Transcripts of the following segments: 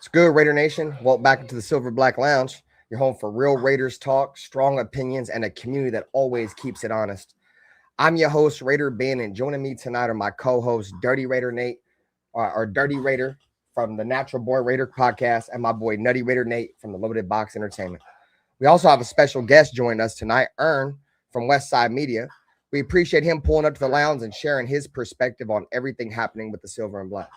It's good, Raider Nation. Welcome back into the Silver Black Lounge. Your home for real Raiders talk, strong opinions, and a community that always keeps it honest. I'm your host, Raider Ben, and joining me tonight are my co-hosts, Dirty Raider Nate, or Dirty Raider from the Natural Boy Raider podcast, and my boy Nutty Raider Nate from the Loaded Box Entertainment. We also have a special guest joining us tonight, Ern from Westside Media. We appreciate him pulling up to the lounge and sharing his perspective on everything happening with the Silver and Black.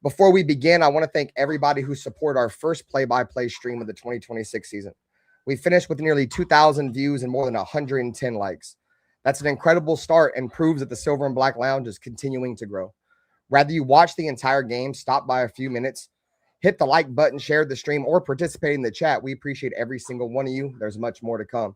Before we begin, I want to thank everybody who supported our first play-by-play stream of the 2026 season. We finished with nearly 2,000 views and more than 110 likes. That's an incredible start and proves that the Silver and Black Lounge is continuing to grow. Whether you watch the entire game, stop by a few minutes, hit the like button, share the stream, or participate in the chat, we appreciate every single one of you. There's much more to come.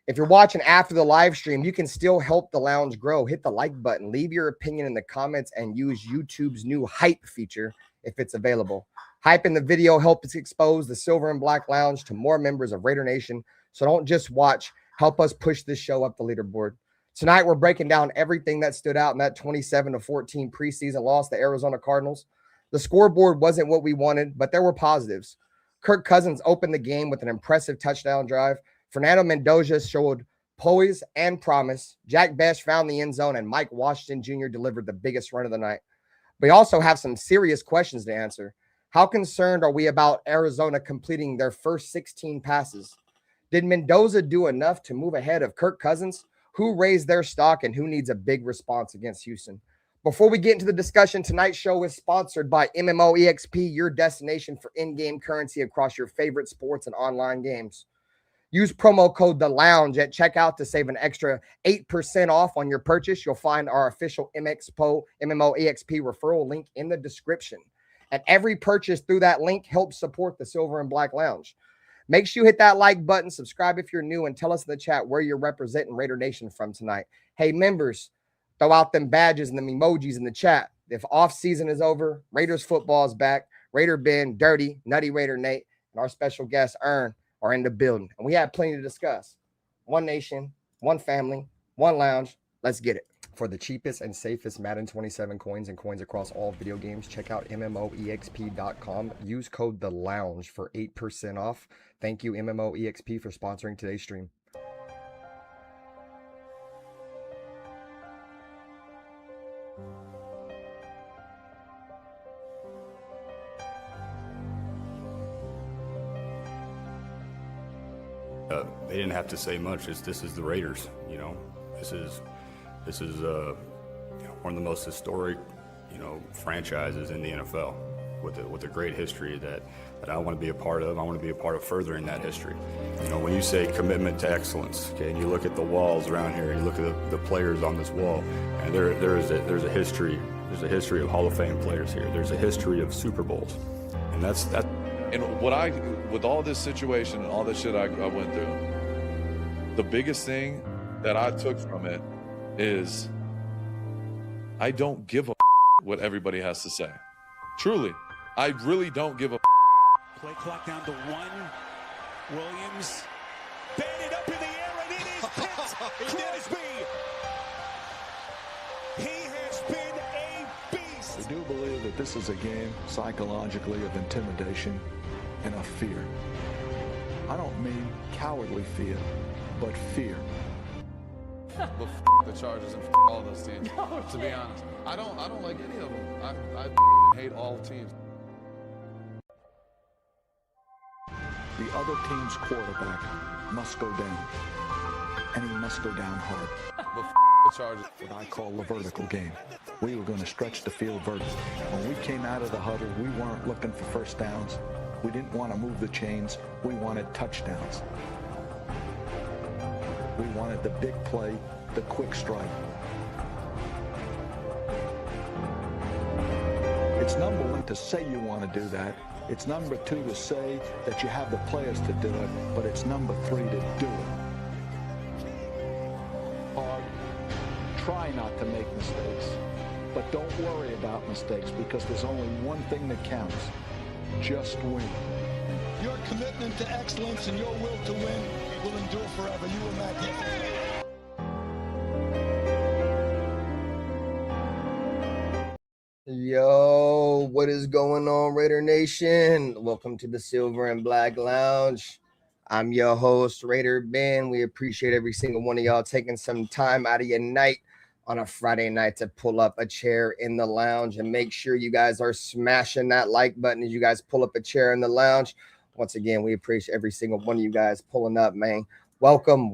If you're watching after the live stream, you can still help the lounge grow. Hit the like button, leave your opinion in the comments, and use YouTube's new hype feature if it's available. Hype in the video helps expose the Silver and Black Lounge to more members of Raider Nation. So don't just watch, help us push this show up the leaderboard. Tonight, we're breaking down everything that stood out in that 27-14 preseason loss to Arizona Cardinals. The scoreboard wasn't what we wanted, but there were positives. Kirk Cousins opened the game with an impressive touchdown drive. Fernando Mendoza showed poise and promise. Jack Bech found the end zone, and Mike Washington Jr. delivered the biggest run of the night. We also have some serious questions to answer. How concerned are we about Arizona completing their first 16 passes? Did Mendoza do enough to move ahead of Kirk Cousins? Who raised their stock, and who needs a big response against Houston? Before we get into the discussion, tonight's show is sponsored by MMOEXP, your destination for in-game currency across your favorite sports and online games. Use promo code The Lounge at checkout to save an extra 8% off on your purchase. You'll find our official MMOEXP referral link in the description. And every purchase through that link helps support the Silver and Black Lounge. Make sure you hit that like button, subscribe if you're new, and tell us in the chat where you're representing Raider Nation from tonight. Hey, members, throw out them badges and them emojis in the chat. If off season is over, Raiders football is back. Raider Ben, Dirty, Nutty Raider Nate, and our special guest, Ern, are in the building, and we have plenty to discuss. One nation, one family, one lounge. Let's get it. For the cheapest and safest Madden 27 coins and coins across all video games, check out MMOEXP.com. Use code The Lounge for 8% off. Thank you, MMOEXP, for sponsoring today's stream. They didn't have to say much. This is the Raiders, you know. This is one of the most historic, franchises in the NFL with a great history that I want to be a part of. I want to be a part of furthering that history. When you say commitment to excellence, okay, and you look at the walls around here, you look at the players on this wall, and there's a history. There's a history of Hall of Fame players here. There's a history of Super Bowls, and that's. And with all this situation and all this shit I went through, the biggest thing that I took from it is I don't give a what everybody has to say. Truly, I really don't give a. Play clock down to 1. Williams batted up in the air, and it is picked. Crosby. He has been a beast. We do believe that this is a game psychologically of intimidation and of fear. I don't mean cowardly fear, but fear. But the Chargers and all those teams. To be honest, I don't like any of them. I hate all teams. The other team's quarterback must go down, and he must go down hard. But the Chargers. What I call the vertical game. We were going to stretch the field vertically. When we came out of the huddle, we weren't looking for first downs. We didn't want to move the chains. We wanted touchdowns. We wanted the big play, the quick strike. It's number one to say you want to do that. It's number two to say that you have the players to do it, but it's number three to do it. Hard. Try not to make mistakes, but don't worry about mistakes because there's only one thing that counts. Just win. Your commitment to excellence and your will to win will endure forever. You will not get it. Yo, What is going on, Raider Nation? Welcome to the Silver and Black Lounge. I'm your host, Raider Ben. We appreciate every single one of y'all taking some time out of your night on a Friday night to pull up a chair in the lounge, and make sure you guys are smashing that like button as you guys pull up a chair in the lounge. Once again, we appreciate every single one of you guys pulling up, man. Welcome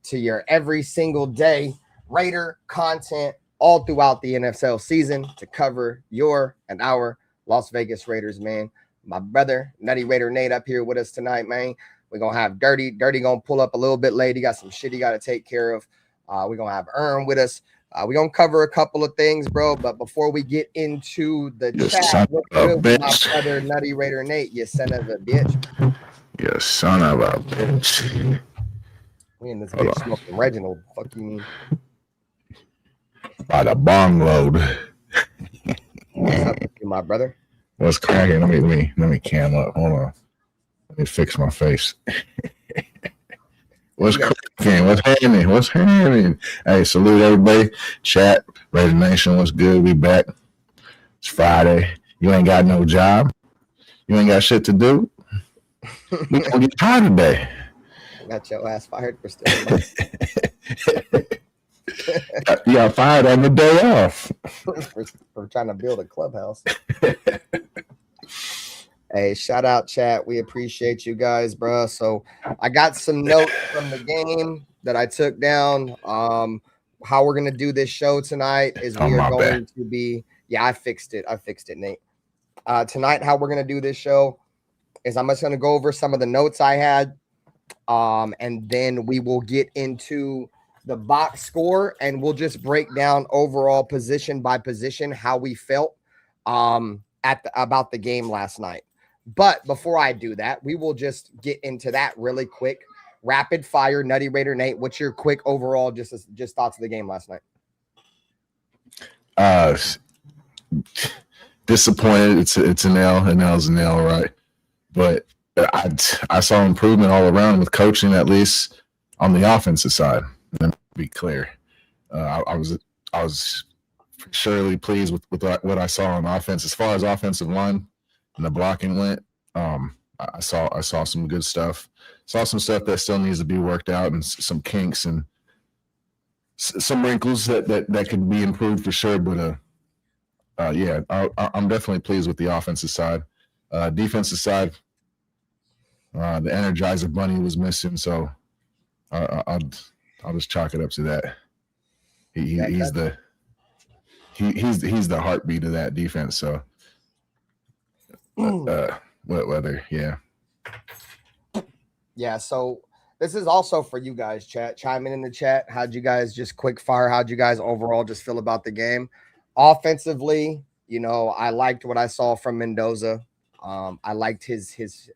to your every single day Raider content all throughout the NFL season to cover your and our Las Vegas Raiders, man. My brother, Nutty Raider Nate, up here with us tonight, man. We're going to have Dirty. Dirty going to pull up a little bit late. He got some shit he got to take care of. We're going to have Ern with us. We're going to cover a couple of things, bro. But before we get into the chat, what's good with my brother, Nutty Raider Nate, you son of a bitch. You son of a bitch. We in this bitch smoking Reginald. Fuck you mean? By the bong load. What's up with you, my brother? What's cracking? Let me cam up. Hold on. Let me fix my face. What's cracking? What's happening? Hey, salute everybody. Chat, Raider Nation, what's good? We back. It's Friday. You ain't got no job. You ain't got shit to do. We gonna get tired today. Got your ass fired for stealing. You got fired on the day off. for trying to build a clubhouse. Hey, shout out chat. We appreciate you guys, bro. So I got some notes from the game that I took down. How we're gonna do this show tonight is we are going to be. Yeah, I fixed it, Nate. Tonight, how we're gonna do this show is I'm just gonna go over some of the notes I had, and then we will get into the box score, and we'll just break down overall position by position how we felt about the game last night. But before I do that, we will just get into that really quick. Rapid fire, Nutty Raider Nate, what's your quick overall just thoughts of the game last night? Disappointed. It's an L. An L's an L, right? But I saw improvement all around with coaching, at least on the offensive side. Let me be clear. I was surely pleased with what I saw on offense. As far as offensive line and the blocking went, I saw some good stuff. Saw some stuff that still needs to be worked out, and some kinks and some wrinkles that could be improved for sure. But yeah, I'm definitely pleased with the offensive side. Defensive side, the Energizer Bunny was missing, so I'll just chalk it up to that. He's the heartbeat of that defense. So, whether yeah. So this is also for you guys. Chat, chime in the chat. How'd you guys just quick fire? How'd you guys overall just feel about the game? Offensively, I liked what I saw from Mendoza. I liked his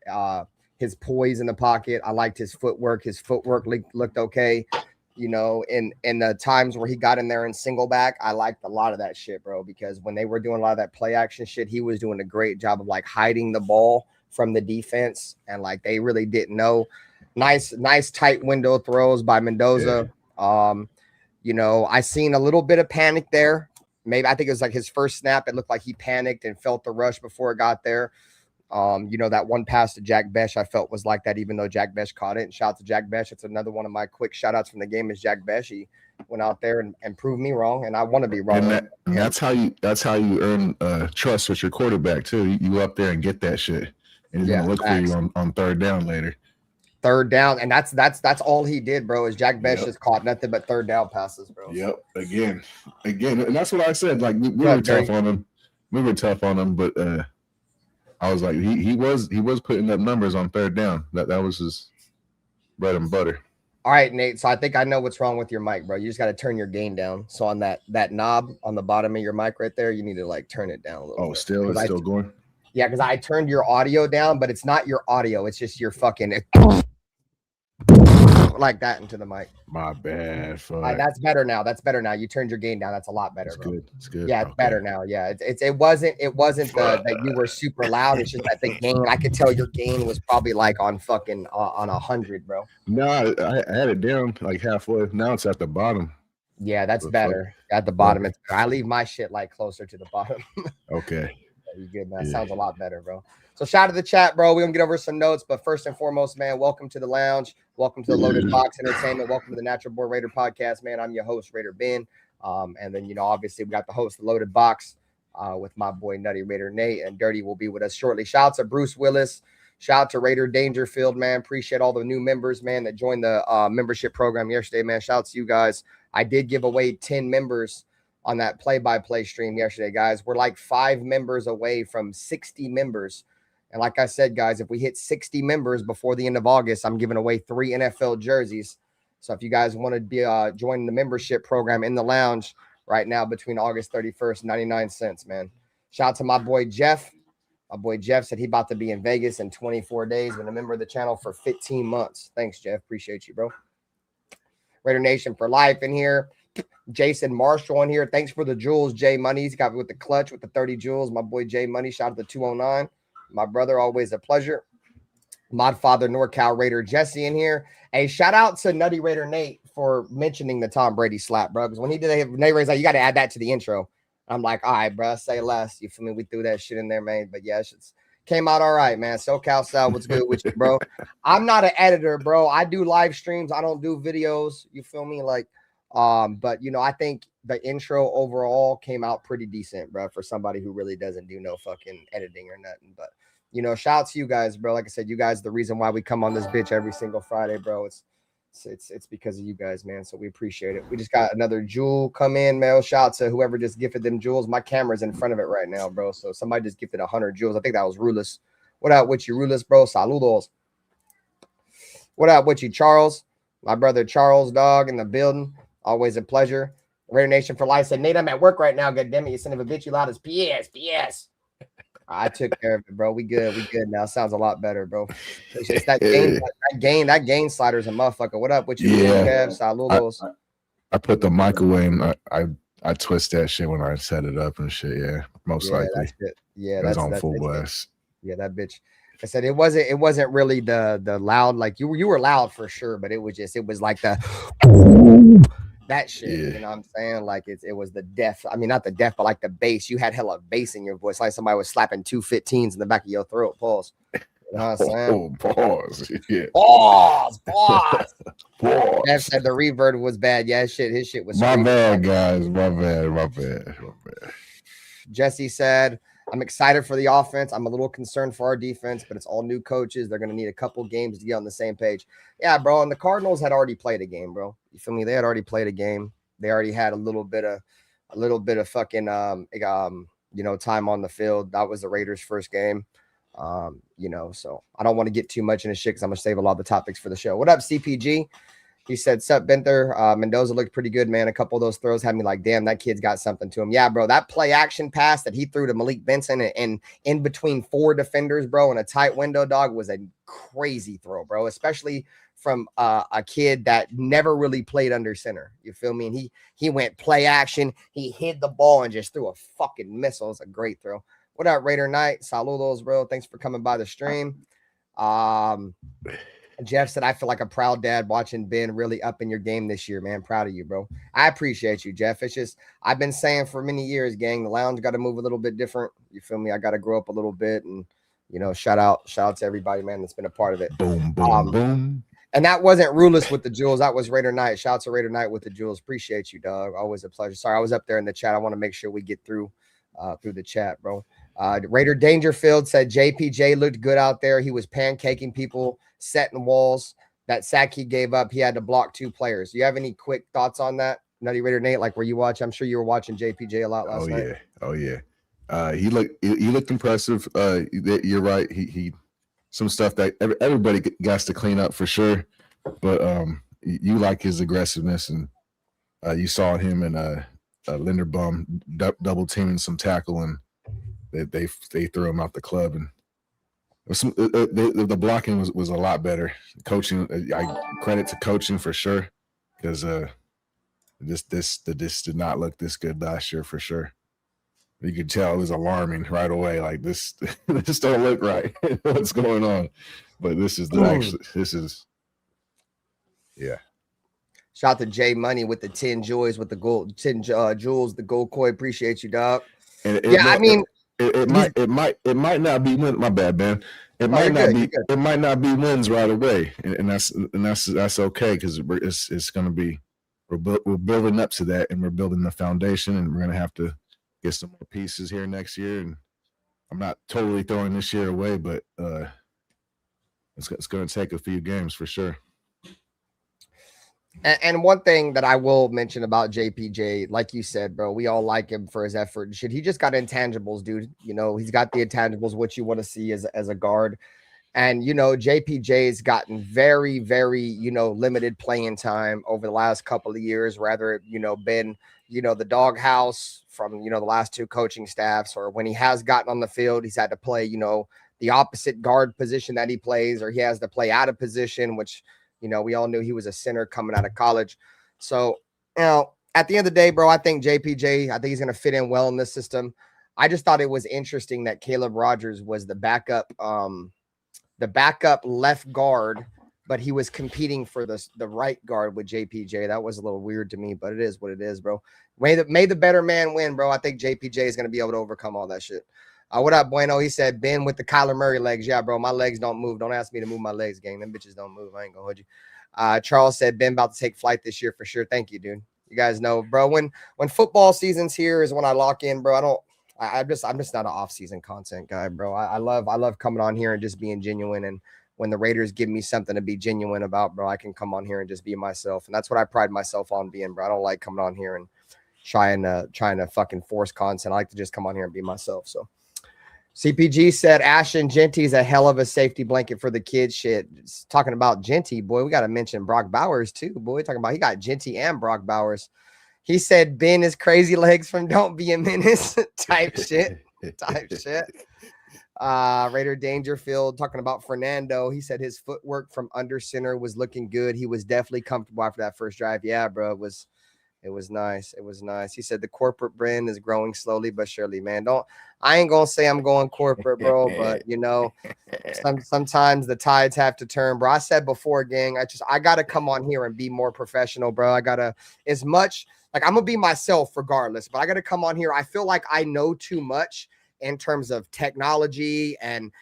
poise in the pocket. I liked his footwork. His footwork looked okay. In the times where he got in there and single back, I liked a lot of that shit, bro, because when they were doing a lot of that play action shit, he was doing a great job of hiding the ball from the defense, and they really didn't know. Nice tight window throws by Mendoza. Yeah. I seen a little bit of panic there. Maybe I think it was his first snap. It looked like he panicked and felt the rush before it got there. That one pass to Jack Besh I felt was like that, even though Jack Besh caught it. And shout out to Jack Besh. It's another one of my quick shout outs from the game is Jack Besh. He went out there and proved me wrong, and I want to be wrong. And that's how you earn trust with your quarterback too. You go up there and get that shit, and he's gonna look for you on third down later. Third down, and that's all he did, bro. Is Jack Besh has caught nothing but third down passes, bro. Yep. Again, and that's what I said. We were tough on him. We were tough on him, but I was like, he was putting up numbers on third down. That was his bread and butter. All right, Nate. So I think I know what's wrong with your mic, bro. You just got to turn your gain down. So on that knob on the bottom of your mic right there, you need to turn it down a little bit. It's still going? Yeah, because I turned your audio down, but it's not your audio. It's just your fucking like that into the mic. My bad. That's better now. You turned your gain down. That's a lot better. It's good. Yeah, it's better now. Yeah, it wasn't that you were super loud. It's just that the gain. I could tell your gain was probably on fucking on 100, bro. No, I had it down halfway. Now it's at the bottom. Yeah, that's better. At the bottom, I leave my shit like closer to the bottom. Okay. You good, man? Sounds a lot better, bro. So shout out to the chat, bro. We're gonna get over some notes, but first and foremost, man, welcome to the lounge. Welcome to the Loaded Box Entertainment. Welcome to the Natural Born Raider podcast, man. I'm your host, Raider Ben. And then, obviously we got the host of the Loaded Box with my boy Nutty Raider Nate, and Dirty will be with us shortly. Shout out to Bruce Willis. Shout out to Raider Dangerfield, man. Appreciate all the new members, man, that joined the membership program yesterday, man. Shout out to you guys. I did give away 10 members on that play-by-play stream yesterday, guys. We're like 5 members away from 60 members. And like I said, guys, if we hit 60 members before the end of August, I'm giving away 3 NFL jerseys. So if you guys want to be joining the membership program in the lounge right now between August 31st, 99 cents, man. Shout out to my boy Jeff. My boy Jeff said he about to be in Vegas in 24 days. Been a member of the channel for 15 months. Thanks, Jeff. Appreciate you, bro. Raider Nation for life in here. Jason Marshall in here. Thanks for the jewels, Jay Money. He's got me with the clutch with the 30 jewels. My boy Jay Money. Shout out to 209. My brother, always a pleasure. Modfather NorCal Raider Jesse in here. Hey, shout out to Nutty Raider Nate for mentioning the Tom Brady slap, bro. Because when he did it, Nate Raider's like, you got to add that to the intro. I'm like, all right, bro, say less. You feel me? We threw that shit in there, man. But yeah, it's came out all right, man. SoCal Sal, what's good with you, bro? I'm not an editor, bro. I do live streams. I don't do videos. You feel me? Like, but I think the intro overall came out pretty decent, bro, for somebody who really doesn't do no fucking editing or nothing. But shout out to you guys, bro. Like I said, you guys, the reason why we come on this bitch every single Friday, bro. It's because of you guys, man. So we appreciate it. We just got another jewel come in, man. Shout out to whoever just gifted them jewels. My camera's in front of it right now, bro. So somebody just gifted 100 jewels. I think that was Rulus. What up with you, Rulus, bro? Saludos. What up with you, Charles? My brother Charles, dog, in the building. Always a pleasure. Raider Nation for life said, Nate, I'm at work right now. God damn it, you son of a bitch. You loud as PS. I took care of it, bro. We good now. Sounds a lot better, bro. It's just that gain slider is a motherfucker. What up with you, Kev? Saludos. I put the microwave. I twist that shit when I set it up and shit. Yeah, most likely. That's on full blast. Yeah, that bitch. I said it wasn't really the loud, like you were loud for sure, but it was like the that shit, you know what I'm saying? Like it was the deaf. I mean, not the deaf, but like the bass. You had hella bass in your voice, like somebody was slapping 2 15s in the back of your throat. Pause. You know what I'm saying? Pause. Yeah. Pause. Dev said the reverb was bad. Yeah, his shit was my bad, guys. My bad. Jesse said, I'm excited for the offense. I'm a little concerned for our defense, but it's all new coaches. They're going to need a couple games to get on the same page. Yeah, bro. And the Cardinals had already played a game, bro. You feel me? They had already played a game. They already had a little bit of fucking time on the field. That was the Raiders' first game. So I don't want to get too much into shit because I'm gonna save a lot of the topics for the show. What up, CPG? He said, sup, Benther. Mendoza looked pretty good, man. A couple of those throws had me like, damn, that kid's got something to him. Yeah, bro, that play action pass that he threw to Malik Benson and in between 4 defenders, bro, in a tight window, dog, was a crazy throw, bro, especially from a kid that never really played under center. You feel me? And he went play action. He hid the ball and just threw a fucking missile. It's a great throw. What up, Raider Knight? Saludos, bro. Thanks for coming by the stream. Jeff said, I feel like a proud dad watching Ben really up in your game this year, man. Proud of you, bro. I appreciate you, Jeff. It's just, I've been saying for many years, gang, the lounge got to move a little bit different. You feel me? I got to grow up a little bit and, shout out to everybody, man, that's been a part of it. Boom, boom. And that wasn't Rulus with the jewels. That was Raider Knight. Shout out to Raider Knight with the jewels. Appreciate you, dog. Always a pleasure. Sorry, I was up there in the chat. I want to make sure we get through the chat, bro. Raider Dangerfield said JPJ looked good out there. He was pancaking people, setting walls. That sack he gave up, he had to block 2 players. Do you have any quick thoughts on that, Nutty Raider Nate? Like, were you watching? I'm sure you were watching JPJ a lot last night. Oh yeah. He looked impressive. You're right. He some stuff that everybody got to clean up for sure. But you like his aggressiveness, and you saw him and Linderbaum double teaming some tackle, and they threw him out the club, and the blocking was a lot better. Coaching, I credit to coaching for sure, because this did not look this good last year for sure. You could tell it was alarming right away. Like this don't look right. What's going on? But this is yeah. Shout out to J Money with the 10 joys with the gold 10 jewels, the gold coin. Appreciate you, dog. And I mean, it might not be win. My bad, man. It you're might not be wins right away, and that's okay because it's going to be we're building up to that, and we're building the foundation, and we're going to have to get some more pieces here next year. And I'm not totally throwing this year away, but it's going to take a few games for sure. And one thing that I will mention about JPJ, like you said, bro, we all like him for his effort and shit. He just got intangibles, dude. You know, he's got the intangibles, what you want to see as a guard. And, you know, JPJ's gotten very, very, you know, limited playing time over the last couple of years, rather, you know, been, you know, the doghouse from, you know, the last two coaching staffs, or when he has gotten on the field, he's had to play, you know, the opposite guard position that he plays, or he has to play out of position, which, you know, we all knew he was a center coming out of college. So, you know, at the end of the day, bro, I think JPJ, I think he's going to fit in well in this system. I just thought it was interesting that Caleb Rogers was the backup left guard, but he was competing for the right guard with JPJ. That was a little weird to me, but it is what it is, bro. May the better man win, bro. I think JPJ is going to be able to overcome all that shit. What up, Bueno? He said, Ben with the Kyler Murray legs. Yeah, bro, my legs don't move. Don't ask me to move my legs, gang. Them bitches don't move. I ain't gonna hold you. Charles said, Ben about to take flight this year for sure. Thank you, dude. You guys know, bro, when football season's here is when I lock in, bro. I'm just not an off-season content guy, bro. I love coming on here and just being genuine. And when the Raiders give me something to be genuine about, bro, I can come on here and just be myself. And that's what I pride myself on being, bro. I don't like coming on here and trying to fucking force content. I like to just come on here and be myself. So CPG said Ashton Genty's a hell of a safety blanket for the kids. Shit, talking about Genty, boy, we got to mention Brock Bowers too, boy. Talking about he got Genty and Brock Bowers. He said Ben is crazy legs from Don't Be a Menace type shit. Raider Dangerfield talking about Fernando. He said his footwork from under center was looking good. He was definitely comfortable after that first drive. Yeah, bro, it was nice. It was nice. He said the corporate brand is growing slowly but surely, man. I ain't gonna say I'm going corporate, bro, but you know, sometimes the tides have to turn, bro. I said before, gang, I gotta come on here and be more professional, bro. I gotta, as much like I'm gonna be myself regardless, but I gotta come on here. I feel like I know too much in terms of technology and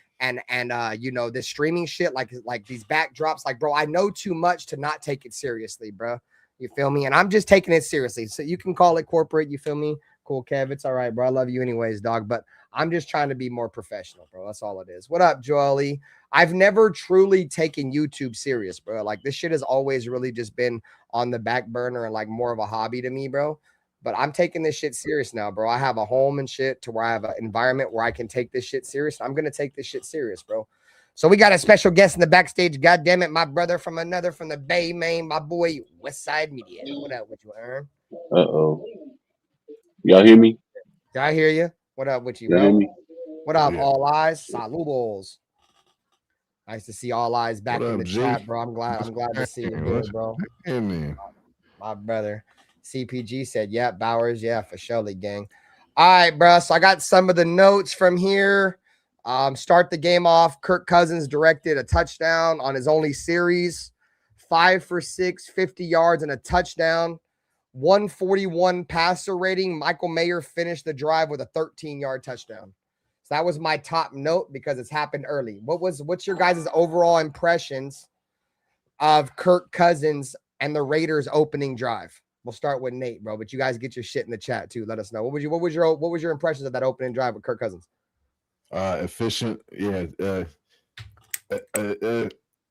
you know, this streaming shit, like these backdrops, like, bro, I know too much to not take it seriously, bro. You feel me? And I'm just taking it seriously. So you can call it corporate. You feel me? Cool, Kev. It's all right, bro. I love you anyways, dog. But I'm just trying to be more professional, bro. That's all it is. What up, Joely? I've never truly taken YouTube serious, bro. Like, this shit has always really just been on the back burner and like more of a hobby to me, bro. But I'm taking this shit serious now, bro. I have a home and shit to where I have an environment where I can take this shit serious. I'm going to take this shit serious, bro. So we got a special guest in the backstage. God damn it, my brother from the Bay, Maine, my boy, Westside Media. What up with you, Aaron? Uh-oh. Y'all hear me? I hear you. What up with you, Y'all bro? hear me? What up, All Eyes? Saludos. Nice to see All Eyes back in the chat, bro. I'm glad to see you here, bro. My brother. CPG said, yeah, Bowers, yeah, for surely, gang. All right, bro. So I got some of the notes from here. Start the game off. Kirk Cousins directed a touchdown on his only series. 5 for 6, 50 yards and a touchdown. 141 passer rating. Michael Mayer finished the drive with a 13-yard touchdown. So that was my top note because it's happened early. What's your guys' overall impressions of Kirk Cousins and the Raiders opening drive? We'll start with Nate, bro. But you guys get your shit in the chat too. Let us know. What was your impressions of that opening drive with Kirk Cousins? Efficient, yeah.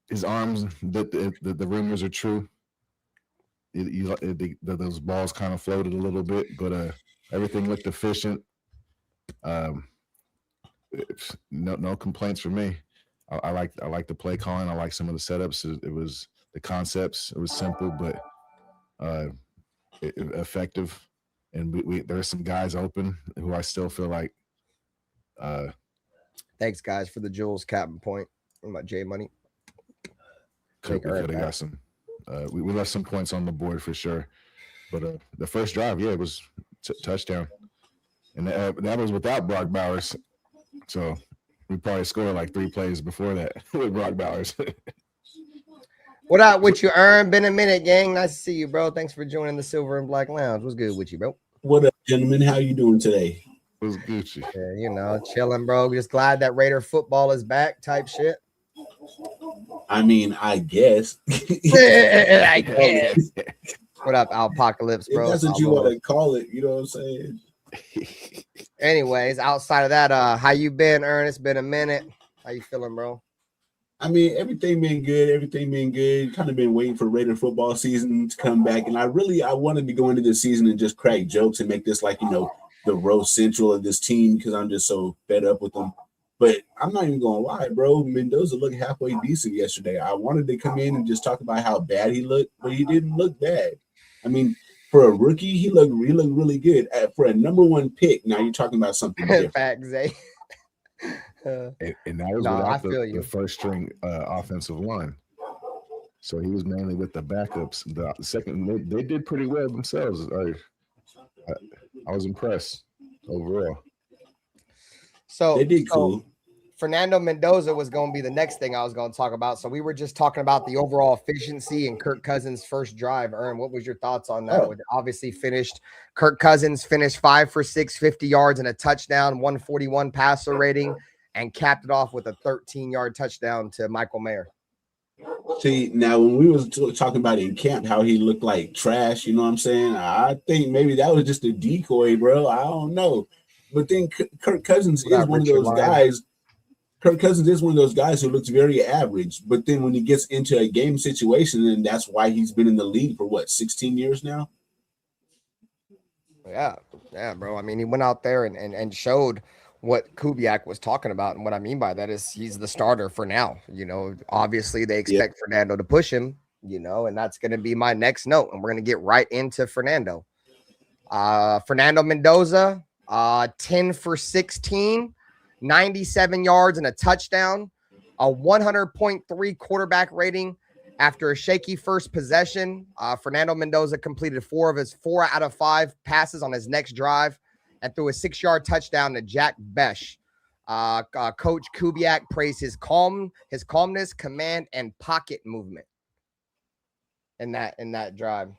His arms, the rumors are true. Those balls kind of floated a little bit, but everything looked efficient. No complaints for me. I like the play calling. I like some of the setups. It was the concepts. It was simple, but effective. And there's some guys open who I still feel like. Thanks, guys, for the Jules Captain point. What about J Money? Could have got some. We left some points on the board for sure, but the first drive, yeah, it was touchdown, and that was without Brock Bowers. So we probably scored like 3 plays before that with Brock Bowers. What up with you, Ern? Been a minute, gang. Nice to see you, bro. Thanks for joining the Silver and Black Lounge. What's good with you, bro? What up, gentlemen? How you doing today? It was Gucci. Yeah, you know, chilling, bro. Just glad that Raider football is back, type shit. I mean, I guess. I guess. What up, Apocalypse, bro? If that's what you want to call it, you know what I'm saying? Anyways, outside of that, how you been, Ern? It's been a minute. How you feeling, bro? I mean, everything been good. Kind of been waiting for Raider football season to come back. And I wanted to go into this season and just crack jokes and make this like, you know, the roast central of this team because I'm just so fed up with them. But I'm not even going to lie, bro. Mendoza looked halfway decent yesterday. I wanted to come in and just talk about how bad he looked, but he didn't look bad. I mean, for a rookie, he looked really good. For a number one pick, now you're talking about something different. Fact, Zay. And that was without the first string offensive line. So he was mainly with the backups. The second, they did pretty well themselves. I was impressed overall. So they did cool. Fernando Mendoza was going to be the next thing I was going to talk about. So we were just talking about the overall efficiency in Kirk Cousins' first drive. Ern, what was your thoughts on that? Obviously Kirk Cousins finished 5 for 6, 50 yards and a touchdown, 141 passer rating, and capped it off with a 13-yard touchdown to Michael Mayer. See, now when we was talking about in camp how he looked like trash, you know what I'm saying? I think maybe that was just a decoy, bro. I don't know. But then Kirk Cousins is one of those guys. Kirk Cousins is one of those guys who looks very average, but then when he gets into a game situation, and that's why he's been in the league for 16 years now? Yeah, bro. I mean, he went out there and showed what Kubiak was talking about. And what I mean by that is he's the starter for now. You know, obviously they expect Fernando to push him, you know, and that's going to be my next note. And we're going to get right into Fernando. Fernando Mendoza, 10 for 16. 97 yards and a touchdown, a 100.3 quarterback rating. After a shaky first possession, Fernando Mendoza completed 4 out of 5 passes on his next drive and threw a 6-yard touchdown to Jack Besh. Coach Kubiak praised his calmness, command, and pocket movement in that drive.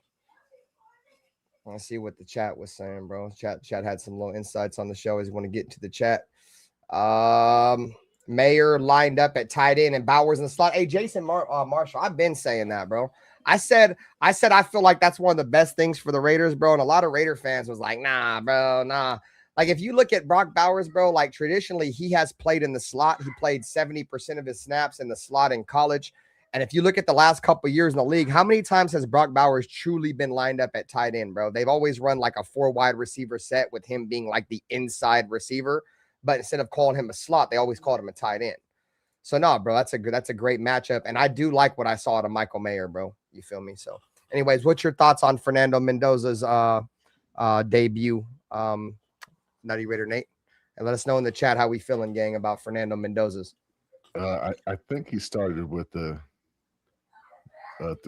Let's see what the chat was saying, bro. Chat had some little insights on the show as you want to get into the chat. Mayer lined up at tight end and Bowers in the slot. Hey, Jason Marshall, I've been saying that, bro. I said I feel like that's one of the best things for the Raiders, bro. And a lot of Raider fans was like, nah, bro, nah. Like if you look at Brock Bowers, bro, like traditionally he has played in the slot. He played 70% of his snaps in the slot in college. And if you look at the last couple of years in the league, how many times has Brock Bowers truly been lined up at tight end, bro? They've always run like a 4 wide receiver set with him being like the inside receiver. But instead of calling him a slot, they always called him a tight end. So no, bro, that's a great matchup. And I do like what I saw out of Michael Mayer, bro. You feel me? So anyways, what's your thoughts on Fernando Mendoza's debut? Nutty Raider Nate. And let us know in the chat how we feeling, gang, about Fernando Mendoza's. I think he started with the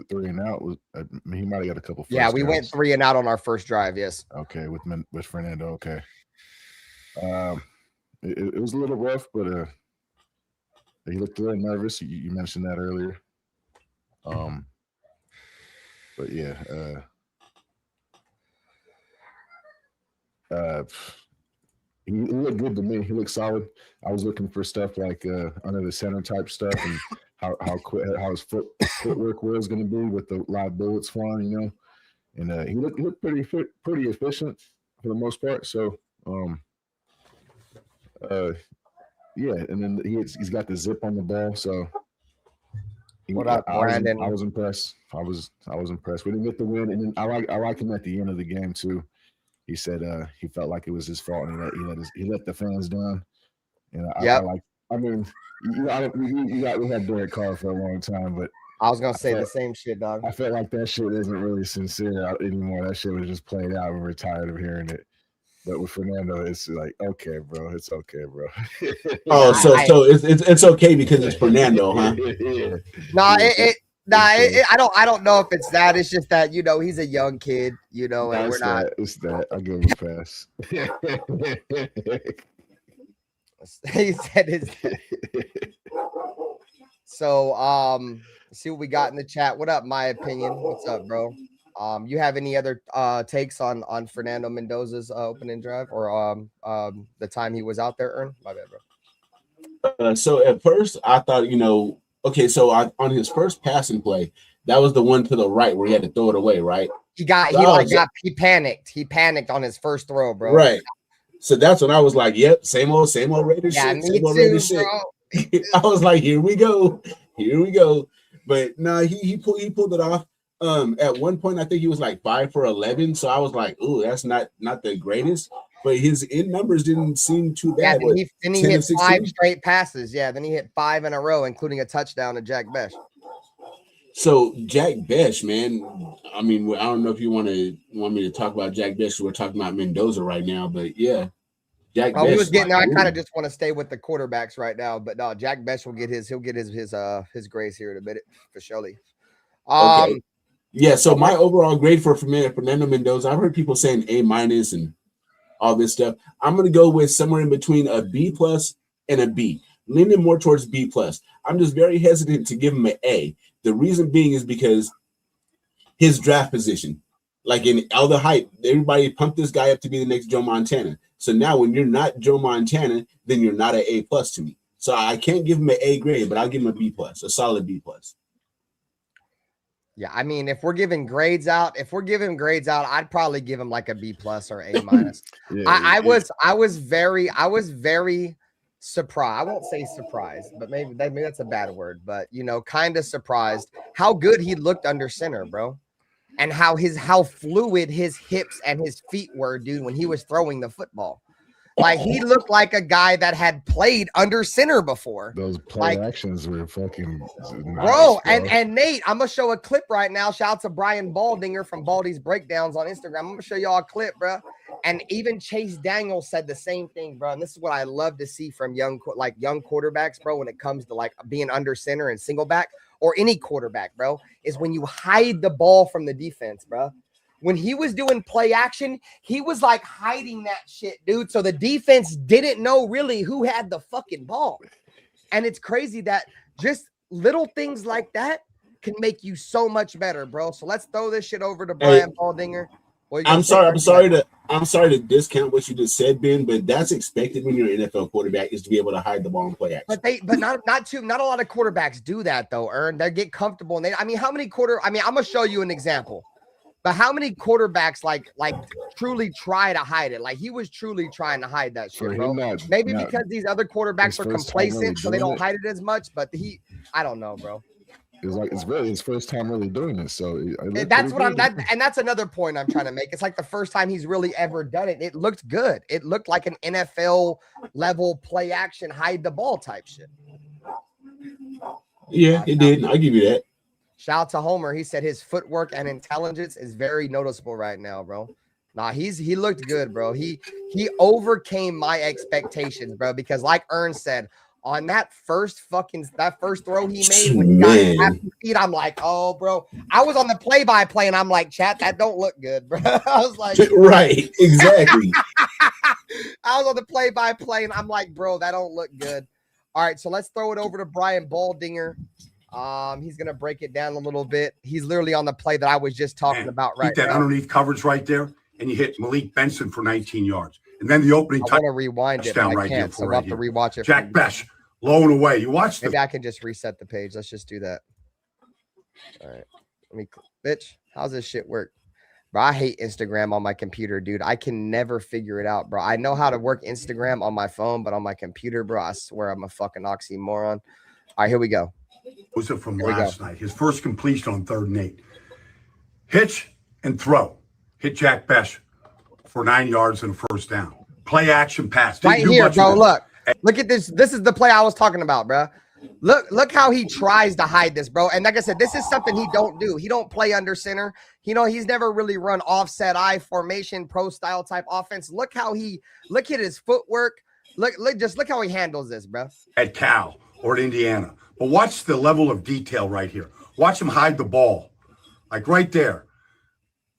3 and out. He might have got a couple. Yeah, we went 3 and out on our first drive. Yes. Okay, with Fernando. Okay. It was a little rough, but he looked a little nervous. You mentioned that earlier. But yeah, he looked good to me. He looked solid. I was looking for stuff like under the center type stuff and how his footwork was going to be with the live bullets flying, you know. And he looked pretty efficient for the most part. So. Yeah, and then he's got the zip on the ball, so what up, Brandon? I was impressed. I was impressed. We didn't get the win, and then I like him at the end of the game too. He said he felt like it was his fault, and he let the fans down. And we had Derek Carr for a long time, but I was gonna say the same shit, dog. I felt like that shit isn't really sincere anymore. That shit was just played out, and we're tired of hearing it. But with Fernando, it's like, okay, bro. It's okay, bro. Oh, so it's okay because it's Fernando, huh? I don't know if it's that. It's just that, you know, he's a young kid, you know, and we're not. It's that. I'll give him a pass. He said it's that. So see what we got in the chat. What up, my opinion? What's up, bro? You have any other takes on Fernando Mendoza's opening drive or the time he was out there? Ern? My bad, bro. So at first I thought, okay, so on his first passing play, that was the one to the right where he had to throw it away, right? He panicked. He panicked on his first throw, bro. Right. So that's when I was like, yep, same old Raiders shit. Same old Raiders shit. I was like, here we go. But no, he pulled it off. At one point, I think he was like 5 for 11. So I was like, ooh, that's not the greatest. But his end numbers didn't seem too bad. Yeah, then he hit 5 straight passes. Yeah, then he hit 5 in a row, including a touchdown to Jack Besh. So Jack Besh, man, I mean, I don't know if you want me to talk about Jack Besh. We're talking about Mendoza right now, but yeah, Jack Besh. We was getting. I kind of just want to stay with the quarterbacks right now, but no, Jack Besh will get his. He'll get his grace here in a minute for surely. Okay. Yeah. So my overall grade for Fernando Mendoza, I've heard people saying A- and all this stuff. I'm going to go with somewhere in between a B+ and a B, leaning more towards B+. I'm just very hesitant to give him an A. The reason being is because his draft position, like in all the hype, everybody pumped this guy up to be the next Joe Montana. So now when you're not Joe Montana, then you're not an A+ to me. So I can't give him an A grade, but I'll give him a B+, a solid B+. Yeah, I mean, if we're giving grades out, I'd probably give him like a B+ or A-. Yeah, I was very surprised. I won't say surprised, but maybe that's a bad word, but kind of surprised how good he looked under center, bro. And how fluid his hips and his feet were, dude, when he was throwing the football. Like, he looked like a guy that had played under center before. Those play actions were fucking nice, bro. And Nate, I'm gonna show a clip right now. Shout out to Brian Baldinger from Baldy's Breakdowns on Instagram. I'm gonna show y'all a clip, bro. And even Chase Daniels said the same thing, bro. And this is what I love to see from young quarterbacks, bro, when it comes to like being under center and single back or any quarterback, bro, is when you hide the ball from the defense, bro. When he was doing play action, he was like hiding that shit, dude. So the defense didn't know really who had the fucking ball. And it's crazy that just little things like that can make you so much better, bro. So let's throw this shit over to Brian Baldinger. I'm sorry to discount what you just said, Ben, but that's expected when you're an NFL quarterback is to be able to hide the ball and play action. But not a lot of quarterbacks do that though, Ern. They get comfortable and I'm gonna show you an example. But how many quarterbacks like truly try to hide it? Like he was truly trying to hide that shit, bro. Maybe because these other quarterbacks are complacent, so they don't hide it as much. But I don't know, bro. It's really his first time really doing this, so that's what and that's another point I'm trying to make. It's like the first time he's really ever done it. It looked good. It looked like an NFL level play action, hide the ball type shit. Yeah, it did. I'll give you that. Shout out to Homer. He said his footwork and intelligence is very noticeable right now, bro. Nah, he looked good, bro. He overcame my expectations, bro, because like Ern said, on that first throw he made when he got happy feet, I'm like, oh, bro. I was on the play-by-play, and I'm like, chat, that don't look good, bro. I was like, right, exactly. I was on the play-by-play, and I'm like, bro, that don't look good. All right, so let's throw it over to Brian Baldinger. He's gonna break it down a little bit. He's literally on the play that I was just talking about right now. That underneath coverage right there, and you hit Malik Benson for 19 yards. And then the opening touchdown. I want to rewind it, but I can't, so I'll have to rewatch it. Jack Besh, low and away. You watched it. Maybe I can just reset the page. Let's just do that. All right. Bitch, how's this shit work? Bro, I hate Instagram on my computer, dude. I can never figure it out, bro. I know how to work Instagram on my phone, but on my computer, bro, I swear I'm a fucking oxymoron. All right, here we go. Was it from last night? His first completion on 3rd and 8. Hitch and throw. Hit Jack Besh for 9 yards and a first down. Play action pass. Right here, bro. Look at this. This is the play I was talking about, bro. Look how he tries to hide this, bro. And like I said, this is something he don't do. He don't play under center. He's never really run offset eye formation, pro style type offense. Look at his footwork. Look how he handles this, bro. At Cal or at Indiana. But watch the level of detail right here. Watch him hide the ball. Like right there.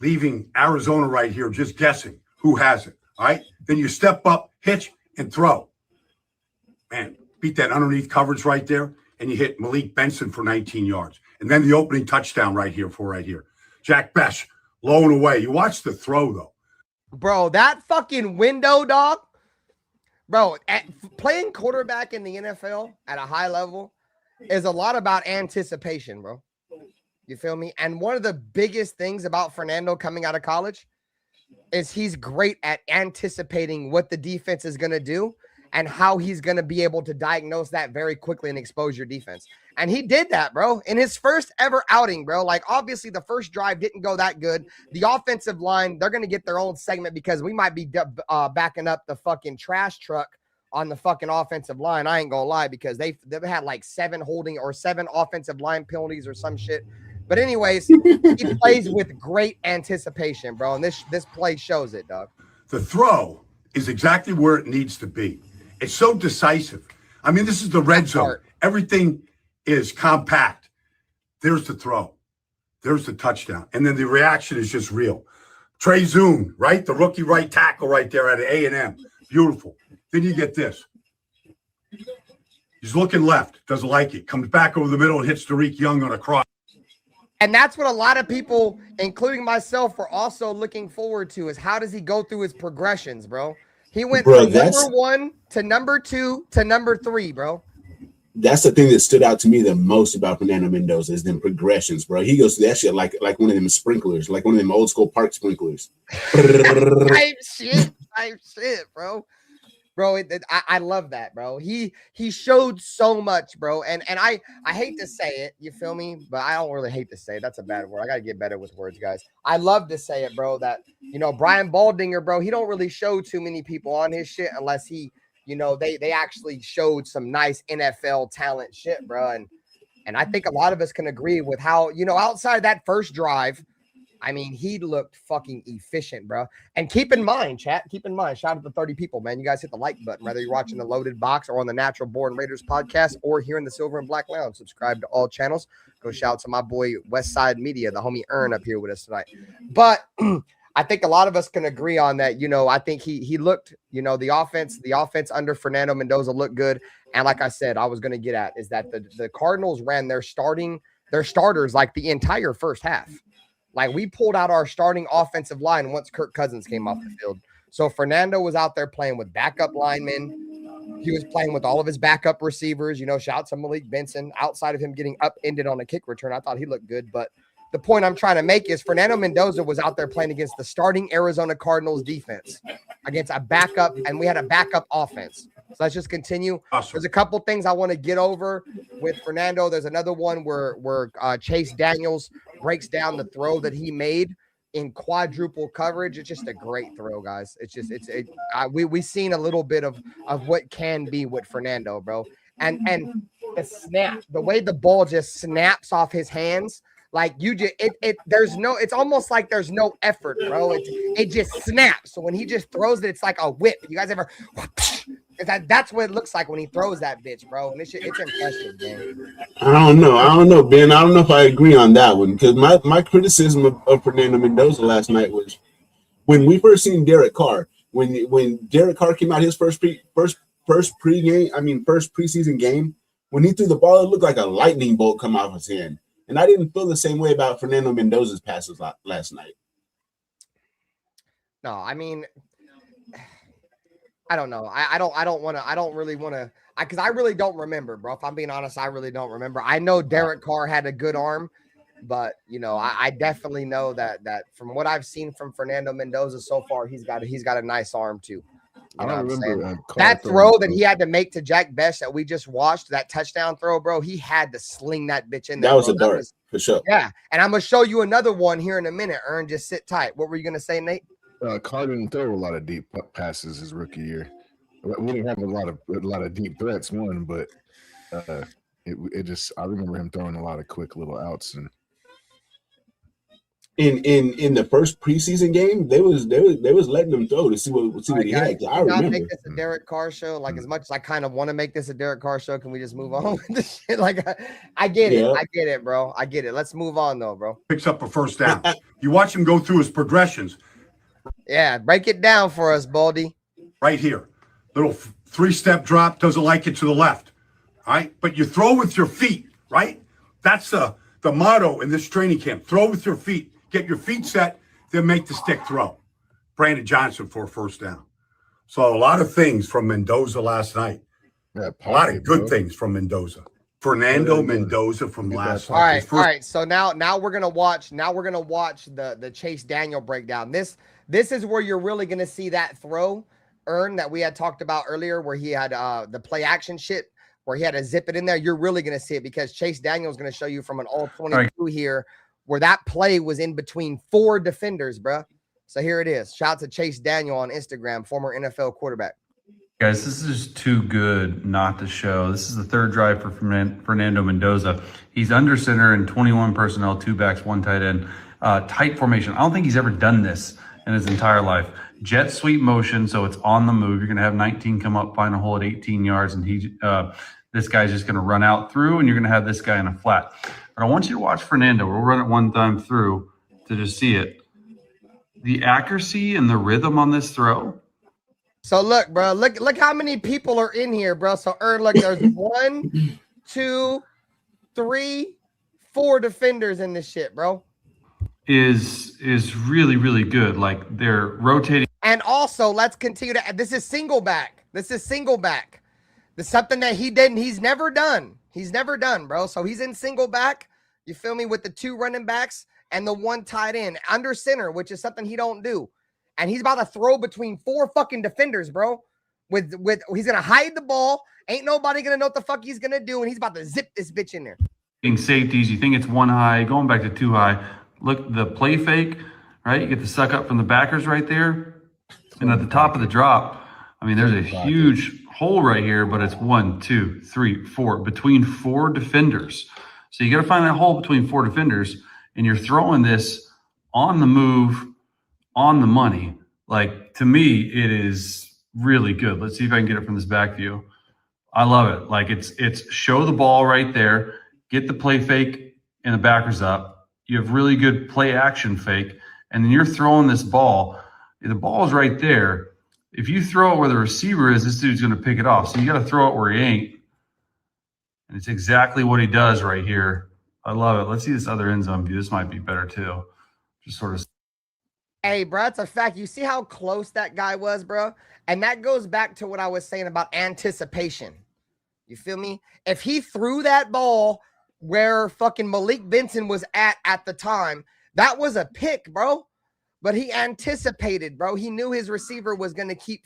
Leaving Arizona right here, just guessing who has it. All right. Then you step up, hitch, and throw. Man, beat that underneath coverage right there, and you hit Malik Benson for 19 yards. And then the opening touchdown right here. Jack Bech, low and away. You watch the throw, though. Bro, that fucking window, dog. Bro, playing quarterback in the NFL at a high level is a lot about anticipation, bro. You feel me? And one of the biggest things about Fernando coming out of college is he's great at anticipating what the defense is going to do and how he's going to be able to diagnose that very quickly and expose your defense. And he did that, bro, in his first ever outing, bro. Like, obviously, the first drive didn't go that good. The offensive line, they're going to get their own segment because we might be backing up the fucking trash truck on the fucking offensive line. I ain't going to lie, because they've had like 7 offensive line penalties or some shit. But anyways, he plays with great anticipation, bro. And this play shows it, dog. The throw is exactly where it needs to be. It's so decisive. I mean, this is the red zone. Everything is compact. There's the throw. There's the touchdown. And then the reaction is just real. Trey Zoom, right? The rookie right tackle right there at A&M. Beautiful. Then you get this. He's looking left. Doesn't like it. Comes back over the middle and hits Tariq Young on a cross. And that's what a lot of people, including myself, are also looking forward to, is how does he go through his progressions, bro? He went from number 1 to number 2 to number 3, bro. That's the thing that stood out to me the most about Fernando Mendoza is them progressions, bro. He goes through that shit like one of them sprinklers, like one of them old school park sprinklers. Type shit, bro. Bro, I love that, bro. He showed so much, bro. And I hate to say it, you feel me? But I don't really hate to say it. That's a bad word. I got to get better with words, guys. I love to say it, bro, that, Brian Baldinger, bro, he don't really show too many people on his shit unless he, they actually showed some nice NFL talent shit, bro. And I think a lot of us can agree with how, outside that first drive, I mean, he looked fucking efficient, bro. And keep in mind, chat, shout out to 30 people, man. You guys hit the like button, whether you're watching the Loaded Box or on the Natural Born Raiders podcast or here in the Silver and Black Lounge. Subscribe to all channels. Go shout out to my boy Westside Media, the homie Ern up here with us tonight. But I think a lot of us can agree on that. I think he looked, the offense under Fernando Mendoza looked good. And like I said, I was going to get at is that the Cardinals ran their starters like the entire first half. Like, we pulled out our starting offensive line once Kirk Cousins came off the field. So Fernando was out there playing with backup linemen. He was playing with all of his backup receivers. Shout out to Malik Benson. Outside of him getting upended on a kick return, I thought he looked good. But the point I'm trying to make is Fernando Mendoza was out there playing against the starting Arizona Cardinals defense, against a backup, and we had a backup offense. So let's just continue. Awesome. There's a couple things I want to get over with Fernando. There's another one where Chase Daniels breaks down the throw that he made in quadruple coverage. It's just a great throw, guys. We've seen a little bit of what can be with Fernando, bro. And the snap, the way the ball just snaps off his hands. Like it's almost like there's no effort, bro. It just snaps. So when he just throws it, it's like a whip. You guys ever? That's what it looks like when he throws that bitch, bro. And it's impressive, man. I don't know, Ben. I don't know if I agree on that one, because my criticism of Fernando Mendoza last night was when we first seen Derek Carr. When Derek Carr came out his first preseason game, when he threw the ball, it looked like a lightning bolt come off his hand. And I didn't feel the same way about Fernando Mendoza's passes last night. No, I mean, I don't know. I don't really want to, because I really don't remember, bro. If I'm being honest, I really don't remember. I know Derek Carr had a good arm, but I definitely know that from what I've seen from Fernando Mendoza so far, he's got a nice arm too. I don't remember that throw that he had to make to Jack Bech that we just watched, that touchdown throw, bro. He had to sling that bitch in there. That was a dart for sure. Yeah, and I'm gonna show you another one here in a minute. Ern, just sit tight. What were you gonna say, Nate? Carr didn't throw a lot of deep passes his rookie year. We didn't have a lot of deep threats, but it just, I remember him throwing a lot of quick little outs. And in the first preseason game, they was letting him throw to see what he had. I remember. Make this a Derek Carr show. Like, as much as I kind of want to make this a Derek Carr show, can we just move on with this shit? Like, I get it. I get it, bro. I get it. Let's move on though, bro. Picks up a first down. You watch him go through his progressions. Yeah, break it down for us, Baldy. Right here. Little 3-step drop, doesn't like it to the left. All right. But you throw with your feet, right? That's the The motto in this training camp: throw with your feet. Get your feet set, then make the stick throw. Brandon Johnson for a first down. So a lot of things from Mendoza last night. Yeah, A lot of good bro. things from Mendoza. Fernando Mendoza from last All night. right. So now we're gonna watch. Now we're gonna watch the Chase Daniel breakdown. This is where you're really gonna see that throw earn that we had talked about earlier, where he had the play action shit, where he had to zip it in there. You're really gonna see it because Chase Daniel is gonna show you from an all 22 here, where that play was in between 4 defenders, bro. So here it is. Shout out to Chase Daniel on Instagram, former NFL quarterback. Guys, this is just too good not to show. This is the third drive for Fernando Mendoza. He's under center in 21 personnel, 2 backs, 1 tight end, tight formation. I don't think he's ever done this in his entire life. Jet sweep motion, so it's on the move. You're going to have 19 come up, find a hole at 18 yards, and this guy's just going to run out through, and you're going to have this guy in a flat. But I want you to watch Fernando. We'll run it one time through to just see it. The accuracy and the rhythm on this throw. So look, bro, look how many people are in here, bro. So look, there's 1, 2, 3, 4 defenders in this shit, bro. Is really, really good. Like they're rotating. And also, let's continue to. This is single back. This is something that he's never done. He's never done, bro. So he's in single back. You feel me? With the 2 running backs and the 1 tight end under center, which is something he don't do. And he's about to throw between 4 fucking defenders, bro. With he's gonna hide the ball. Ain't nobody gonna know what the fuck he's gonna do, and he's about to zip this bitch in there. Safeties, you think it's 1 high, going back to 2 high. Look, the play fake, right? You get the suck up from the backers right there. And at the top of the drop, I mean, there's a huge hole right here, but it's 1, 2, 3, 4, between 4 defenders. So you got to find that hole between 4 defenders, and you're throwing this on the move, on the money. Like, to me, it is really good. Let's see if I can get it from this back view. I love it. Like, it's show the ball right there, get the play fake and the backers up. You have really good play action fake, and then you're throwing this ball. The ball is right there. If you throw it where the receiver is, this dude's going to pick it off. So you got to throw it where he ain't. And it's exactly what he does right here. I love it. Let's see this other end zone view. This might be better too. Just sort of. Hey, bro, it's a fact. You see how close that guy was, bro? And that goes back to what I was saying about anticipation. You feel me? If he threw that ball where fucking Malik Benson was at the time, that was a pick, bro. But he anticipated, bro. He knew his receiver was going to keep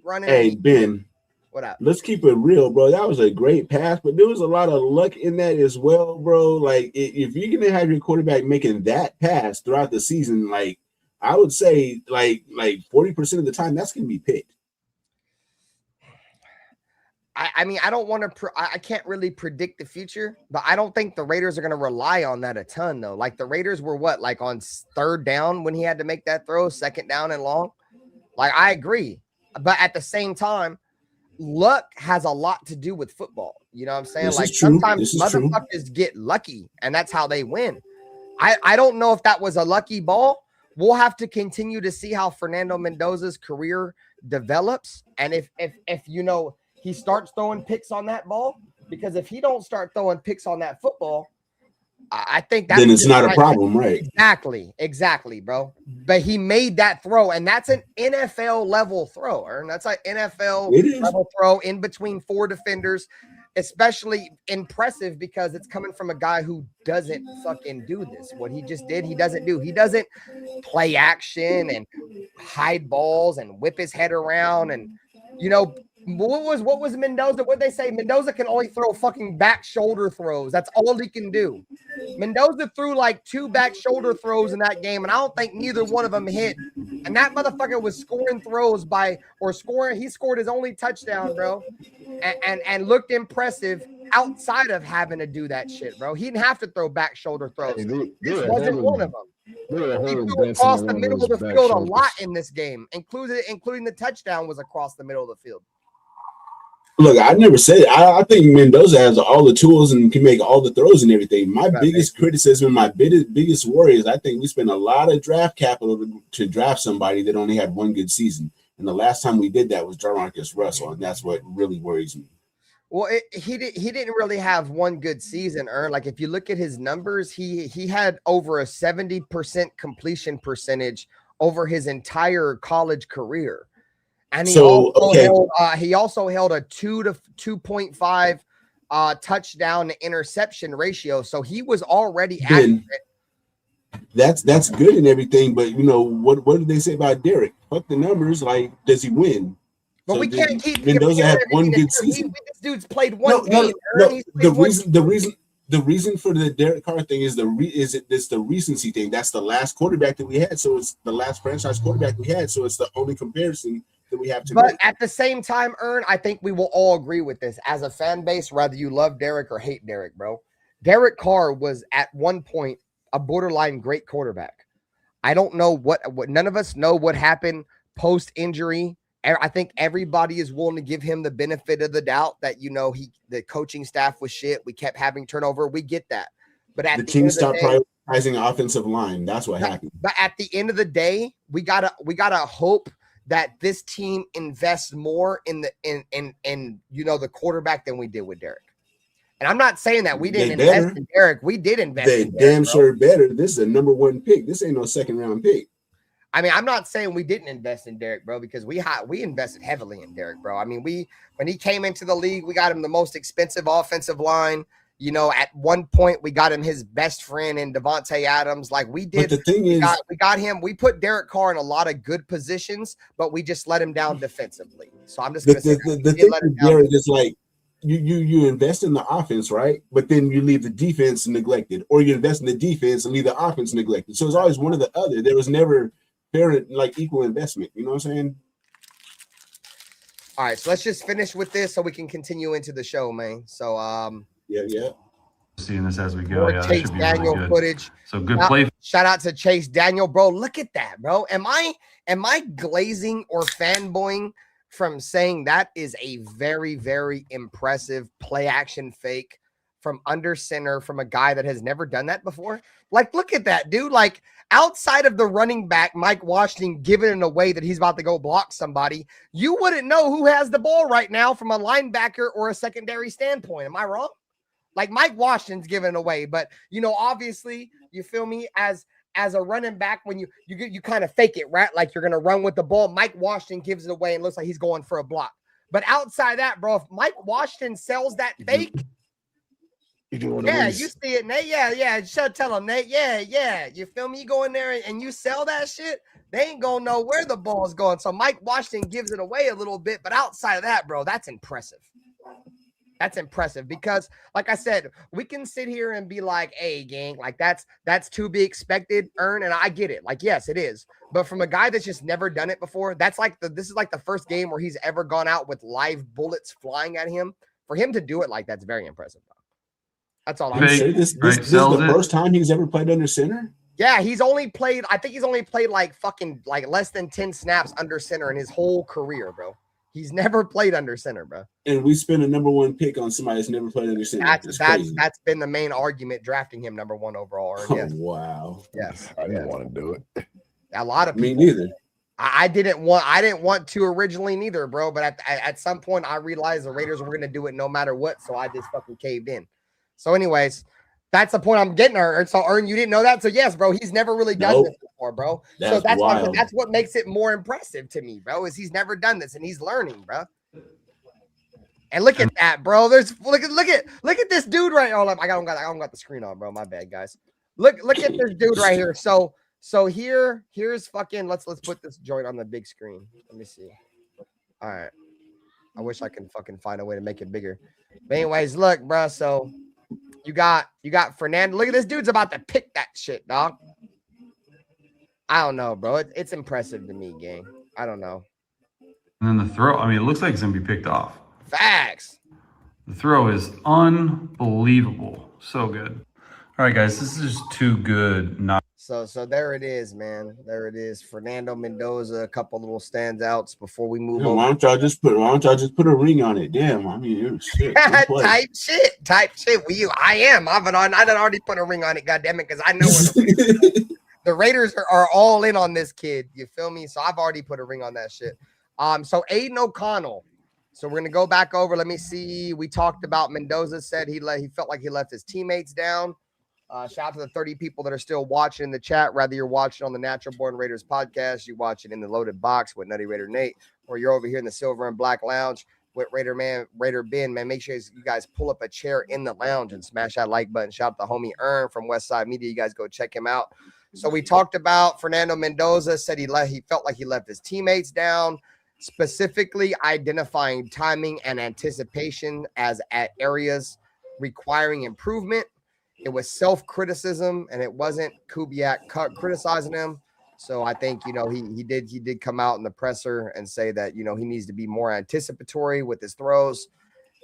running. Hey, Ben. What up? Let's keep it real, bro. That was a great pass, but there was a lot of luck in that as well, bro. Like, if you're going to have your quarterback making that pass throughout the season, like, I would say like 40% of the time that's going to be picked. I mean, I don't want to. I can't really predict the future, but I don't think the Raiders are going to rely on that a ton, though. Like the Raiders were like on 3rd down when he had to make that throw, 2nd down and long. Like I agree, but at the same time, luck has a lot to do with football. You know what I'm saying? Like sometimes motherfuckers get lucky, and that's how they win. I don't know if that was a lucky ball. We'll have to continue to see how Fernando Mendoza's career develops, and if you know. He starts throwing picks on that ball, because if he don't start throwing picks on that football, I think that's then it's not a problem, right? Exactly, bro. But he made that throw, and that's an NFL level throw, and that's an NFL level throw in between 4 defenders, especially impressive because it's coming from a guy who doesn't fucking do this. What he just did, he doesn't do. He doesn't play action and hide balls and whip his head around and, you know. What was Mendoza? What'd they say? Mendoza can only throw fucking back shoulder throws. That's all he can do. Mendoza threw like 2 back shoulder throws in that game, and I don't think neither one of them hit. And that motherfucker was scoring throws he scored his only touchdown, bro. And looked impressive outside of having to do that shit, bro. He didn't have to throw back shoulder throws. This wasn't one of them. He threw across the middle of the field a lot in this game, including the touchdown was across the middle of the field. Look, I never said it. I think Mendoza has all the tools and can make all the throws and everything. My biggest criticism, my biggest worry is I think we spent a lot of draft capital to draft somebody that only had 1 good season. And the last time we did that was Jarmarcus Russell, and that's what really worries me. Well, he didn't really have one good season, Ern. Like if you look at his numbers, he had over a 70% completion percentage over his entire college career, and So okay, he also held a 2 to 2.5 touchdown to interception ratio. So he was already accurate. That's good and everything, but you know what did they say about Derek? Fuck the numbers. Like, does he win? But So we can't keep Mendoza had one good season. This dude's played one game. The reason for the Derek Carr thing is it's the recency thing. That's the last quarterback that we had, so it's the last franchise quarterback we had, so it's the only comparison that we have to make. At the same time, Ern, I think we will all agree with this as a fan base, whether you love Derek or hate Derek, bro. Derek Carr was at one point a borderline great quarterback. I don't know what none of us know what happened post injury. I think everybody is willing to give him the benefit of the doubt that, you know, the coaching staff was shit. We kept having turnover. We get that. But at the team stopped prioritizing offensive line. That's what happened. But at the end of the day, we gotta hope that this team invests more in you know, the quarterback than we did with Derek. And I'm not saying that we didn't invest in Derek. We did invest in Derek. Damn sure better. This is a number 1 pick. This ain't no second round pick. I mean, I'm not saying we didn't invest in Derek, bro, because we invested heavily in Derek, bro. I mean, when he came into the league, we got him the most expensive offensive line. You know, at one point, we got him his best friend in Devontae Adams. Like we did. But the thing is, we got him. We put Derek Carr in a lot of good positions, but we just let him down defensively. So I'm just going to say the thing with Derek is like you invest in the offense, right? But then you leave the defense neglected, or you invest in the defense and leave the offense neglected. So it's always one or the other. There was never fair, like equal investment. You know what I'm saying? All right, so let's just finish with this so we can continue into the show, man. So yeah. Seeing this as we go, yeah, Chase Daniel really good. Footage. So good play. Shout out to Chase Daniel, bro. Look at that, bro. Am I glazing or fanboying from saying that is a very, very impressive play action fake from under center from a guy that has never done that before? Like, look at that, dude. Like, outside of the running back, Mike Washington, giving it away that he's about to go block somebody, you wouldn't know who has the ball right now from a linebacker or a secondary standpoint. Am I wrong? Like, Mike Washington's giving it away, but, you know, obviously, you feel me, as a running back, when you kind of fake it, right? Like you're going to run with the ball. Mike Washington gives it away and looks like he's going for a block. But outside that, bro, if Mike Washington sells that fake, you see it, Nate. Yeah. Tell him, Nate. Yeah. You feel me? You go in there and you sell that shit, they ain't going to know where the ball's going. So Mike Washington gives it away a little bit. But outside of that, bro, that's impressive. That's impressive because, like I said, we can sit here and be like, hey, gang, like that's to be expected, Ern, and I get it. Like, yes, it is. But from a guy that's just never done it before, this is like the first game where he's ever gone out with live bullets flying at him. For him to do it like that's very impressive. That's all I'm saying. This is the first time he's ever played under center? Yeah, he's only played like fucking like less than 10 snaps under center in his whole career, bro. He's never played under center, bro. And we spent a number 1 pick on somebody that's never played under center. That's been the main argument drafting him number 1 overall. Yes. Oh, wow. Yes. I didn't want to do it. A lot of people. Me neither. I didn't want to originally neither, bro. But at some point, I realized the Raiders were going to do it no matter what. So I just fucking caved in. So anyways, that's the point I'm getting. So Ern, you didn't know that? So yes, bro, he's never really done this before, bro. So that's what makes it more impressive to me, bro, is he's never done this and he's learning, bro. And look at that, bro. Look at this dude right. Oh, I don't got the screen on, bro. My bad, guys. Look at this dude right here. So here's fucking let's put this joint on the big screen. Let me see. All right. I wish I can fucking find a way to make it bigger. But anyways, look, bro. So you got Fernando. Look at this dude's about to pick that shit, dog. I don't know, bro. It's impressive to me, gang. I don't know. And then the throw, I mean, it looks like it's going to be picked off. Facts. The throw is unbelievable. So good. All right, guys, this is just too good not. So there it is, man. There it is. Fernando Mendoza, a couple little standouts before we move on. Why don't y'all just put a ring on it? Damn, I mean, shit. Type shit. I done already put a ring on it, goddamn it, because I know the Raiders are all in on this kid. You feel me? So I've already put a ring on that shit. So Aiden O'Connell. So we're gonna go back over. Let me see. We talked about Mendoza said he felt like he left his teammates down. Shout out to the 30 people that are still watching in the chat. Whether you're watching on the Natural Born Raiders podcast, you watch it in the Loaded Box with Nutty Raider Nate, or you're over here in the Silver and Black Lounge with Raider Ben, man. Make sure you guys pull up a chair in the lounge and smash that like button. Shout out to homie Ern from Westside Media. You guys go check him out. So we talked about Fernando Mendoza said he felt like he left his teammates down, specifically identifying timing and anticipation as at areas requiring improvement. It was self-criticism, and it wasn't Kubiak criticizing him. So I think, he did come out in the presser and say that, he needs to be more anticipatory with his throws.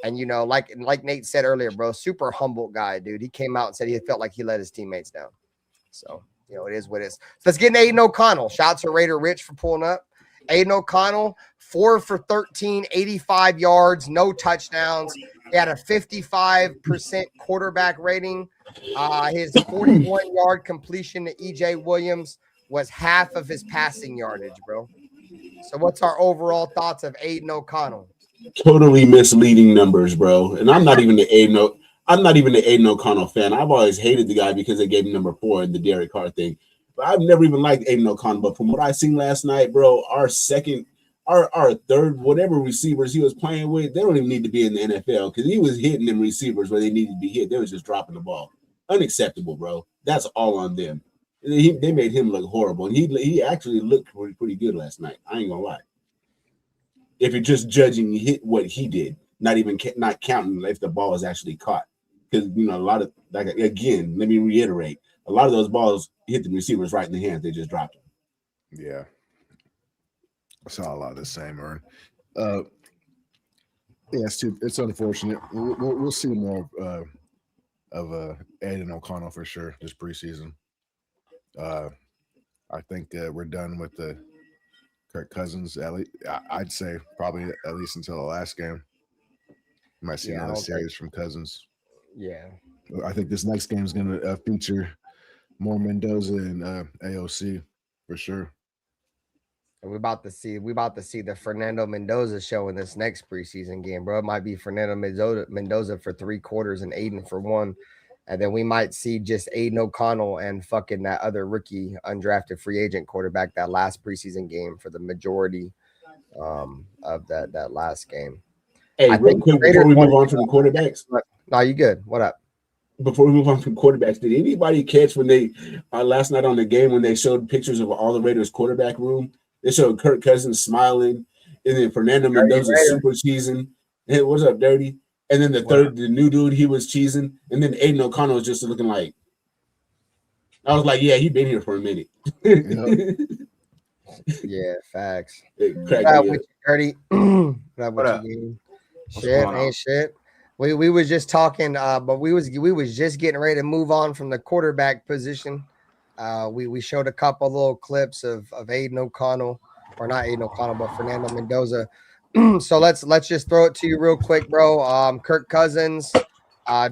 And, like Nate said earlier, bro, super humble guy, dude. He came out and said he felt like he let his teammates down. So, it is what it is. So let's get in Aiden O'Connell. Shout out to Raider Rich for pulling up. Aiden O'Connell, 4 for 13, 85 yards, no touchdowns. He had a 55% quarterback rating. His 41-yard completion to E.J. Williams was half of his passing yardage, bro. So what's our overall thoughts of Aiden O'Connell? Totally misleading numbers, bro. And I'm not even the Aiden O'Connell fan. I've always hated the guy because they gave him number 4 in the Derek Carr thing. But I've never even liked Aiden O'Connell. But from what I seen last night, bro, our third, whatever receivers he was playing with, they don't even need to be in the NFL because he was hitting them receivers where they needed to be hit. They was just dropping the ball. Unacceptable, bro. That's all on them. They made him look horrible, and he actually looked pretty good last night. I ain't gonna lie. If you're just judging what he did, not counting if the ball is actually caught, because a lot of again, let me reiterate, a lot of those balls hit the receivers right in the hands. They just dropped them. Yeah, I saw a lot of the same, Ern. Yeah, it's unfortunate. We'll see more of Aiden O'Connell for sure this preseason. I think we're done with the Kirk Cousins. I'd say probably at least until the last game. You might see another series from Cousins. Yeah, I think this next game is going to feature more Mendoza and AOC for sure. And we're about to see the Fernando Mendoza show in this next preseason game, bro. It might be Fernando Mendoza for 3 quarters and Aiden for 1. And then we might see just Aiden O'Connell and fucking that other rookie undrafted free agent quarterback that last preseason game for the majority of that last game. Hey, real quick before we move on from the quarterbacks. No, you good. What up? Before we move on from quarterbacks, did anybody catch when they last night on the game when they showed pictures of all the Raiders quarterback room? They showed Kirk Cousins smiling, and then Fernando Mendoza super cheesing. Hey, what's up, Dirty? And then the new dude, he was cheesing. And then Aiden O'Connell was just looking like, I was like, yeah, he been here for a minute. Yeah, facts. What up with you, Dirty? What up? Shit, ain't shit. We was just talking, but we was just getting ready to move on from the quarterback position. We showed a couple little clips of Aiden O'Connell, or not Aiden O'Connell, but Fernando Mendoza. So let's just throw it to you real quick, bro. Kirk Cousins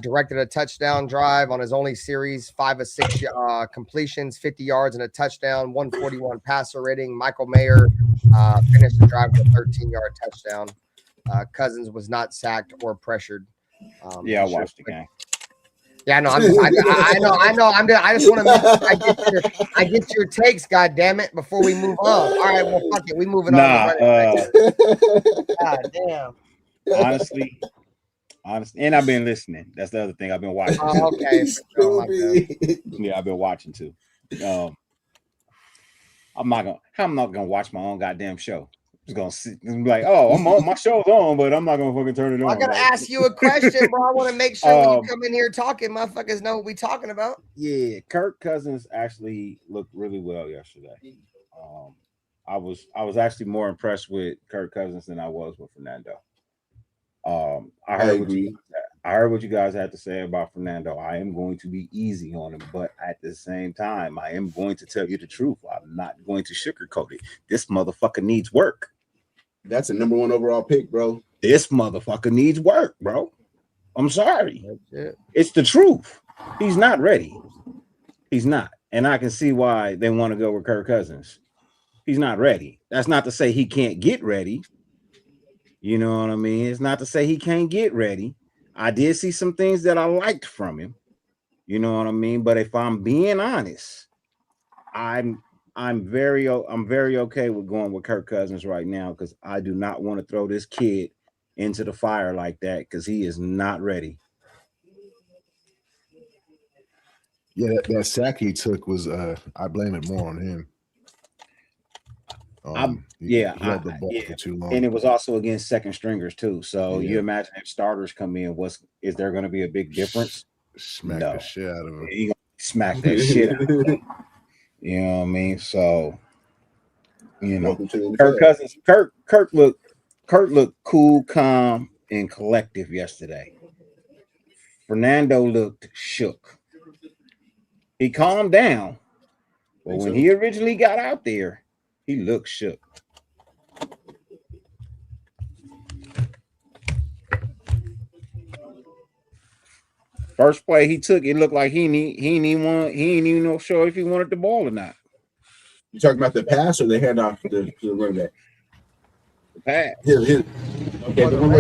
directed a touchdown drive on his only series, 5 of 6 completions, 50 yards and a touchdown, 141 passer rating. Michael Mayer finished the drive with a 13-yard touchdown. Cousins was not sacked or pressured. I watched the game. Yeah, no, I just want to I get your takes, God damn it, before we move on. All right, well, fuck it, we moving on. God damn. Honestly, and I've been listening. That's the other thing. I've been watching. Oh, okay. Yeah, I've been watching too. I'm not gonna watch my own goddamn show. I'm just gonna sit and be like, oh, my show's on, but I'm not gonna fucking turn it on. I gotta ask you a question, bro. I want to make sure when you come in here talking, motherfuckers know what we talking about. Yeah, Kirk Cousins actually looked really well yesterday. I was actually more impressed with Kirk Cousins than I was with Fernando. I heard what you guys had to say about Fernando. I am going to be easy on him, but at the same time, I am going to tell you the truth. I'm not going to sugarcoat it. This motherfucker needs work. That's a number 1 overall pick, bro. This motherfucker needs work, bro. I'm sorry. It's the truth. He's not ready. He's not. And I can see why they want to go with Kirk Cousins. He's not ready. That's not to say he can't get ready. You know what I mean? It's not to say he can't get ready. I did see some things that I liked from him. You know what I mean? But if I'm being honest, I'm very okay with going with Kirk Cousins right now because I do not want to throw this kid into the fire like that because he is not ready. Yeah, that sack he took was I blame it more on him. He held the ball for too long. And it was also against second stringers too. So you imagine if starters come in, is there going to be a big difference? Smack the shit out of him. He gonna smack that shit out of him. You know what I mean? So Kirk Cousins, Kirk looked cool, calm, and collective yesterday. Fernando looked shook. He calmed down, but when he originally got out there, he looked shook. First play he took, it looked like he ain't even sure if he wanted the ball or not. You talking about the pass or the handoff to the running back? The pass. Okay, the one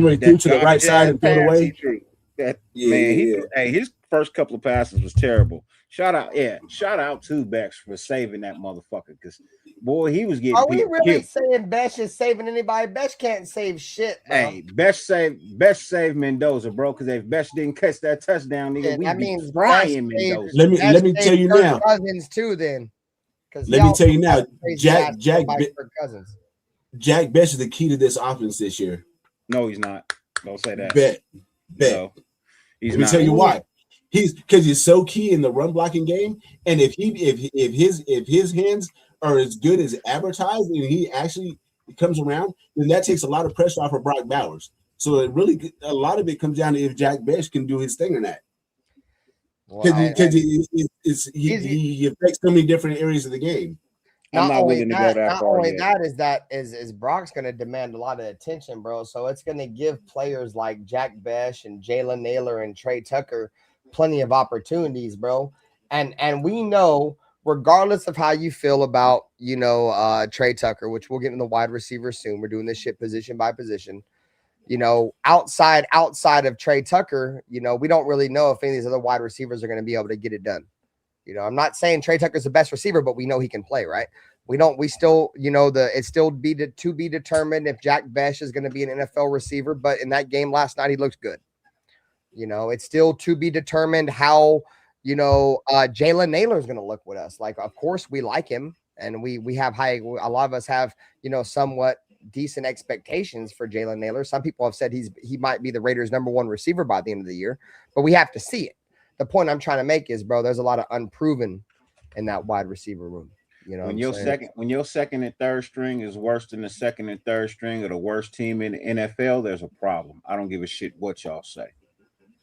where he threw to the right side and threw it away. His first couple of passes was terrible. Shout out to Bex for saving that motherfucker because boy, he was getting. Are we really saying Besh is saving anybody? Besh can't save shit, bro. Hey, Besh saved Mendoza, bro. Because if Besh didn't catch that touchdown, nigga, we'd be frying Mendoza. Let me tell you now. Cousins too, then. Let me tell you now, Jack Besh is the key to this offense this year. No, he's not. Don't say that. Bet. No, Let me tell you why. He's so key in the run blocking game, and if his hands are as good as advertised, and he actually comes around, then that takes a lot of pressure off of Brock Bowers. So a lot of it comes down to if Jack Besh can do his thing or not. Because he affects so many different areas of the game. I'm not willing to go that far. Not only that is Brock's going to demand a lot of attention, bro. So it's going to give players like Jack Besh and Jalen Naylor and Trey Tucker plenty of opportunities, bro. And we know, regardless of how you feel about Trey Tucker, which we'll get in the wide receiver soon. We're doing this shit position by position. Outside of Trey Tucker, we don't really know if any of these other wide receivers are going to be able to get it done. I'm not saying Trey Tucker's the best receiver, but we know he can play, right? It's still to be determined if Jack Besh is going to be an NFL receiver, but in that game last night, he looks good. It's still to be determined how, Jalen Naylor is going to look with us. Like, of course we like him and we have a lot of us have, somewhat decent expectations for Jalen Naylor. Some people have said he might be the Raiders' #1 receiver by the end of the year, but we have to see it. The point I'm trying to make is, bro, there's a lot of unproven in that wide receiver room. When your second and third string is worse than the second and third string of the worst team in the NFL, there's a problem. I don't give a shit what y'all say.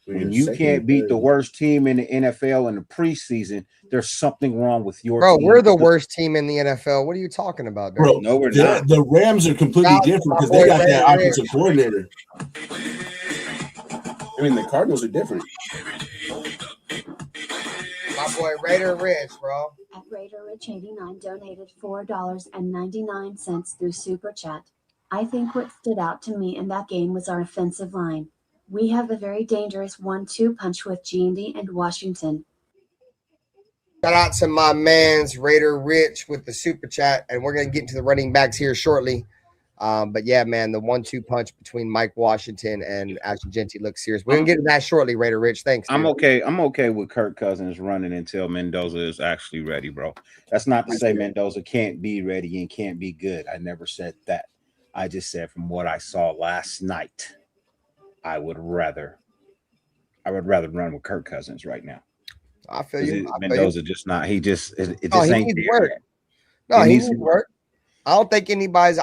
When you can't beat the worst team in the NFL in the preseason, there's something wrong with your team. Bro, we're the worst team in the NFL. What are you talking about, bro? No, we're not. The Rams are completely different because they got that offensive coordinator. I mean, the Cardinals are different. My boy Raider Rich, bro. At Raider Rich 89 donated $4.99 through Super Chat. I think what stood out to me in that game was our offensive line. We have a very dangerous 1-2 punch with G&D and Washington. Shout out to my man's Raider Rich with the Super Chat, and we're going to get into the running backs here shortly. But yeah, man, the 1-2 punch between Mike Washington and Ashton Genty looks serious. We're gonna get to that shortly, Raider Rich. Thanks. Dude. I'm okay with Kirk Cousins running until Mendoza is actually ready, bro. That's not to say Mendoza can't be ready and can't be good. I never said that. I just said from what I saw last night, I would rather run with Kirk Cousins right now. I feel you. Mendoza just not. He just it no, just he ain't needs there. Work. No, he needs work. I don't think anybody's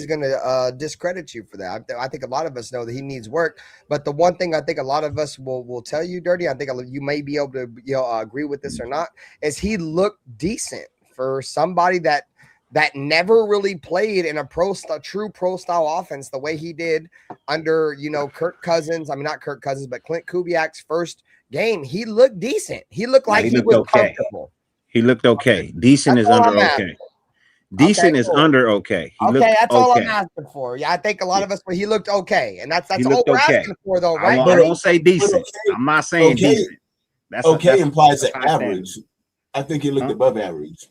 going to discredit you for that. I think a lot of us know that he needs work. But the one thing I think a lot of us will tell you, Dirty, I think you may be able to agree with this or not, is he looked decent for somebody that never really played in a true pro style offense the way he did under Kirk Cousins. I mean, not Kirk Cousins, but Clint Kubiak's first game. He looked decent. He looked like he was okay. comfortable. He looked okay. Decent is under okay. Decent is under okay. He okay, that's all I'm asking for. Yeah, I think a lot of us, but he looked okay, and that's all we're asking for, though, right? I won't say decent. I'm not saying decent. That's implies an average. I think he looked above average.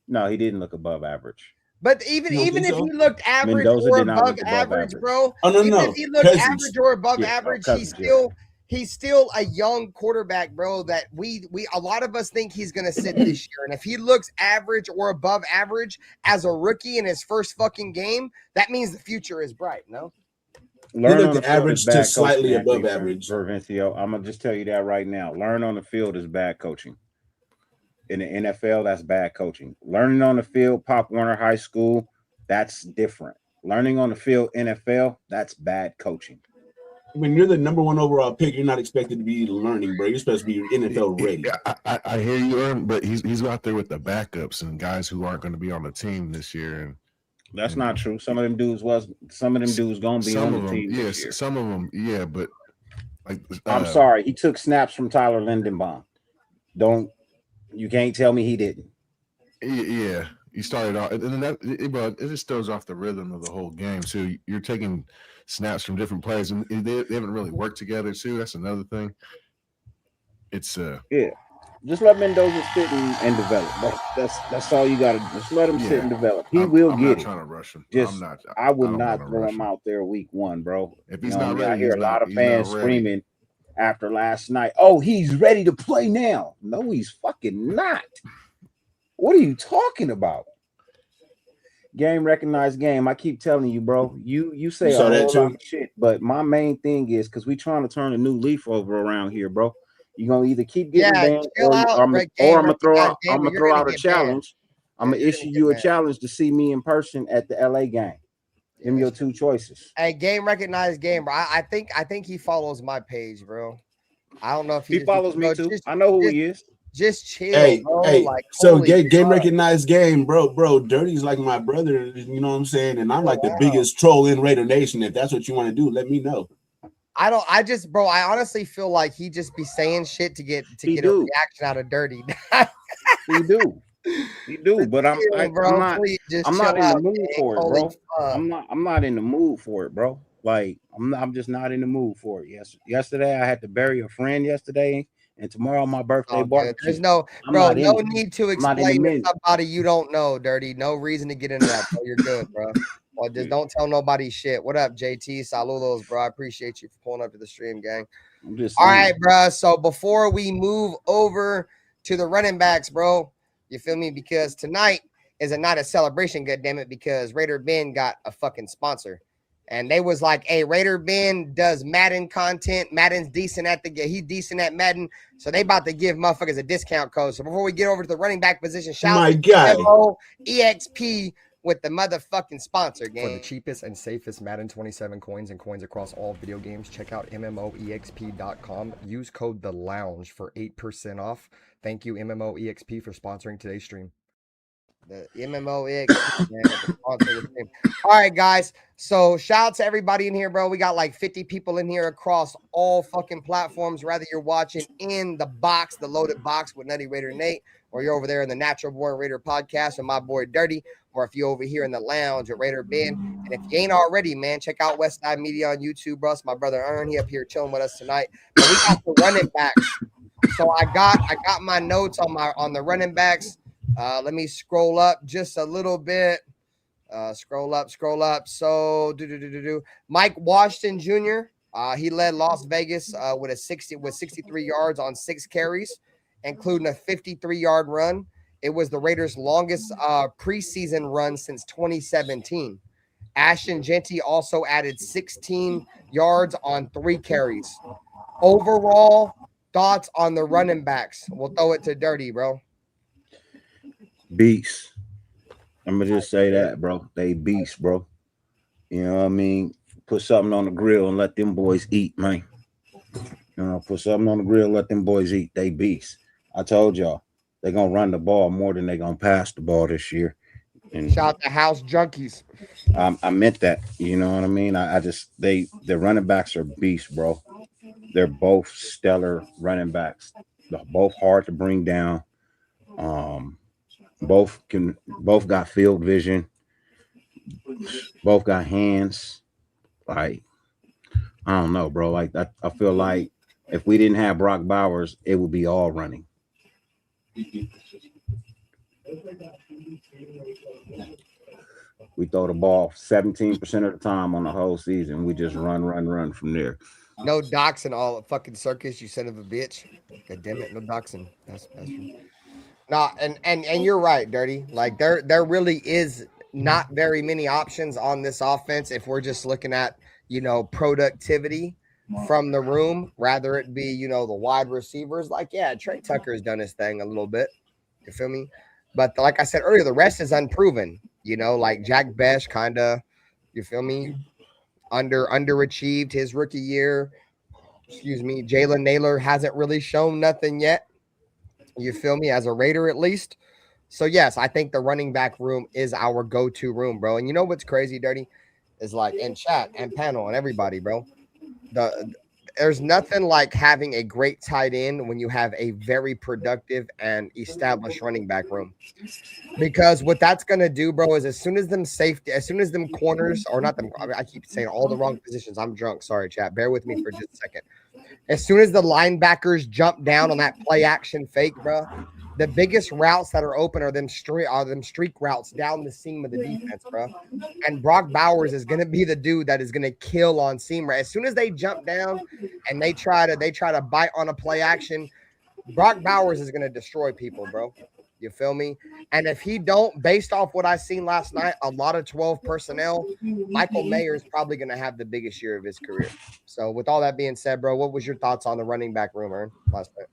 No, he didn't look above average. But even if he looked average or above average, bro. No. If he looked average or above average, he's still a young quarterback, bro. That we a lot of us think he's gonna sit this year. And if he looks average or above average as a rookie in his first fucking game, that means the future is bright. No. He looked average to slightly above average. Vervencio, I'm gonna just tell you that right now. Learn on the field is bad coaching. In the NFL, that's bad coaching. Learning on the field, Pop Warner High School, that's different. Learning on the field, NFL, that's bad coaching. When you're the number 1 overall pick, you're not expected to be learning, bro. You're supposed to be NFL ready. I hear you, but he's out there with the backups and guys who aren't going to be on the team this year. And that's not true. Some of them dudes gonna be on the team. Yes, some of them, yeah, but like I'm sorry, he took snaps from Tyler Lindenbaum. You can't tell me he didn't. Yeah, he started off, and then it just throws off the rhythm of the whole game. So you're taking snaps from different players, and they haven't really worked together too. That's another thing. It's yeah. Just let Mendoza sit and develop. That's all you got to do. Just let him sit and develop. I'm not trying to rush him. I would not throw him out there week 1, bro. If he's not ready, I hear a lot of fans screaming after last night, oh, he's ready to play now. No, he's fucking not. What are you talking about? Game recognized game. I keep telling you, bro. You say a whole lot of shit, but my main thing is because we trying to turn a new leaf over around here, bro. You're gonna either keep getting banned or I'm gonna throw out a challenge. I'm gonna issue you a challenge to see me in person at the LA game. Them your 2 choices. Hey, game recognized game, bro. I think he follows my page, bro. I don't know if he follows me too. I know who he is. Just chill, bro. Hey, so game recognized game, bro. Dirty's like my brother, you know what I'm saying? And I'm like the biggest troll in Raider Nation. If that's what you want to do, let me know. I honestly feel like he just be saying shit to get a reaction out of Dirty. He do, but I'm not in the mood for it, bro. I'm not in the mood for it, bro. Like I'm just not in the mood for it. Yesterday I had to bury a friend yesterday, and tomorrow my birthday barbecue. There's no need to explain to somebody you don't know, Dirty. No reason to get into that, bro. You're good, bro. Well, just don't tell nobody shit. What up, JT? Saludos, bro. I appreciate you for pulling up to the stream, gang. All right, bro. So before we move over to the running backs, bro, you feel me? Because tonight is a night of celebration, goddammit, because Raider Ben got a fucking sponsor. And they was like, hey, Raider Ben does Madden content. Madden's decent he's decent at Madden. So they about to give motherfuckers a discount code. So before we get over to the running back position, shout out to EXP with the motherfucking sponsor game. For the cheapest and safest Madden 27 coins and coins across all video games, check out MMOEXP.com. Use code The Lounge for 8% off. Thank you, MMOEXP, for sponsoring today's stream. The MMOEXP, man, the sponsor of the stream. All right, guys. So shout out to everybody in here, bro. We got like 50 people in here across all fucking platforms. Whether you're watching in the box, the loaded box with Nutty Raider Nate, or you're over there in the Natural Born Raider podcast with my boy Dirty, or if you're over here in the lounge with Raider Ben. And if you ain't already, man, check out Westside Media on YouTube, bro. It's my brother Ern. He up here chilling with us tonight. But we got the running backs. So I got my notes on the running backs. Let me scroll up just a little bit. Scroll up. So Mike Washington Jr. He led Las Vegas with 63 yards on 6 carries, including a 53-yard run. It was the Raiders' longest preseason run since 2017. Ashton Jeanty also added 16 yards on 3 carries. Overall thoughts on the running backs. We'll throw it to Dirty, bro. Beast. I'm gonna just say that, bro. They beast, bro. You know what I mean? Put something on the grill and let them boys eat, man. You know, put something on the grill, let them boys eat. They beast. I told y'all they're gonna run the ball more than they're gonna pass the ball this year. And shout out to House Junkies. I meant that. You know what I mean? The running backs are beasts, bro. They're both stellar running backs. They're both hard to bring down. Both got field vision. Both got hands. Like, I don't know, bro. Like I feel like if we didn't have Brock Bowers, it would be all running. We throw the ball 17% of the time on the whole season. We just run from there. No doxing all fucking circus, you son of a bitch. God damn it, no doxing. That's true. No, and you're right, Dirty. Like there really is not very many options on this offense if we're just looking at, productivity from the room, rather it be, the wide receivers. Like, yeah, Trey Tucker's done his thing a little bit. You feel me? But like I said earlier, the rest is unproven. Like Jack Besh kind of, you feel me? Underachieved his rookie year. Excuse me. Jalen Naylor hasn't really shown nothing yet. You feel me? As a Raider, at least. So, yes, I think the running back room is our go-to room, bro. And you know what's crazy, Dirty? Is like in chat and panel and everybody, bro. There's nothing like having a great tight end when you have a very productive and established running back room. Because what that's going to do, bro, is as soon as them corners, or not them, I keep saying all the wrong positions. I'm drunk. Sorry, chat. Bear with me for just a second. As soon as the linebackers jump down on that play action fake, bro, the biggest routes that are open are them streak routes down the seam of the defense, bro. And Brock Bowers is gonna be the dude that is gonna kill on seam right. As soon as they jump down and they try to bite on a play action, Brock Bowers is gonna destroy people, bro. You feel me? And if he don't, based off what I seen last night, a lot of 12 personnel, Michael Mayer is probably going to have the biggest year of his career. So with all that being said, bro, what was your thoughts on the running back room, Ern, last night?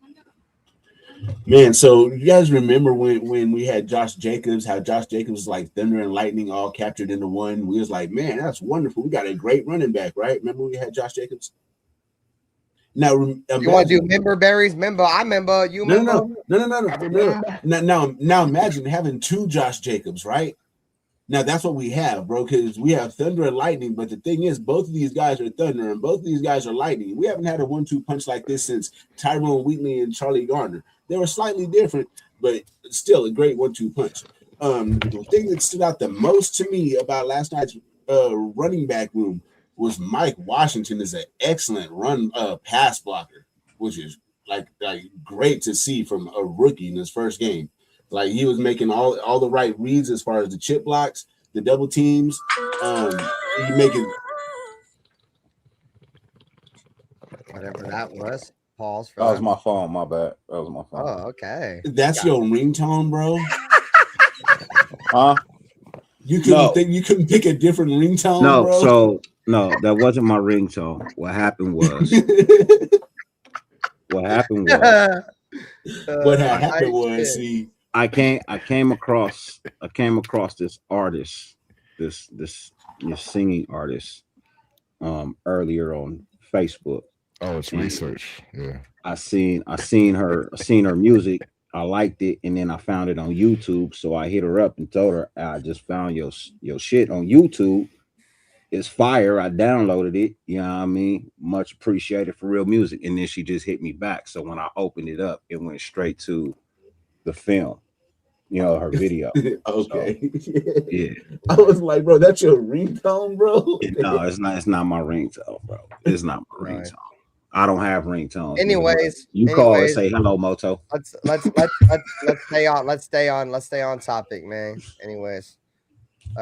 Man, so you guys remember when we had Josh Jacobs, how Josh Jacobs was like thunder and lightning all captured into one? We was like, man, that's wonderful. We got a great running back, right? Remember we had Josh Jacobs? Now, you want to do member berries? I remember you. No. Now imagine having two Josh Jacobs, right? Now that's what we have, bro, because we have thunder and lightning. But the thing is, both of these guys are thunder and both of these guys are lightning. We haven't had a 1-2 punch like this since Tyrone Wheatley and Charlie Garner. They were slightly different, but still a great 1-2 punch. The thing that stood out the most to me about last night's running back room was Mike Washington is an excellent run pass blocker, which is like great to see from a rookie in his first game. Like he was making all the right reads as far as the chip blocks, the double teams. He making whatever that was. Pause. That was my phone. My bad. That was my phone. Oh, okay. That's your ringtone, bro. Huh? You couldn't pick a different ringtone. No, bro? No, that wasn't my ringtone. What happened was I came across this artist, this singing artist earlier on Facebook. Oh, it's research. Yeah. I seen her music. I liked it, and then I found it on YouTube. So I hit her up and told her, I just found your shit on YouTube. It's fire. I downloaded it. You know what I mean? Much appreciated for real music. And then she just hit me back. So when I opened it up, it went straight to the film. Her video. Okay. So, yeah. I was like, bro, that's your ringtone, bro? No, it's not my ringtone, bro. It's not my ringtone. I don't have ringtones. Anyways, you call and say hello, Moto. Let's stay on topic, man. Anyways,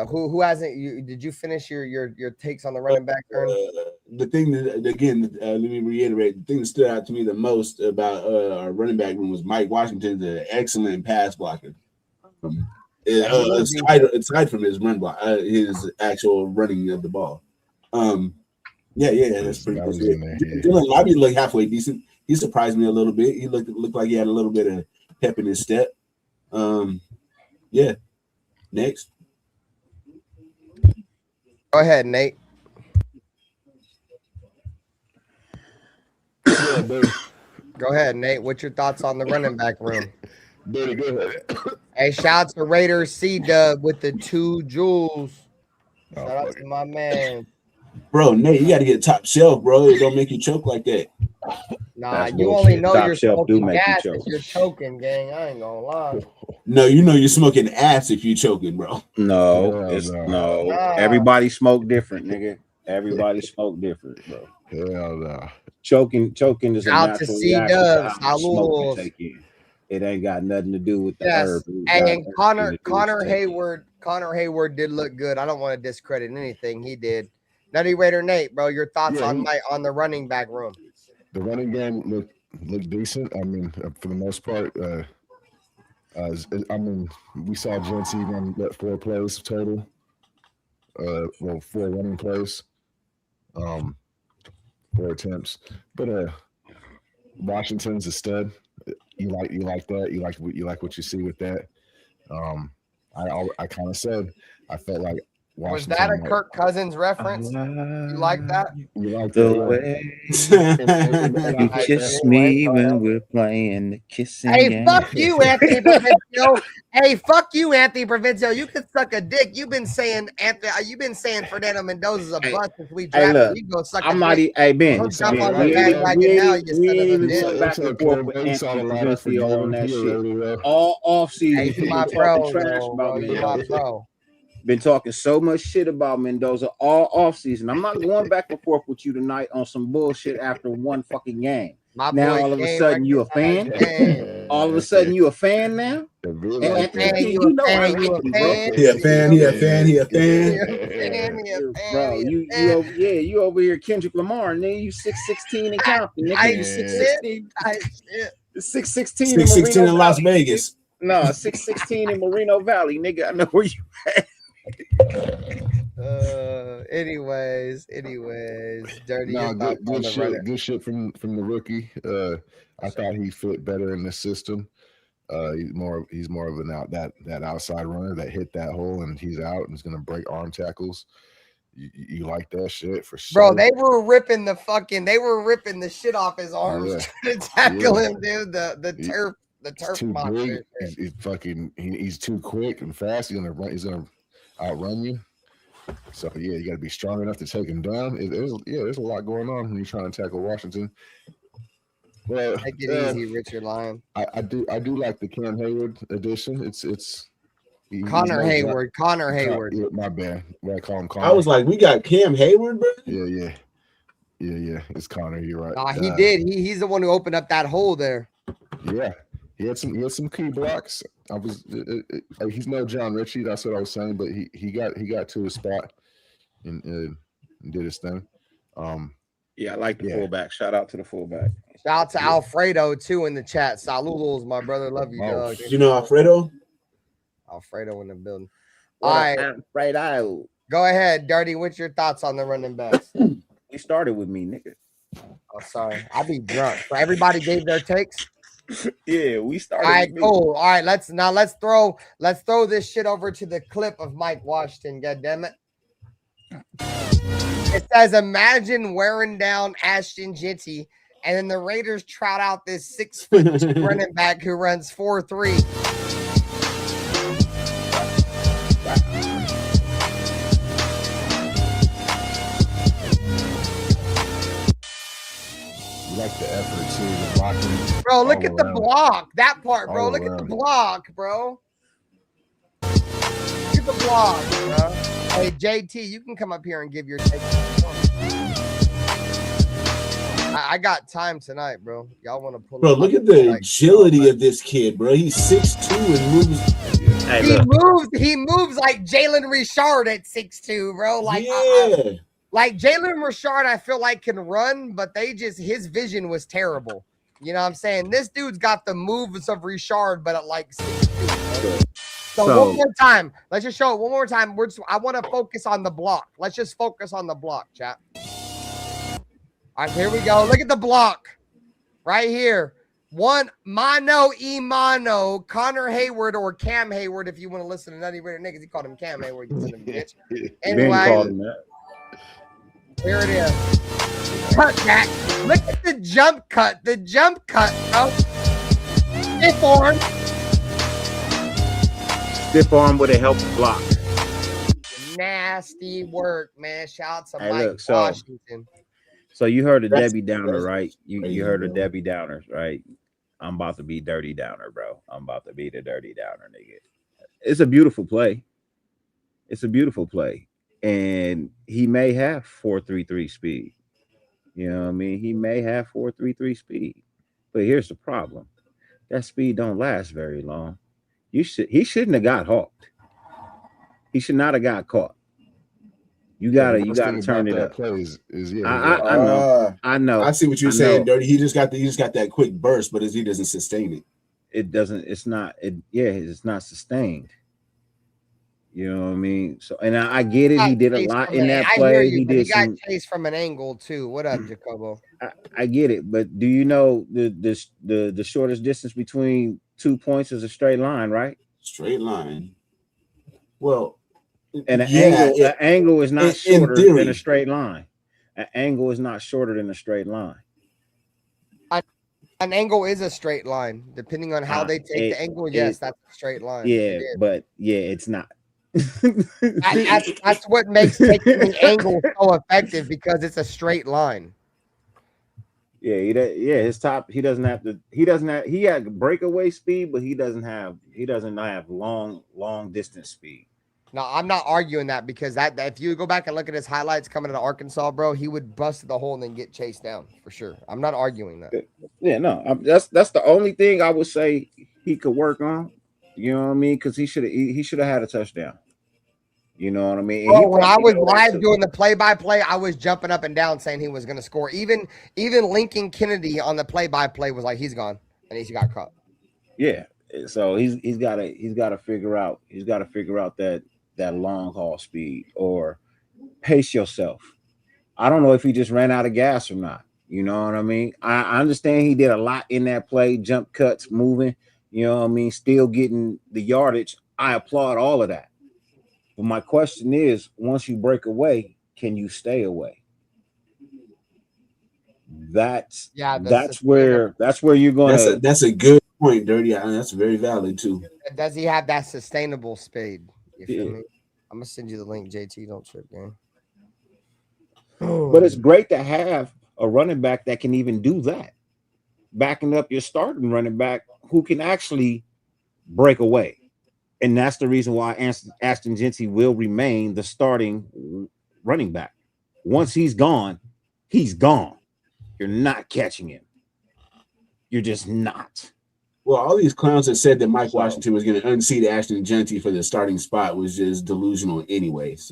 who hasn't? Did you finish your takes on the running back? The thing that again, let me reiterate. The thing that stood out to me the most about our running back room was Mike Washington's an excellent pass blocker. Aside from his run block, his actual running of the ball. Yeah, that's pretty good. Dylan Lobby looked halfway decent. He surprised me a little bit. He looked like he had a little bit of pep in his step. Yeah. Next. Go ahead, Nate. Go ahead, Nate. What's your thoughts on the running back room? Dirty, go ahead. Hey, shout out to Raiders C-Dub with the 2 jewels. Shout out to my man. Bro, Nate, you got to get top shelf, bro. It don't make you choke like that. Nah, That's you bullshit. only know Top you're shelf do smoking make you gas choke. if you're choking, gang. I ain't gonna lie. No, you know you're smoking ass if you choking, bro. No, it's no. Everybody smoke different, nigga. Everybody smoke different, bro. Hell no. Choking is a Out to natural C reaction to Dubs. how much smoke you Saludos. take in. It ain't got nothing to do with the Yes. herb. It Hey, got and everything Connor to do with what you take in. Connor Hayward did look good. I don't want to discredit anything he did. Nutty Raider Nate, bro, your thoughts on the running back room? The running game looked decent. I mean, for the most part, I mean, we saw Gentry run 4 plays total. 4 running plays, 4 attempts. But Washington's a stud. You like that. You like what you see with that. I kind of said I felt like Washington. Was that a Kirk Cousins reference? You like that? You like The that? way you kiss me when we're playing the kissing game. Fuck you, Anthony Provincial. Hey, fuck you, Anthony Provincial. You can suck a dick. You've been saying Fernando Mendoza's a bust since we drafted. Look, You go suck I'm a not dick. even. Hey, Ben, Don't jump on we the bandwagon now, you son of a even bitch. going back and forth with Anthony Provincial on that shit. All offseason, Hey, you my talking bro, trash bro. about You my Mendoza. bro. Been talking so much shit about Mendoza all offseason. I'm not going back and forth with you tonight on some bullshit after one fucking game. Now all of a sudden you a fan? All of a sudden you a fan now? And Anthony, you know I like him, bro. He a fan. Bro, you over here Kendrick Lamar, nigga. You 6'16" in Compton, nigga. You 6'16". 6'16" 6'16" in Las Vegas. No, 6'16" in Moreno Valley, nigga. I know where you at. Anyways, dirty. No, good shit from the rookie. I thought he fit better in the system. He's more of that outside runner that hit that hole and he's out and is gonna break arm tackles. You like that shit for sure, bro? They were ripping the shit off his arms to tackle him, dude. The turf too monster. Big. He's too quick and fast. He's gonna outrun you. So you got to be strong enough to take him down. There's a lot going on when you're trying to tackle Washington. Well, take it easy, Richard Lyon. I do like the Cam Hayward addition. It's Connor Hayward. Yeah, my bad. What I call him Connor. I was like, we got Cam Hayward, bro. Yeah. It's Connor. You're right. Nah, he did. He's the one who opened up that hole there. Yeah. He had some key blocks. He's no John Ritchie. That's what I was saying. But he got to his spot and did his thing. I like the fullback. Shout out to the fullback. Shout out to Alfredo too in the chat. Saludos, my brother. Love you, dog. You know Alfredo? Alfredo in the building. All right, Alfredo. Go ahead, Dirty. What's your thoughts on the running backs? You started with me, nigga. Oh, sorry. I be drunk. So everybody gave their takes. Yeah, we started. All right, cool. All right, let's throw this shit over to the clip of Mike Washington. God damn it! It says, "Imagine wearing down Ashton Jitty, and then the Raiders trot out this 6'2" running back who runs 4.3." Like the effort too, the blocking. Bro, look at the block. That part, bro. Look at the block, bro. Look at the block, bro. Hey, JT, you can come up here and give your take. I got time tonight, bro. Y'all want to pull? Bro, look at the agility of this kid, bro. He's 6'2" and moves. He moves like Jalen Richard at 6'2", bro. Like like Jalen Richard, I feel like can run, but his vision was terrible. You know what I'm saying? This dude's got the moves of Richard, but at like 6'2". So one more time. Let's just show it one more time. I want to focus on the block. Let's just focus on the block, chat. All right, here we go. Look at the block right here. One mano e mano, Connor Hayward or Cam Hayward, if you want to listen to Nutty Raider niggas. He called him Cam Hayward. You son of a bitch. Anyway, here it is. Cut that. Look at the jump cut. The jump cut, bro. Stiff arm. Stiff arm would have helped block. Nasty work, man. Shout out to Mike Washington. So you heard a That's Debbie Downer, right? You crazy, heard a bro. Debbie Downer, right? I'm about to be Dirty Downer, bro. I'm about to be the Dirty Downer, nigga. It's a beautiful play. It's a beautiful play. And he may have 4.33 speed. You know what I mean? He may have 4.33 speed. But here's the problem. That speed don't last very long. He shouldn't have got hawked. He should not have got caught. You gotta turn it up. I know. I see what you're saying, Dirty. He just got that quick burst, but he doesn't sustain it. It's not sustained. You know what I mean? So, and I get it. He did a lot in that play. He got chased from an angle too. What up, Jacobo? I get it, but do you know the shortest distance between 2 points is a straight line, right? Straight line. Well, and an angle is not shorter than a straight line. An angle is not shorter than a straight line. An angle is a straight line, depending on how they take the angle. Yes, that's a straight line. Yeah, but it's not. That's what makes taking the angle so effective, because it's a straight line. Yeah, his top, he had breakaway speed, but he doesn't have long distance speed. No, I'm not arguing that, because that if you go back and look at his highlights coming to Arkansas, bro, he would bust the hole and then get chased down for sure. I'm not arguing that. Yeah, no, that's the only thing I would say he could work on. You know what I mean? Because he should have had a touchdown. You know what I mean? Bro, when I was live doing the play-by-play, I was jumping up and down saying he was going to score. Even Lincoln Kennedy on the play-by-play was like, he's gone, and he got caught. Yeah, so he's got to figure out that long haul speed, or pace yourself. I don't know if he just ran out of gas or not. You know what I mean? I understand he did a lot in that play, jump cuts, moving. You know what I mean? Still getting the yardage. I applaud all of that. But my question is, once you break away, can you stay away? That's where you're going to. That's a good point, Dirty. That's very valid too. Does he have that sustainable speed? You feel me? I'm gonna send you the link, JT. Don't trip, man. But it's great to have a running back that can even do that, backing up your starting running back who can actually break away. And that's the reason why Ashton Jeanty will remain the starting running back. Once he's gone, he's gone. You're not catching him. You're just not. Well, all these clowns that said that Mike Washington was going to unseat Ashton Jeanty for the starting spot was just delusional anyways.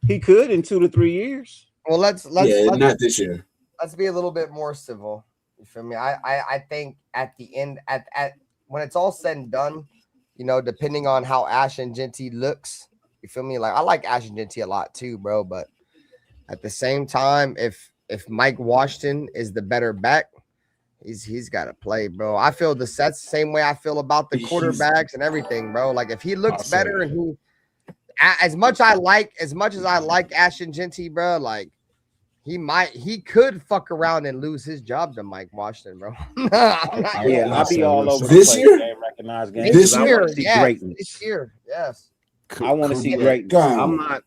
He could in 2 to 3 years. Well, let's not this year. Let's be a little bit more civil. You feel me? I think at the end, at when it's all said and done, you know, depending on how Ashton Jeanty looks, you feel me? Like, I like Ashton Jeanty a lot too, bro. But at the same time, if Mike Washington is the better back, he's got to play, bro. I feel that's the same way I feel about the quarterbacks and everything, bro. Like, if he looks better, and as much as I like Ashton Jeanty, bro, like he could fuck around and lose his job to Mike Washington, bro. I'll be all over this year. This year, yes. I want to see greatness. I'm not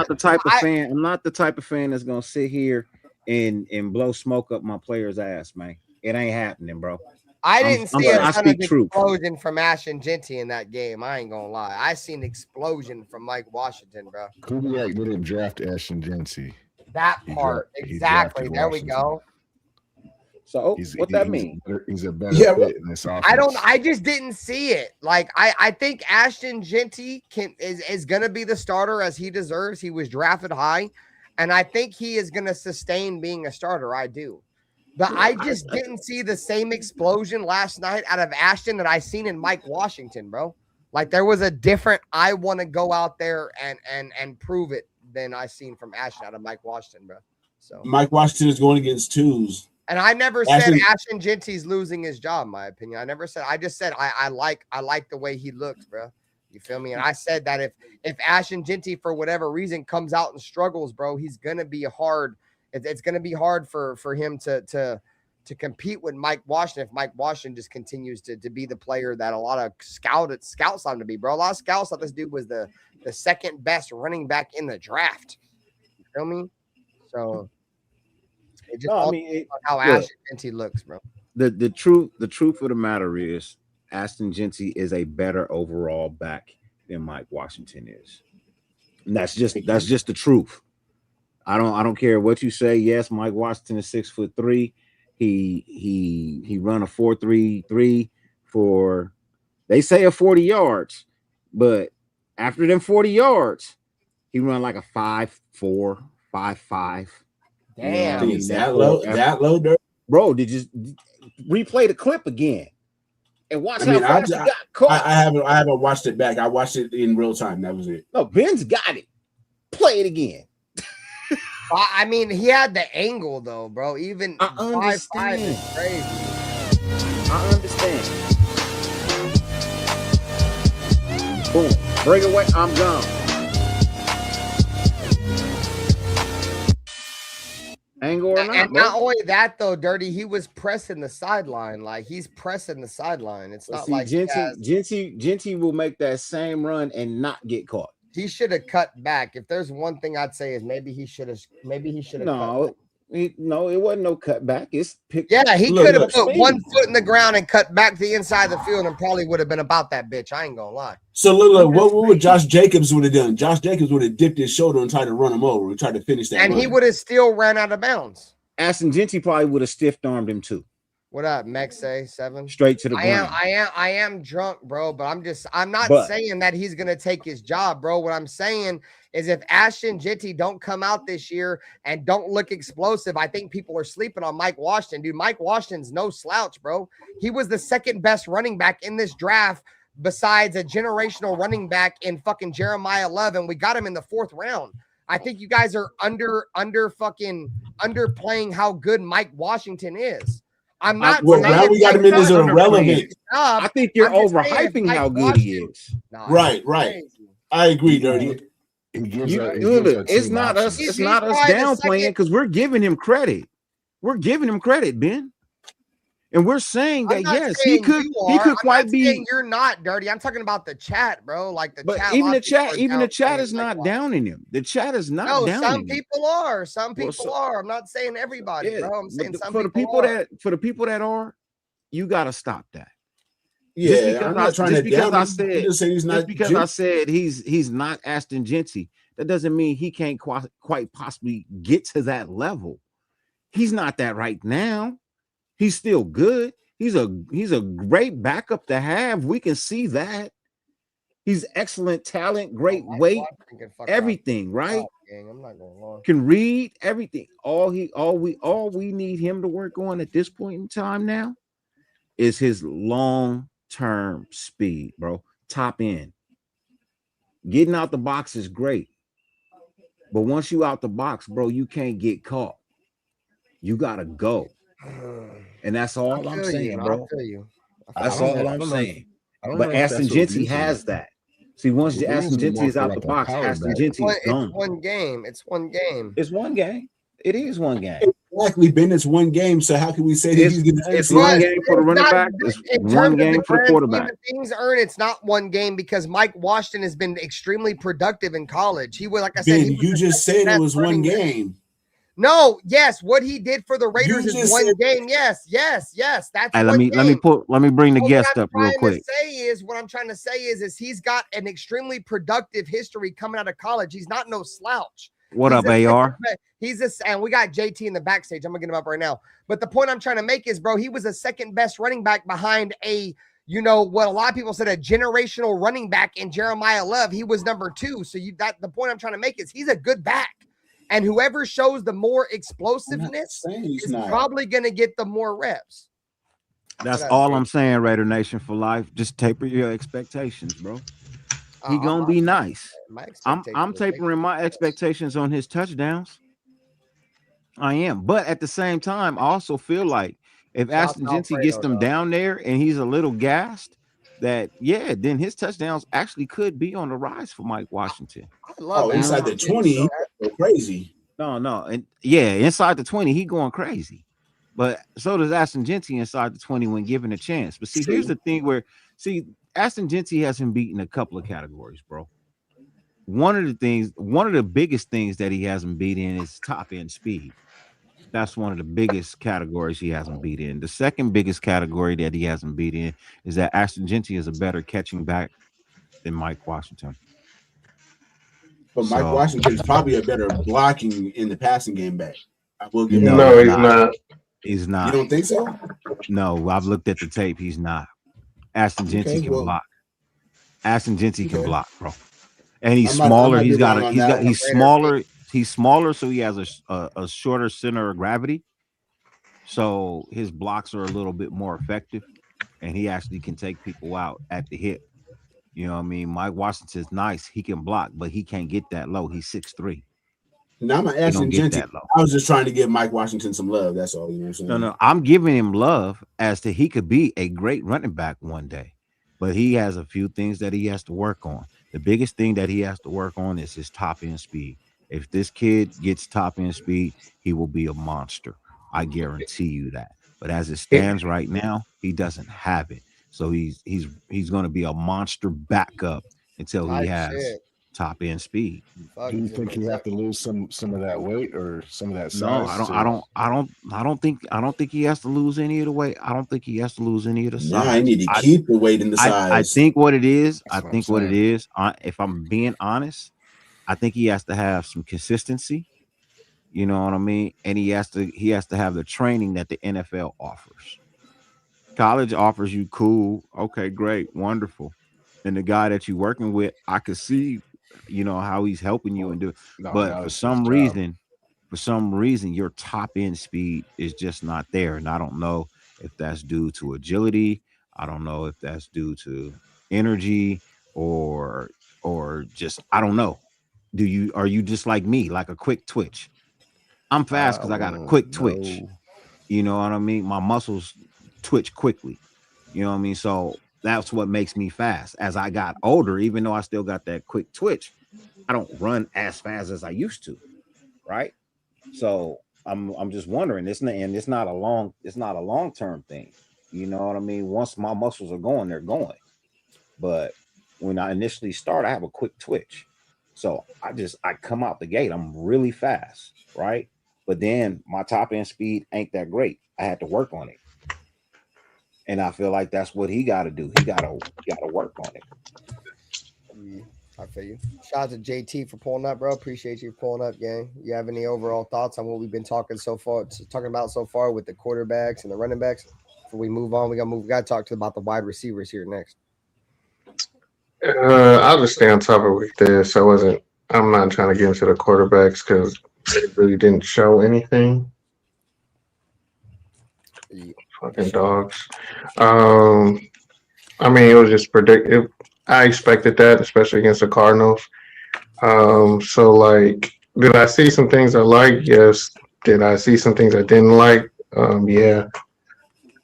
the type of fan. I'm not the type of fan that's gonna sit here and blow smoke up my player's ass, man. It ain't happening, bro. I didn't see a ton of explosion from Ashton Jeanty in that game. I ain't gonna lie. I seen explosion from Mike Washington, bro. Kubiak didn't draft Ashton Jeanty. That part, exactly. There we go. So what that mean? He's a better fit in this offense. I just didn't see it. Like, I think Ashton Jeanty is gonna be the starter as he deserves. He was drafted high, and I think he is gonna sustain being a starter. I do. But I just didn't see the same explosion last night out of Ashton that I seen in Mike Washington, bro. Like, there was a different, I want to go out there and prove it than I seen from Ashton out of Mike Washington, bro. So Mike Washington is going against twos. And I never said Ashton Jeanty's losing his job, in my opinion. I never said. I just said I like the way he looks, bro. You feel me? And I said that if Ashton Jeanty for whatever reason comes out and struggles, bro, he's gonna be hard. It's gonna be hard for him to compete with Mike Washington if Mike Washington just continues to be the player that a lot of scouts thought him to be, bro. A lot of scouts thought this dude was the second best running back in the draft. You feel me? So It just No, I all mean, depends on how look, Ashton Jeanty looks, bro. the truth of the matter is Ashton Jeanty is a better overall back than Mike Washington is. And that's just the truth. I don't care what you say. Yes, Mike Washington is 6'3". He run a 4.33 for, they say, a 40 yards, but after them 40 yards, he run like a 5.4, 5.5. Damn, Is that low, Dirk? Bro, did you replay the clip again and watch how fast he got I caught? I haven't watched it back. I watched it in real time. That was it. No, Ben's got it. Play it again. I mean, he had the angle though, bro. Even I 5'5" is crazy. I understand. Boom. Bring away. I'm gone. Angle or not, And not only that though, Dirty, he was pressing the sideline. Like he's pressing the sideline. It's not like Jeanty will make that same run and not get caught. he should have cut back. If there's one thing I'd say is maybe he should have No, it wasn't no cut back. It's picked. Yeah, he could have put 1 foot in the ground and cut back to the inside of the field and probably would have been about that bitch. I ain't gonna lie. So look, what would Josh Jacobs would have done? Josh Jacobs would have dipped his shoulder and tried to run him over and tried to finish that. And run. he would have still ran out of bounds. Ashton Jeanty probably would have stiffed armed him too. What up, Mexe 7? Straight to the ground. I am drunk, bro, but I'm not saying that he's gonna take his job, bro. What I'm saying is if Ashton Jeanty don't come out this year and don't look explosive, I think people are sleeping on Mike Washington. Dude, Mike Washington's no slouch, bro. He was the second best running back in this draft besides a generational running back in fucking Jeremiah Love, and we got him in the 4th round. I think you guys are underplaying how good Mike Washington is. I'm not. Now we got him in as irrelevant. I think you're overhyping how good he is. Right. I agree, Dirty. It's not us downplaying because we're giving him credit. We're giving him credit, Ben. And we're saying that yes, he could quite be. You're not, Dirty. I'm talking about the chat, bro. Like the chat. Even the chat is not downing him. The chat is not downing him. Some people are. Some people are. I'm not saying everybody, bro. I'm saying some for the people that are, you got to stop that. Yeah, I'm not trying to down him. I said he's not Ashton Jeanty. That doesn't mean he can't quite possibly get to that level. He's not that right now. He's still good. He's a great backup to have. We can see that. He's excellent talent, great weight, everything, right? I'm not gonna lie. Can read everything. All we need him to work on at this point in time now is his long-term speed, bro. Top end. Getting out the box is great. But once you out the box, bro, you can't get caught. You gotta go. And that's all I'm saying, bro. That's all I'm saying. But Ashton Jeanty has that. See, once Ashton Jeanty is out the box, Ashton Jeanty is gone. It's one game. It's one game. It is one game. Exactly, Ben. It's one game. So how can we say that he's going to? It's one game for the running back. It's one game for the quarterback. Things earn. It's not one game because Mike Washington has been extremely productive in college. He was, like I said, Ben, you just said it was one game. No, yes, what he did for the Raiders is one game. Yes. That's let me bring the guest up real quick. What I'm trying to say is he's got an extremely productive history coming out of college. He's not no slouch. What up, AR? And we got JT in the backstage. I'm gonna get him up right now. But the point I'm trying to make is, bro, he was the second best running back behind what a lot of people said, a generational running back in Jeremiah Love. He was number 2. So the point I'm trying to make is he's a good back. And whoever shows the more explosiveness is probably going to get the more reps. That's all I'm saying, Raider Nation for life. Just taper your expectations, bro. He gonna be nice. I'm tapering my expectations on his touchdowns. I am. But at the same time, I also feel like if Ashton Jeanty gets them down there and he's a little gassed, then his touchdowns actually could be on the rise for Mike Washington. I love inside the 20, go crazy. No, and inside the 20, he going crazy. But so does Ashton Jeanty inside the 20 when given a chance. But see, here's the thing Ashton Jeanty has him beat in a couple of categories, bro. One of the biggest things that he hasn't beat in is top end speed. That's one of the biggest categories he hasn't beat in. The second biggest category that he hasn't beat in is that Ashton Genty is a better catching back than Mike Washington. But Mike Washington's probably a better blocking in the passing game back. I will give No, he's not. He's not. You don't think so? No, I've looked at the tape. He's not. Ashton Genty can block. Ashton Genty can block, bro. And he's smaller. He's smaller. He's smaller, so he has a shorter center of gravity. So his blocks are a little bit more effective, and he actually can take people out at the hip. You know what I mean? Mike Washington's nice. He can block, but he can't get that low. He's 6'3". Now I'm asking Genty. I was just trying to give Mike Washington some love. That's all. You know what I'm saying? No. I'm giving him love as to he could be a great running back one day, but he has a few things that he has to work on. The biggest thing that he has to work on is his top end speed. If this kid gets top end speed, he will be a monster. I guarantee you that. But as it stands right now, he doesn't have it. So he's going to be a monster backup until he has top end speed. Do you think he have to lose some of that weight or some of that size? No, I don't think he has to lose any of the weight. I don't think he has to lose any of the size. Nah, I need to keep the weight in the size. I think what it is. If I'm being honest, I think he has to have some consistency. You know what I mean? And he has to have the training that the NFL offers. College offers you cool, okay, great, wonderful. And the guy that you're working with, I could see, you know, how he's helping you and do. But for some reason, your top end speed is just not there. And I don't know if that's due to agility. I don't know if that's due to energy or just, I don't know. Are you just like me, like a quick twitch? I'm fast because I got a quick twitch. You know what I mean? My muscles twitch quickly. You know what I mean? So that's what makes me fast. As I got older, even though I still got that quick twitch, I don't run as fast as I used to. Right? So I'm just wondering. It's not a long-term thing. You know what I mean? Once my muscles are going, they're going. But when I initially start, I have a quick twitch. So I come out the gate. I'm really fast, right? But then my top end speed ain't that great. I had to work on it. And I feel like that's what he got to do. He got to work on it. I feel you. Shout out to JT for pulling up, bro. Appreciate you pulling up, gang. You have any overall thoughts on what we've been talking about so far with the quarterbacks and the running backs? Before we move on, we got to talk about the wide receivers here next. I'll just stay on topic with this. I'm not trying to get into the quarterbacks because they really didn't show anything. Yeah. Fucking dogs. I mean, it was just predictive. I expected that, especially against the Cardinals. So, like, did I see some things I liked? Yes. Did I see some things I didn't like? Yeah.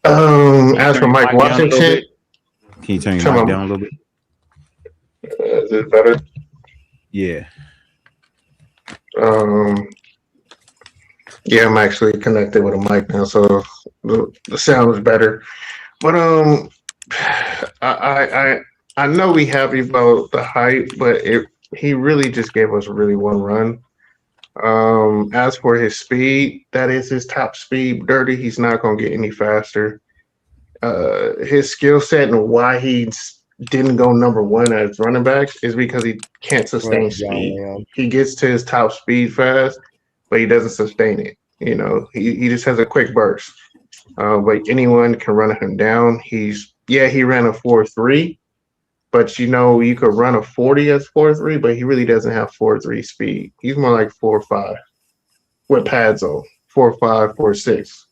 As for Mike Washington, can you turn your mic down a little bit? Is it better? Yeah. Yeah, I'm actually connected with a mic now, so the sound is better. But I know we happy about the hype, but he really just gave us really one run. As for his speed, that is his top speed. Dirty, he's not gonna get any faster. His skill set and why he didn't go number one as running back is because he can't sustain speed. He gets to his top speed fast, but he doesn't sustain it. You know, he just has a quick burst. But anyone can run him down. He ran a 4.3, but you know, you could run a 40 as 4.3, but he really doesn't have 4.3 speed. He's more like 4.5 with pads on, 4.5, 4.6.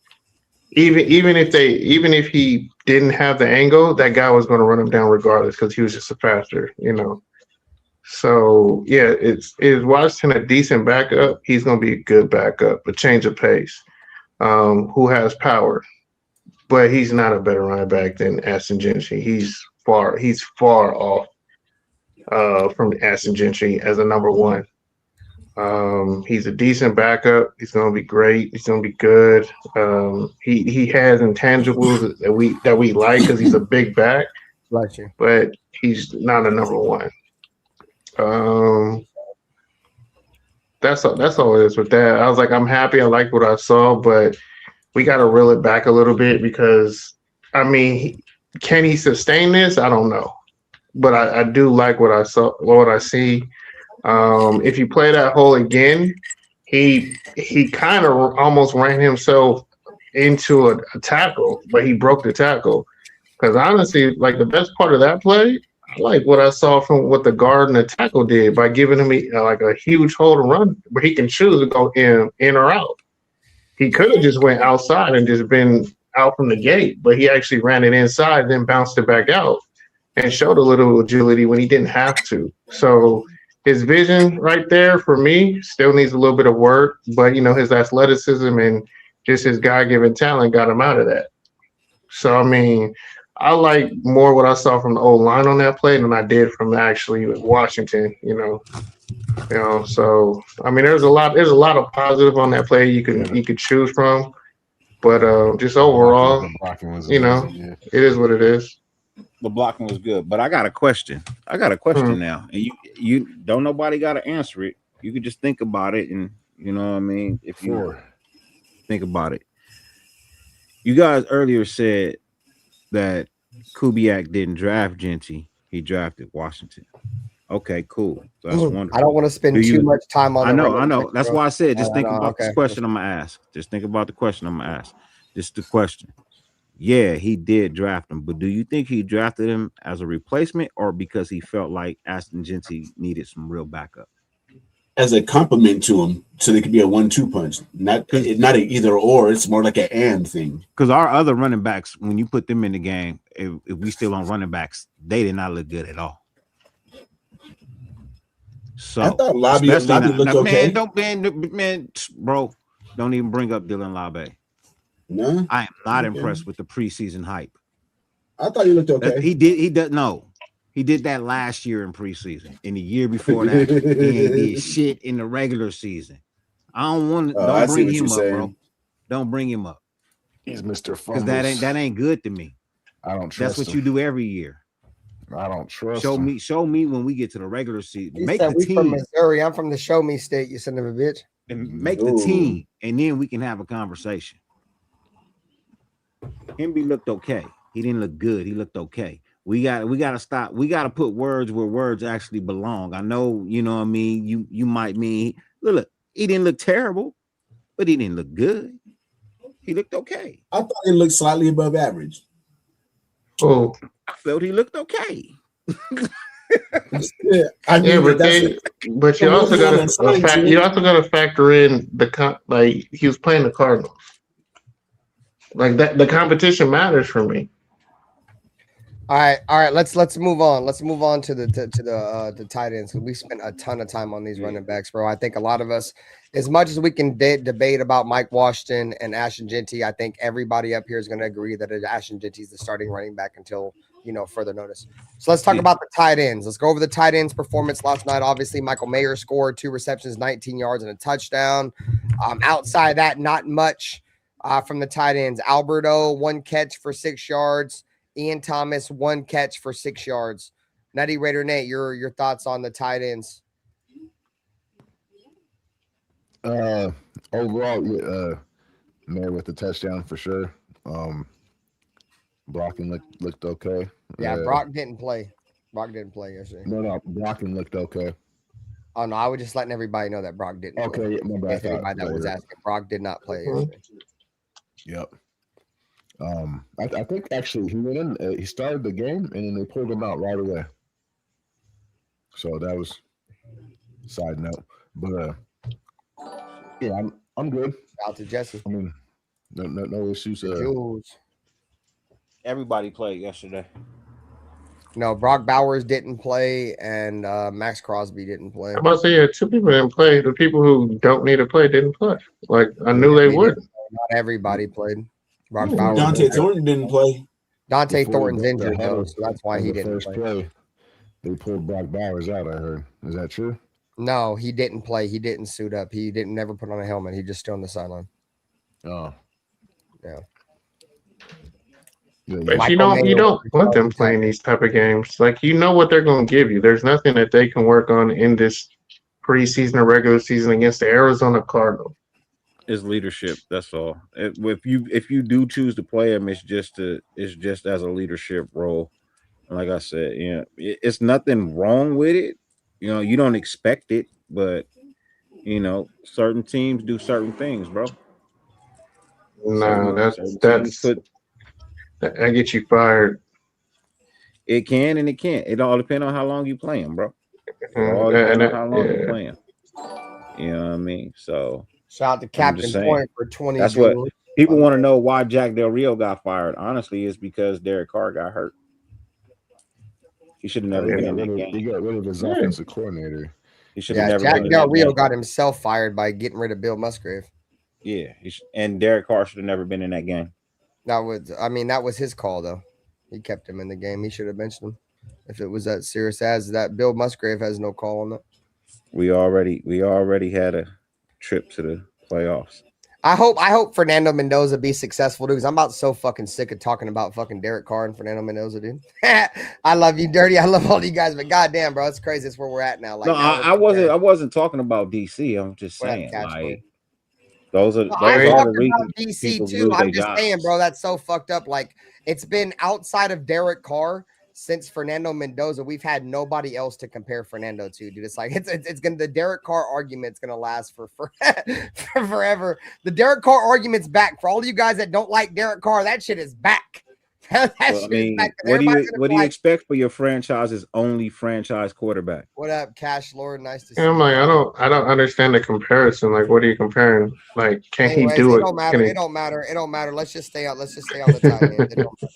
Even if he didn't have the angle, that guy was going to run him down regardless because he was just a faster, you know. So yeah, is Washington a decent backup? He's going to be a good backup, a change of pace, who has power, but he's not a better running back than Ashton Genty. He's far off from Ashton Genty as a number one. He's a decent backup. He's going to be great. He's going to be good. He has intangibles that we like because he's a big back, but he's not a number one. The That's all it is with that. I was like, I'm happy. I like what I saw, but we got to reel it back a little bit because, I mean, can he sustain this? I don't know, but I do like what I saw, what I see. If you play that hole again, he kind of almost ran himself into a tackle, but he broke the tackle. Because honestly, like the best part of that play, I like what I saw from what the guard and the tackle did by giving him like a huge hole to run where he can choose to go in or out. He could have just went outside and just been out from the gate, but he actually ran it inside, then bounced it back out and showed a little agility when he didn't have to. So his vision right there for me still needs a little bit of work, but his athleticism and just his God-given talent got him out of that. So I mean, I like more what I saw from the old line on that play than I did from actually Washington. So I mean, there's a lot of positive on that play you could choose from, but just overall, it is what it is. The blocking was good, but I got a question. Now, and you don't nobody got to answer it. You could just think about it, and you know what I mean. If you think about it, you guys earlier said that Kubiak didn't draft Genty; he drafted Washington. Okay, cool. So that's wonderful. I don't want to spend too much time on. I know. That's why I said just think about this question I'm gonna ask. Just think about the question I'm gonna ask. Just the question. Yeah, he did draft him, but do you think he drafted him as a replacement or because he felt like Ashton Genty needed some real backup? As a compliment to him, so they could be a 1-2 punch, not an either or. It's more like an and thing. Because our other running backs, when you put them in the game, if we still on running backs, they did not look good at all. So I thought Lobby looked okay. Bro, don't even bring up Dylan Labe. No, I am not impressed with the preseason hype. I thought he looked okay. He did that last year in preseason. In the year before that, he ain't did shit in the regular season. I don't want. Don't bring him up, bro. Don't bring him up. He's Mr. Fumbles. Because that ain't good to me. I don't trust. That's what you do every year. I don't trust. Show me when we get to the regular season. You make said the team. From Missouri. I'm from the Show Me State. You son of a bitch. And make the team, and then we can have a conversation. Hemby looked okay. He didn't look good. He looked okay. We got to stop. We got to put words where words actually belong. I know, you know what I mean. You might mean look. He didn't look terrible, but he didn't look good. He looked okay. I thought he looked slightly above average. Oh, I felt he looked okay. But you also got to factor in like he was playing the Cardinals. Like that, the competition matters for me. All right. Let's move on. Let's move on to the tight ends. We spent a ton of time on these running backs, bro. I think a lot of us, as much as we can debate about Mike Washington and Ashton Genty, I think everybody up here is going to agree that Ashton Genty is the starting running back until further notice. So let's talk about the tight ends. Let's go over the tight ends performance last night. Obviously, Michael Mayer scored 2 receptions, 19 yards, and a touchdown. Outside that, not much. From the tight ends, Alberto, 1 catch for 6 yards. Ian Thomas, 1 catch for 6 yards. Nutty Raider Nate, your thoughts on the tight ends? Overall, Mayer with the touchdown for sure. Blocking looked okay. Yeah, Brock didn't play. Brock didn't play yesterday. No, blocking looked okay. Oh no, I was just letting everybody know that Brock didn't. Okay, play. my bad. Everybody that was asking, Brock did not play yesterday. Yep. I think actually he went in. He started the game and then they pulled him out right away. So that was a side note, but yeah, I'm good. Out to Jesse. I mean, no issues. Everybody played yesterday. No, Brock Bowers didn't play, and Max Crosby didn't play. I'm about to say, 2 people didn't play. The people who don't need to play didn't play. Like I knew they would. Not everybody played. Brock Bowers. Dante Thornton didn't play. Dante Thornton's injured though, so that's why he didn't play. They pulled Brock Bowers out. I heard. Is that true? No, he didn't play. He didn't suit up. He didn't never put on a helmet. He just stood on the sideline. Oh, yeah. But you don't want them playing these type of games. Like what they're going to give you. There's nothing that they can work on in this preseason or regular season against the Arizona Cardinals. It's leadership. That's all. If you do choose to play him, it's just as a leadership role. Like I said, it's nothing wrong with it. You don't expect it, but certain teams do certain things, bro. No, certain teams that gets you fired. It can and it can't. It all depends on how long you playing, bro. It all depends on how long you playing. You know what I mean? So shout out to Captain Point for 20. That's what people want to know why Jack Del Rio got fired. Honestly, is because Derek Carr got hurt. He should have never been in that game. He got rid of his offensive coordinator. He should have never Jack been Del Rio game. got himself fired by getting rid of Bill Musgrave. Yeah, and Derek Carr should have never been in that game. That was his call though. He kept him in the game. He should have benched him if it was that serious as that. Bill Musgrave has no call on that. We already had a trip to the playoffs. I hope Fernando Mendoza be successful, dude, because I'm about so fucking sick of talking about fucking Derek Carr and Fernando Mendoza, dude. I love you, Dirty. I love all you guys, but goddamn, bro, it's crazy. It's where we're at now. Like, no, I wasn't talking about DC. I'm just saying, like, those are the reasons DC too. I'm just saying, bro, that's so fucked up. Like, it's been outside of Derek Carr since Fernando Mendoza. We've had nobody else to compare Fernando to, dude. It's like it's gonna, the Derek Carr argument's gonna last for forever. The Derek Carr argument's back for all of you guys that don't like Derek Carr. That shit is back. What do you expect for your franchise's only franchise quarterback? What up, Cash Lord? Nice to see you. I'm like, I don't understand the comparison. Like, what are you comparing? Like, can he do it? It don't matter. Let's just stay on the tight end. It don't matter.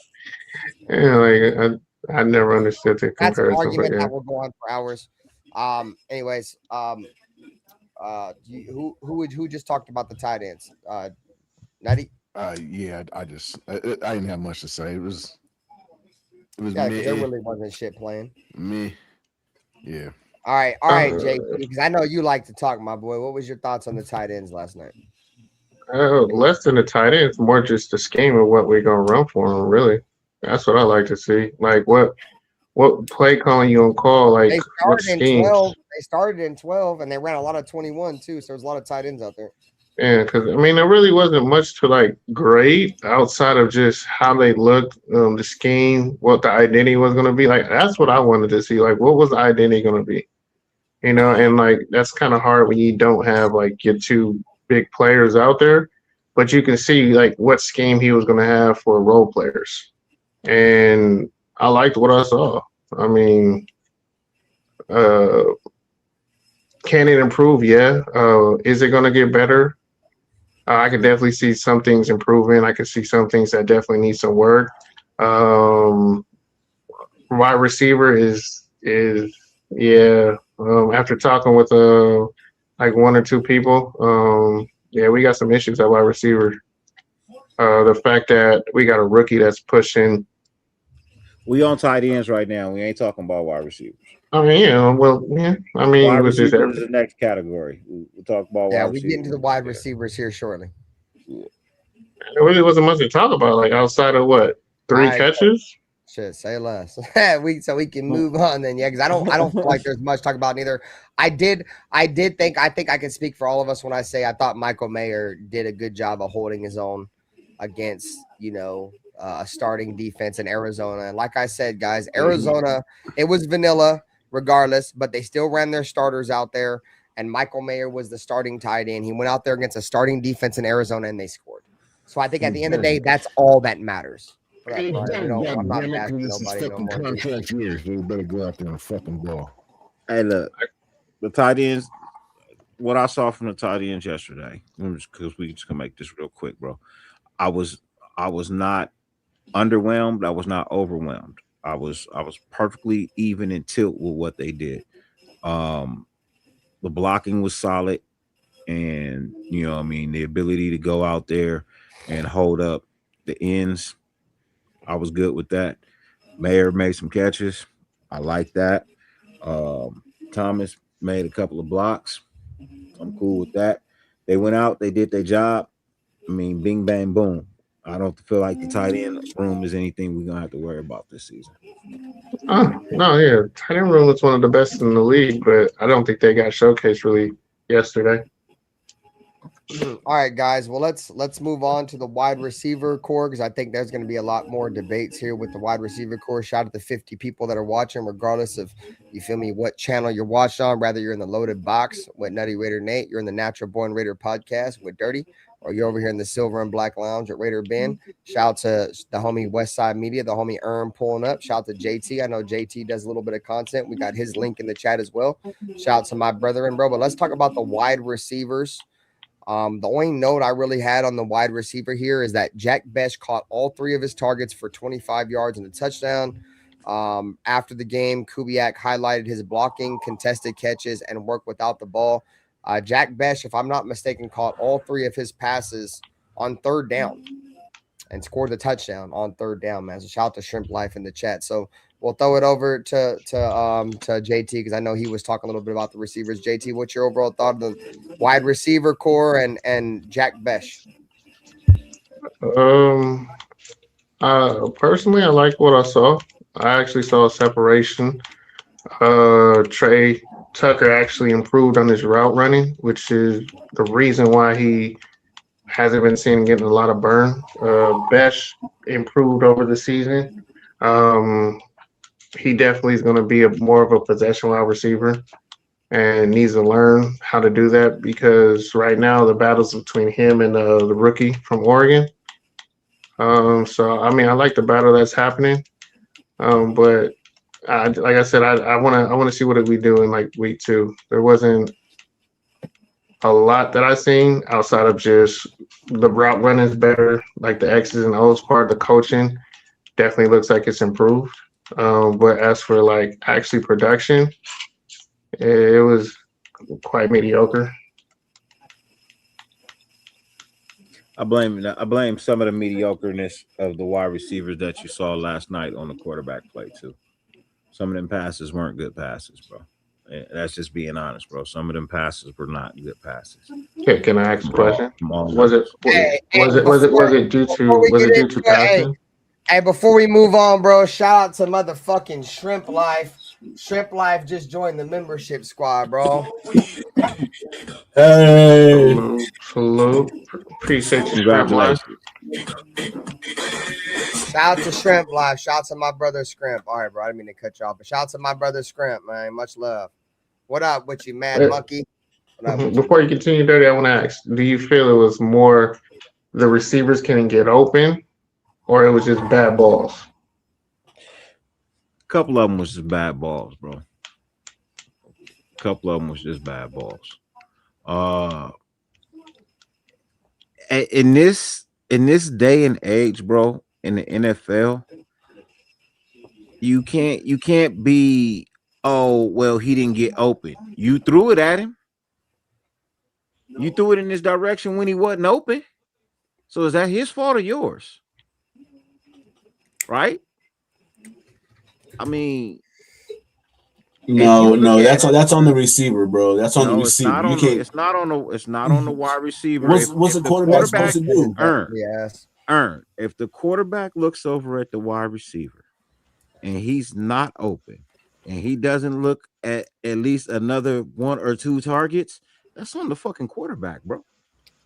Yeah, like I never understood the comparison. That's an argument that will go on for hours. Anyways, who just talked about the tight ends? Nutty? Yeah, I didn't have much to say. It was me. There really wasn't shit playing. Me. Yeah. All right, Jake, because I know you like to talk, my boy. What was your thoughts on the tight ends last night? Less than the tight ends, more just the scheme of what we're gonna run for them, really. That's what I like to see. Like what play calling you on call? Like what schemes? They started in 12 and they ran a lot of 21 too. So there's a lot of tight ends out there. Yeah, because I mean there really wasn't much to like grade outside of just how they looked, the scheme, what the identity was gonna be. Like that's what I wanted to see. Like what was the identity gonna be? And like that's kind of hard when you don't have like your two big players out there, but you can see like what scheme he was gonna have for role players. And I liked what I saw. I mean, can it improve? Yeah. Is it going to get better? I could definitely see some things improving. I could see some things that definitely need some work. Wide receiver is yeah. After talking with like one or two people, yeah, we got some issues at wide receiver. The fact that we got a rookie that's pushing. We on tight ends right now. We ain't talking about wide receivers. I mean, yeah. Well, yeah. I mean, wide receivers is the next category. We'll talk about. Yeah, we get into the wide receivers here shortly. It really wasn't much to talk about, like outside of what 3 catches. Shit, say less. So we can move on then, yeah. Because I don't feel like there's much to talk about neither. I think I can speak for all of us when I say I thought Michael Mayer did a good job of holding his own against a starting defense in Arizona. And like I said, guys, Arizona, it was vanilla regardless, but they still ran their starters out there. And Michael Mayer was the starting tight end. He went out there against a starting defense in Arizona and they scored. So I think at the end of the day, that's all that matters. I'm not bashing nobody no more. Contract years, they better go out there and fucking ball. Hey, look, the tight ends. What I saw from the tight ends yesterday, because we just gonna make this real quick, bro. I was not underwhelmed. I was not overwhelmed. I was perfectly even in tilt with what they did. The blocking was solid, and the ability to go out there and hold up the ends. I was good with that. Mayer made some catches. I like that. Thomas made a couple of blocks. I'm cool with that. They went out. They did their job. I mean, bing, bang, boom. I don't feel like the tight end room is anything we're gonna have to worry about this season. Oh no, yeah, tight end room was one of the best in the league, but I don't think they got showcased really yesterday. All right, guys. Well, let's move on to the wide receiver core because I think there's going to be a lot more debates here with the wide receiver core. Shout out to 50 people that are watching, regardless of you feel me what channel you're watching on. Whether you're in the Loaded Box with Nutty Raider Nate, you're in the Natural Born Raider podcast with Dirty, or you're over here in the Silver and Black Lounge at Raider Ben. Shout out to the homie Westside Media, the homie pulling up. Shout out to JT. I know JT does a little bit of content. We got his link in the chat as well. Shout out to my brethren, bro. But let's talk about the wide receivers. The only note I really had on the wide receiver here is that Jack Bech caught all 3 of his targets for 25 yards and a touchdown. After the game, Kubiak highlighted his blocking, contested catches, and work without the ball. Jack Bech, if I'm not mistaken, caught all 3 of his passes on 3rd down and scored the touchdown on 3rd down, man. So shout out to Shrimp Life in the chat. So we'll throw it over to JT because I know he was talking a little bit about the receivers. JT, what's your overall thought of the wide receiver core and Jack Bech? Personally, I like what I saw. I actually saw a separation. Trey Tucker actually improved on his route running, which is the reason why he hasn't been seen getting a lot of burn. Bech improved over the season. He definitely is going to be more of a possession wide receiver and needs to learn how to do that because right now the battle's between him and the rookie from Oregon. So, I mean, I like the battle that's happening. But like I said, I want to see what we do in like week 2. There wasn't a lot that I seen outside of just the route running is better, like the X's and O's part, the coaching definitely looks like it's improved. But as for like actually production, it was quite mediocre. I blame some of the mediocreness of the wide receivers that you saw last night on the quarterback play too. Some of them passes weren't good passes, bro. That's just being honest, bro. Some of them passes were not good passes. Okay, can I ask a question? Was it due to passing? Hey, before we move on, bro, shout out to motherfucking Shrimp Life. Shrimp Life just joined the membership squad, bro. Hey, salute. Appreciate you, Shrimp Life. Shout out to Shrimp Life. Shout out to my brother Scrimp. All right, bro. I didn't mean to cut you off, but shout out to my brother Scrimp, man. Much love. What up with you, Mad Monkey? Before you continue, Dirty, I want to ask: do you feel it was more the receivers couldn't get open, or it was just bad balls? A couple of them was just bad balls, bro. A couple of them was just bad balls. In this day and age, bro, in the NFL, you can't be, oh, well, he didn't get open. You threw it at him. You threw it in his direction when he wasn't open. So is that his fault or yours? Right? I mean, no, that's on the receiver, bro. That's on the receiver. It's not on the wide receiver. What's the quarterback supposed to do? Earn. If the quarterback looks over at the wide receiver and he's not open and he doesn't look at least another 1 or 2 targets, that's on the fucking quarterback, bro.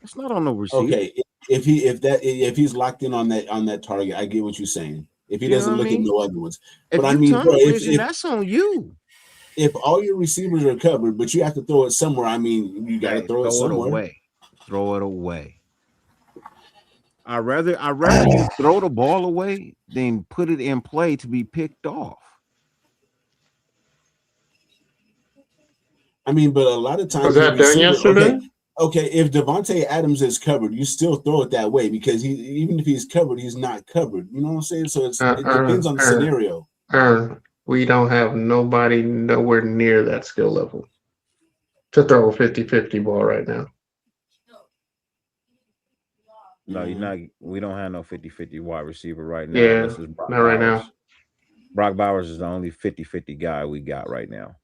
That's not on the receiver. Okay, if he's locked in on that target, I get what you're saying. If he doesn't look at no other ones, but I mean, bro, if that's on you. If all your receivers are covered, but you have to throw it somewhere, I mean, you got to throw it somewhere. Throw it away. I'd rather you throw the ball away than put it in play to be picked off. I mean, but a lot of times was that done yesterday? Okay, if Devontae Adams is covered, you still throw it that way because even if he's covered, he's not covered. You know what I'm saying? So it depends on the scenario. We don't have nobody nowhere near that skill level to throw a 50-50 ball right now. No, you're not. We don't have no 50-50 wide receiver right now. Yeah, not right now. Brock Bowers is the only 50-50 guy we got right now.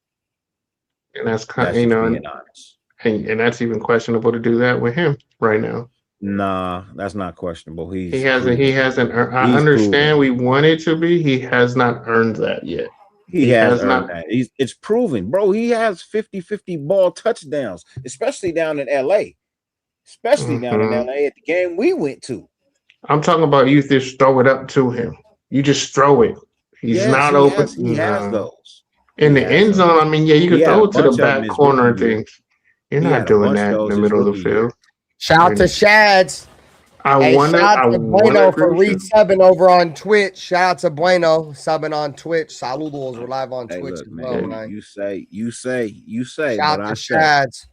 And that's kind of, being honest. And that's even questionable to do that with him right now. Nah, that's not questionable. He hasn't earned, I He's understand proven. we want it to be. He has not earned that yet. He has earned not. that. It's proven, bro. He has 50-50 ball touchdowns, especially down in LA. Especially down in LA at the game we went to. I'm talking about you just throw it up to him. You just throw it. He's not open. He has those. In the end zone, I mean, yeah, you could throw it to the back corner and things. You're not doing that in the middle of the field. Shout out to Shads. Shout out to Bueno for resubbing over on Twitch. Shout out to Bueno subbing on Twitch. Saludos. We're live on Twitch as well, man. You say. Shout out to Shads.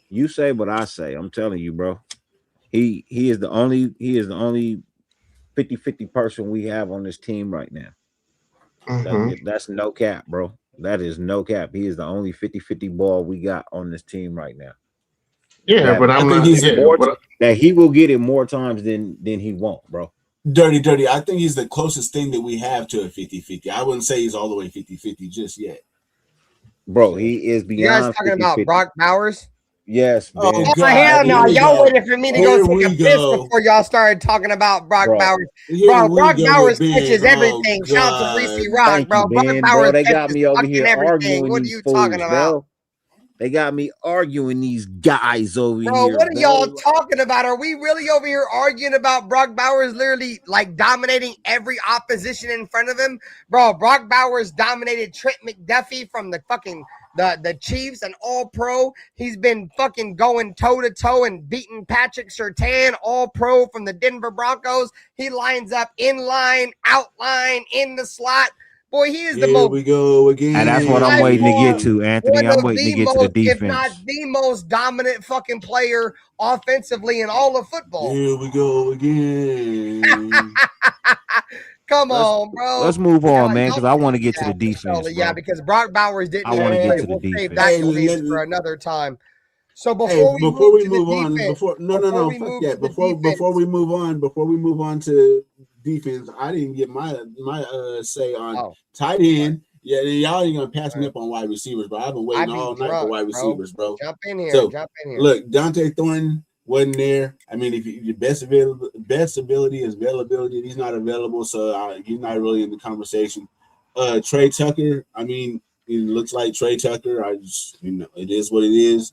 You say what I say. I'm telling you, bro. He is the only 50-50 person we have on this team right now. That's no cap, bro. That is no cap. He is the only 50-50 ball we got on this team right now. Yeah, but I'm not. That he will get it more times than he won't, bro. Dirty. I think he's the closest thing that we have to a 50-50. I wouldn't say he's all the way 50-50 just yet. Bro, he is beyond. You guys talking 50-50. about Brock Bowers? Yes, man. Oh, hell no. Y'all waited for me to go take a piss before y'all started talking about Brock Bowers. Bro, Brock Bowers catches everything. Shout out to Reese Rock, bro. Brock Bowers they got me over here arguing. What are you talking about? Bro. They got me arguing these guys over here. Bro, what are y'all talking about? Are we really over here arguing about Brock Bowers literally like dominating every opposition in front of him? Bro, Brock Bowers dominated Trent McDuffie from the fucking the Chiefs, an all-pro. He's been fucking going toe-to-toe and beating Patrick Surtain, all-pro from the Denver Broncos. He lines up in line, outline, in the slot. Boy, he is the most. Here we go again. And that's what I'm waiting to get to, Anthony. I'm waiting to get to the defense. If not the most dominant fucking player offensively in all of football. Here we go again. Come on, bro. Let's move on, man, because I want to get to the defense. Yeah, because Brock Bowers didn't. I want to get to the defense. Save that for another time. So before we move on, before we move on to defense, I didn't get my say on tight end. Yeah, y'all ain't gonna pass me up on wide receivers, but I've been waiting all night for wide receivers, bro. Jump in here. Look, Dante Thornton wasn't there. I mean, if your best ability is availability, he's not available, so he's not really in the conversation. Trey Tucker, I mean, it looks like Trey Tucker. It is what it is.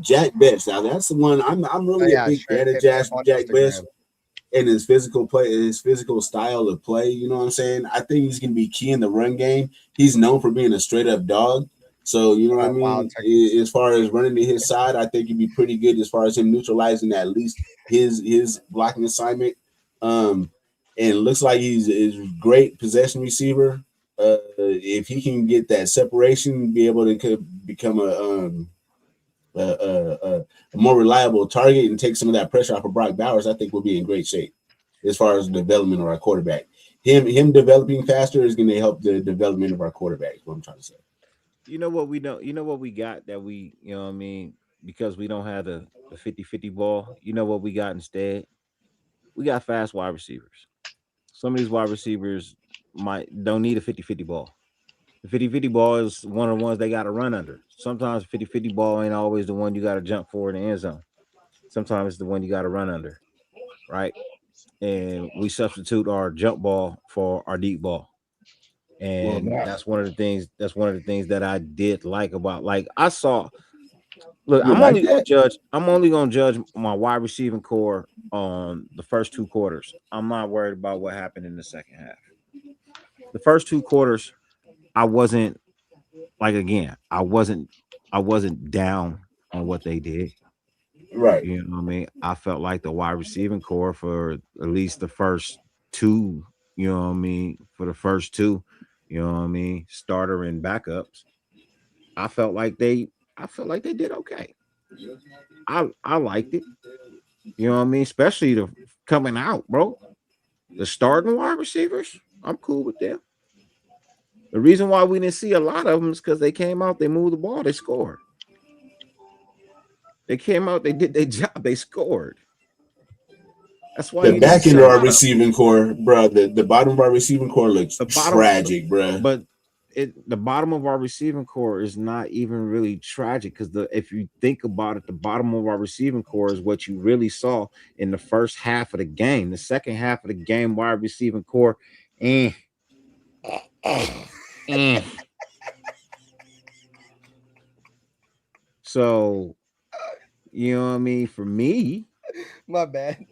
Jack Best. Now that's the one I'm really a big fan of Jack Best and his physical play, his physical style of play. You know what I'm saying? I think he's gonna be key in the run game. He's known for being a straight up dog. So you know what I mean? As far as running to his side, I think he'd be pretty good as far as him neutralizing at least his blocking assignment. And it looks like he's a great possession receiver. If he can get that separation, be able to become a more reliable target and take some of that pressure off of Brock Bowers, I think we'll be in great shape as far as the development of our quarterback. Him developing faster is going to help the development of our quarterback. Is what I'm trying to say. You know what we don't. You know what we got that we. You know what I mean, because we don't have the 50-50 ball. You know what we got instead? We got fast wide receivers. Some of these wide receivers don't need a 50-50 ball. The 50-50 ball is one of the ones they got to run under. Sometimes 50-50 ball ain't always the one you got to jump for in the end zone. Sometimes it's the one you got to run under, right? And we substitute our jump ball for our deep ball. And that's one of the things. That's one of the things that I did like about. Like I saw. Look, I'm only gonna judge my wide receiving core on the first two quarters. I'm not worried about what happened in the second half. The first two quarters, I wasn't down on what they did. Right. You know what I mean? I felt like the wide receiving core for at least the first two, you know what I mean? For the first two, you know what I mean? Starter and backups. I felt like they did okay. I liked it. You know what I mean? Especially the coming out, bro. The starting wide receivers, I'm cool with them. The reason why we didn't see a lot of them is because they came out, they moved the ball, they scored. They came out, they did their job, they scored. That's why the back end of our receiving core, bro. The bottom of our receiving core looks tragic, bro. But the bottom of our receiving core is not even really tragic because if you think about it, the bottom of our receiving core is what you really saw in the first half of the game. The second half of the game, wide receiving core, So, you know what I mean? For me, my bad.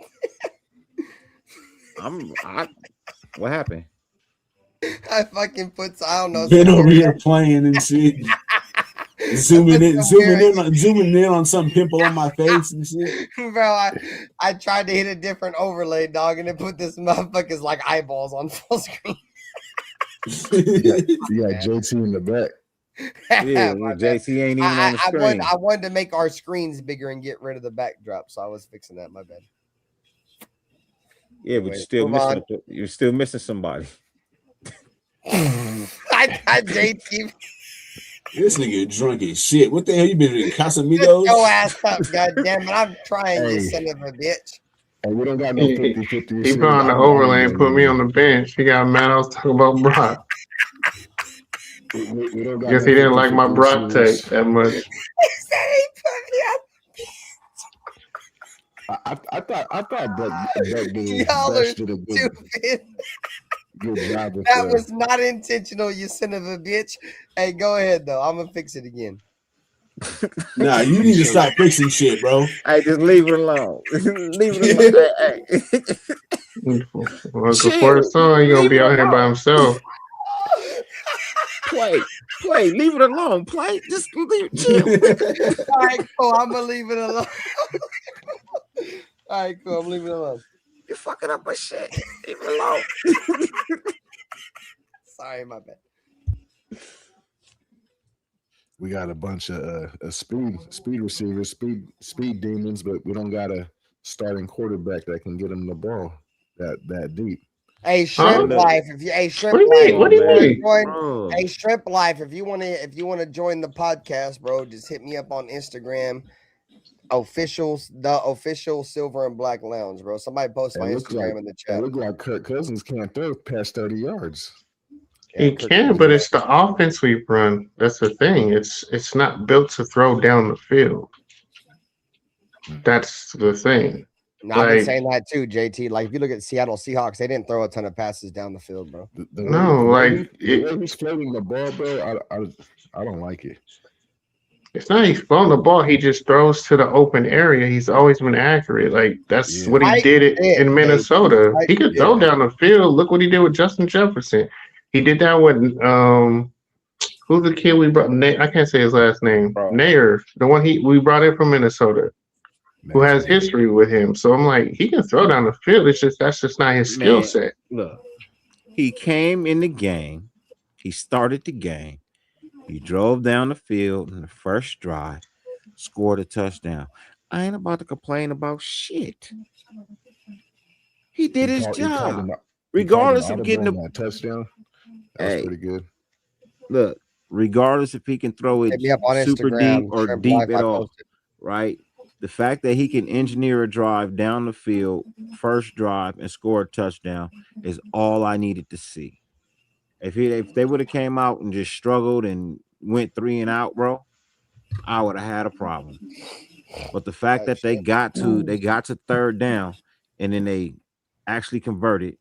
What happened? I fucking I don't know. Been over here playing and shit. zooming in on some pimple on my face and shit. Bro, I tried to hit a different overlay, dog, and it put this motherfucker's like eyeballs on full screen. you got JT in the back. Yeah, JT ain't even on the screen. I wanted to make our screens bigger and get rid of the backdrop, so I was fixing that. My bad. Yeah, but you're still missing somebody. I JT. This nigga drunk as shit. What the hell you been doing? Casamigos? Yo ass up, goddamn it! I'm trying, you son of a bitch. Hey, we don't got no 50-50. He put on the overlay and put me on the bench. He got mad I was talking about Brock. Guess he didn't like my Brock take that much. I thought Brock Y'all are stupid. Good job. That was not intentional, you son of a bitch. Hey, go ahead though. I'm gonna fix it again. Nah, you need to stop fixing shit, bro. Hey, just leave it alone. Leave it alone. Well, before the song, you're gonna be out here by himself. Play, leave it alone. Play, just chill. All right, cool. I'm gonna leave it alone. All right, cool. I'm leaving it alone. You're fucking up my shit. Leave it alone. Sorry, my bad. We got a bunch of speed receivers, speed demons, but we don't got a starting quarterback that can get them the ball that deep. Hey, Shrimp Life, if you Shrimp Life, what do you mean? Hey, Shrimp Life, if you want to join the podcast, bro, just hit me up on Instagram. The official Silver and Black Lounge, bro. Somebody post my Instagram in the chat. It look like Kirk Cousins can't throw past 30 yards. He can, but it's the offense we run. That's the thing. It's not built to throw down the field. That's the thing. No, I've been saying that too, JT. Like if you look at Seattle Seahawks, they didn't throw a ton of passes down the field, bro. He's floating the ball, bro. I don't like it. It's not he's throwing the ball. He just throws to the open area. He's always been accurate. Like that's what he did in Minnesota. He could throw down the field. Look what he did with Justin Jefferson. He did that with who's the kid we brought? I can't say his last name. Nair, the one we brought in from Minnesota, who has history with him. So I'm like, he can throw down the field. It's just that's just not his skill set. Look, he came in the game. He started the game. He drove down the field in the first drive, scored a touchdown. I ain't about to complain about shit. He did his job, regardless of getting the touchdown. That was pretty good. Look, regardless if he can throw it super deep or deep at all, right? The fact that he can engineer a drive down the field, first drive, and score a touchdown is all I needed to see. If they would have came out and just struggled and went 3 and out, bro, I would have had a problem. But the fact that they got to third down and then they actually converted,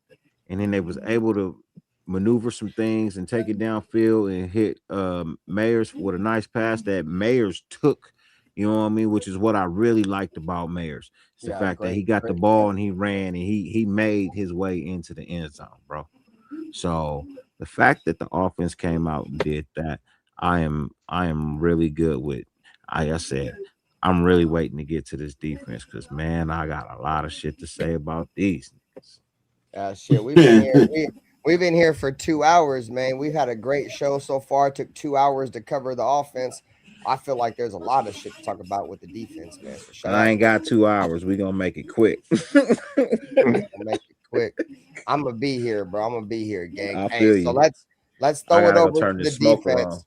and then they was able to maneuver some things and take it downfield and hit Mayers with a nice pass that Mayers took, you know what I mean, which is what I really liked about Mayers. It's the fact that he got the ball and he ran and he made his way into the end zone, bro. So the fact that the offense came out and did that, I am really good with. Like I said, I'm really waiting to get to this defense because, man, I got a lot of shit to say about these. Shit, we've been here for 2 hours, man. We've had a great show so far. It took 2 hours to cover the offense. I feel like there's a lot of shit to talk about with the defense, man. I ain't got 2 hours. We're gonna make it quick. I'm gonna be here, bro. I'm gonna be here, gang. Hey, so let's throw it over to the defense.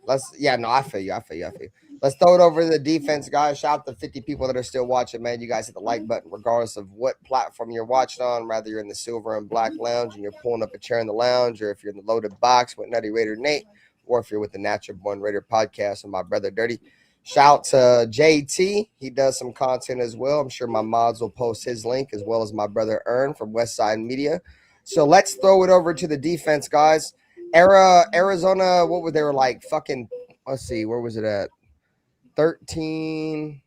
I feel you. Let's throw it over to the defense, guys. Shout out to 50 people that are still watching, man. You guys hit the like button, regardless of what platform you're watching on, whether you're in the silver and black lounge and you're pulling up a chair in the lounge, or if you're in the loaded box with Nutty Raider Nate, or if you're with the Natural Born Raider podcast with my brother Dirty. Shout to JT. He does some content as well. I'm sure my mods will post his link, as well as my brother Ern from Westside Media. So let's throw it over to the defense, guys. Arizona, what were they were like fucking, let's see, where was it at? 13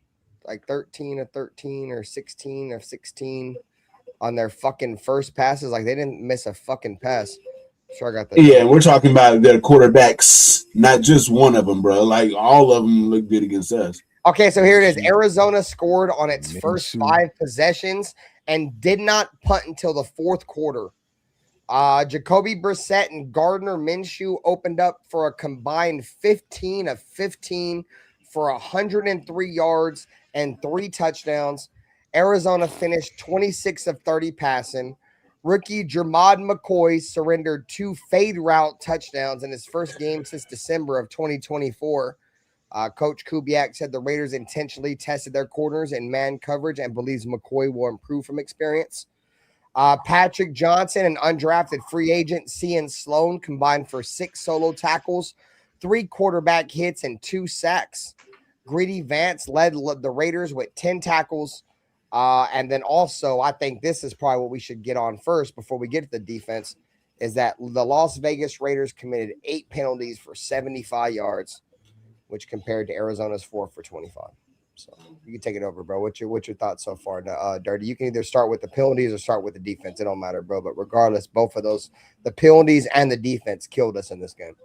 of 13 or 16 of 16 on their fucking first passes. Like, they didn't miss a fucking pass. Sure, I got that. Yeah, we're talking about their quarterbacks, not just one of them, bro. Like, all of them look good against us. Okay, so here it is. Arizona scored on its first 5 possessions and did not punt until the fourth quarter. Jacoby Brissett and Gardner Minshew opened up for a combined 15 of 15 for 103 yards and 3 touchdowns. Arizona finished 26 of 30 passing. Rookie Jermod McCoy surrendered 2 fade route touchdowns in his first game since December of 2024. Coach Kubiak said the Raiders intentionally tested their corners in man coverage and believes McCoy will improve from experience. Patrick Johnson and undrafted free agent Cian Sloan combined for 6 solo tackles, 3 quarterback hits, and 2 sacks. Greedy Vance led the Raiders with 10 tackles. And then also, I think this is probably what we should get on first before we get to the defense, is that the Las Vegas Raiders committed 8 penalties for 75 yards, which compared to Arizona's 4 for 25. So you can take it over, bro. What's your thoughts so far, Dirty? You can either start with the penalties or start with the defense. It don't matter, bro. But regardless, both of those, the penalties and the defense, killed us in this game.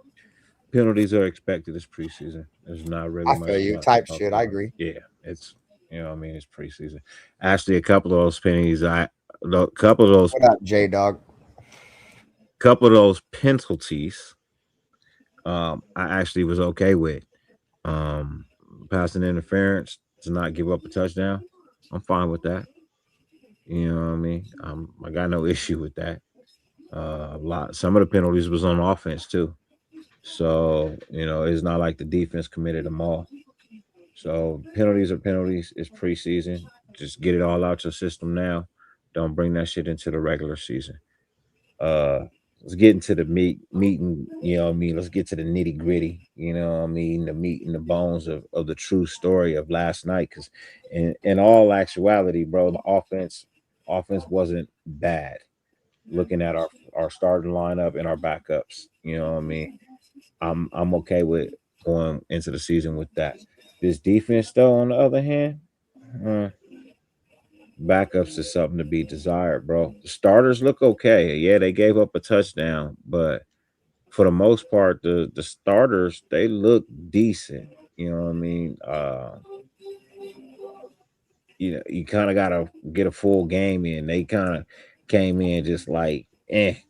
Penalties are expected this preseason. There's not really I feel you. Type shit. About. I agree. Yeah, it's it's preseason. Actually, a couple of those penalties, What up, J Dog? Couple of those penalties, I actually was okay with. Passing interference to not give up a touchdown, I'm fine with that. You know what I mean? I got no issue with that. Some of the penalties was on offense too. So, it's not like the defense committed them all. So penalties are penalties. It's preseason. Just get it all out your system now. Don't bring that shit into the regular season. Let's get into the meat and, let's get to the nitty gritty, the meat and the bones of the true story of last night. Because in all actuality, bro, the offense wasn't bad. Looking at our starting lineup and our backups, I'm okay with going into the season with that. This defense, though, on the other hand, backups is something to be desired, bro. The starters look okay. Yeah, they gave up a touchdown, but for the most part, the starters, they look decent. You know what I mean? You kind of got to get a full game in. They kind of came in just like, a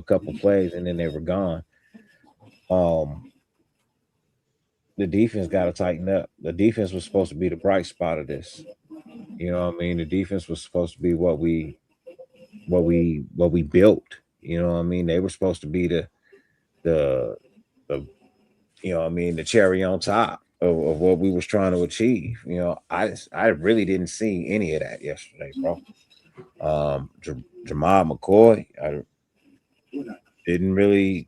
couple plays, and then they were gone. The defense got to tighten up. The defense was supposed to be the bright spot of this. You know what I mean? The defense was supposed to be what we built. You know what I mean? They were supposed to be the the cherry on top of what we was trying to achieve. I really didn't see any of that yesterday, bro. Jamal McCoy, I didn't really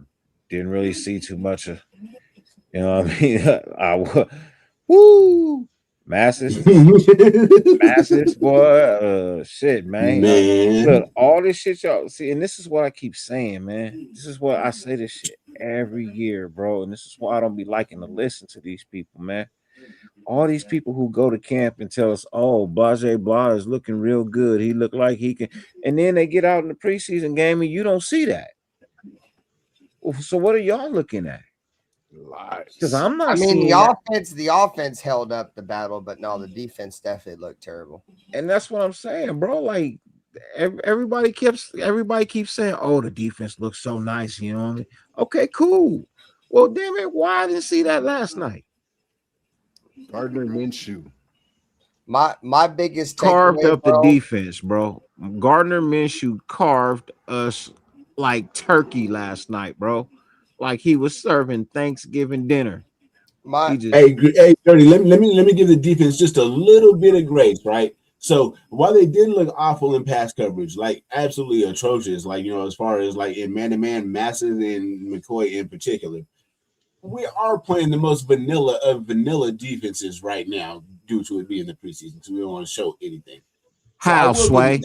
see too much of. You know what I mean? Woo! Masses, boy. Shit, man. Look, all this shit, y'all see, and this is what I keep saying, man. This is what I say this shit every year, bro. And this is why I don't be liking to listen to these people, man. All these people who go to camp and tell us, oh, Blase Blah is looking real good. He looked like he can, and then they get out in the preseason game and you don't see that. So what are y'all looking at? Because I'm not. I mean, the offense held up the battle, but no, the defense definitely looked terrible. And that's what I'm saying, bro. Like everybody keeps saying, "Oh, the defense looks so nice." You know what I mean? Okay, cool. Well, damn it, why I didn't see that last night? Gardner Minshew. My biggest carved up the defense, bro. Gardner Minshew carved us like turkey last night, bro. Like he was serving Thanksgiving dinner. Hey, Dirty. Let me give the defense just a little bit of grace, right? So while they did look awful in pass coverage, like absolutely atrocious, like as far as like in man-to-man, Massive and McCoy in particular, we are playing the most vanilla of vanilla defenses right now due to it being the preseason. So we don't want to show anything. So How, Sway?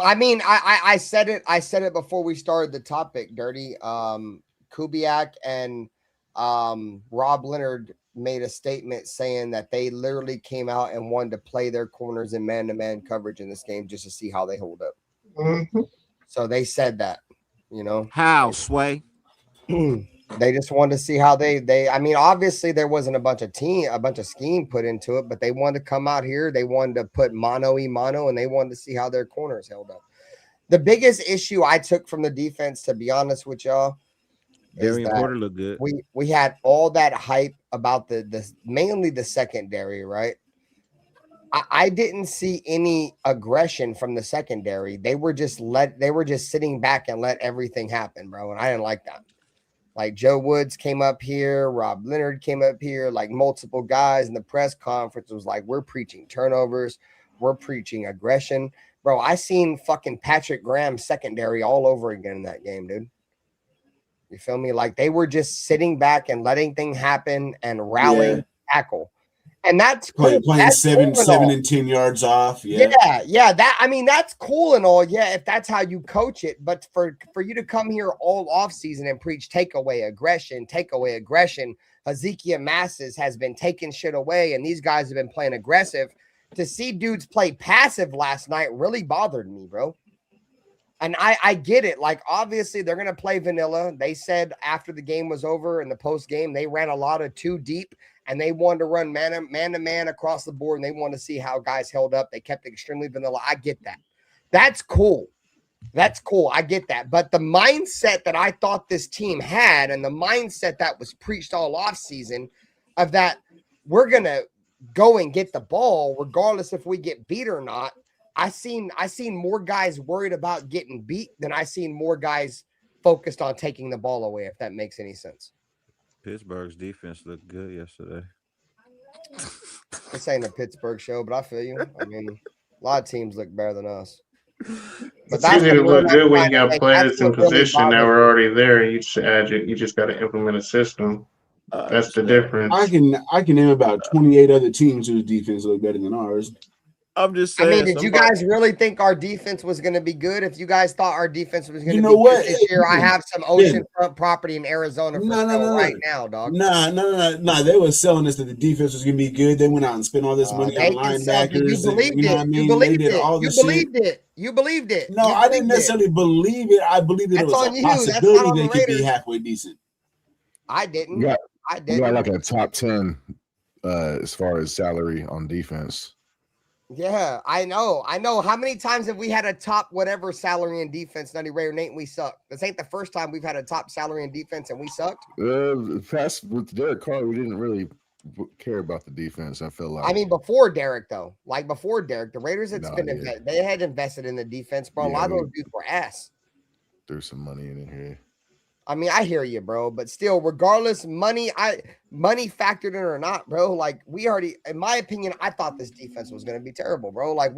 I mean, I said it. I said it before we started the topic. Dirty. Kubiak and Rob Leonard made a statement saying that they literally came out and wanted to play their corners in man-to-man coverage in this game just to see how they hold up. Mm-hmm. So they said that, How, Sway? They just wanted to see how they. I mean, obviously there wasn't a bunch of scheme put into it, but they wanted to come out here. They wanted to put mano y mano, and they wanted to see how their corners held up. The biggest issue I took from the defense, to be honest with y'all, Darian Porter looked good. We had all that hype about the mainly the secondary, right? I didn't see any aggression from the secondary. They were just sitting back and let everything happen, bro. And I didn't like that. Like Joe Woods came up here, Rob Leonard came up here, like multiple guys in the press conference was like, we're preaching turnovers, we're preaching aggression. Bro, I seen fucking Patrick Graham's secondary all over again in that game, dude. You feel me? Like they were just sitting back and letting things happen and rallying tackle. And that's cool. Playing that's 7 cool and 10 yards off. Yeah. That, I mean, that's cool and all. Yeah, if that's how you coach it. But for you to come here all off season and preach takeaway aggression, Ezekiel Masses has been taking shit away, and these guys have been playing aggressive. To see dudes play passive last night really bothered me, bro. And I get it. Like, obviously, they're going to play vanilla. They said after the game was over in the post game, they ran a lot of 2 deep, and they wanted to run man-to-man across the board, and they wanted to see how guys held up. They kept it extremely vanilla. I get that. That's cool. I get that. But the mindset that I thought this team had and the mindset that was preached all offseason of that we're going to go and get the ball regardless if we get beat or not, I seen more guys worried about getting beat than I seen more guys focused on taking the ball away, if that makes any sense. Pittsburgh's defense looked good yesterday. This ain't a Pittsburgh show, but I feel you. I mean, a lot of teams look better than us. But it's easy to look good when you got players in position that were already there. You just got to implement a system. That's the difference. I can name about 28 other teams whose defense look better than ours. I'm just saying. I mean, did you guys really think our defense was going to be good? If you guys thought our defense was going to be good this year, I have some oceanfront property in Arizona for sale right now, dog. Nah. They were selling us that the defense was going to be good. They went out and spent all this money on linebackers. You believed it. You believed it. No, I didn't necessarily believe it. I believed it was a possibility they could be halfway decent. I didn't. You got like a top 10 as far as salary on defense. Yeah, I know. How many times have we had a top whatever salary in defense, Nutty Ray or Nate, and we suck? This ain't the first time we've had a top salary in defense and we sucked. Past with Derek Carr, we didn't really care about the defense. I feel like. I mean, before Derek though, the Raiders they had invested in the defense, bro. A lot of those dudes were ass. Threw some money in here. I mean, I hear you, bro, but still, regardless, money factored in or not, bro. Like in my opinion, I thought this defense was going to be terrible, bro. Like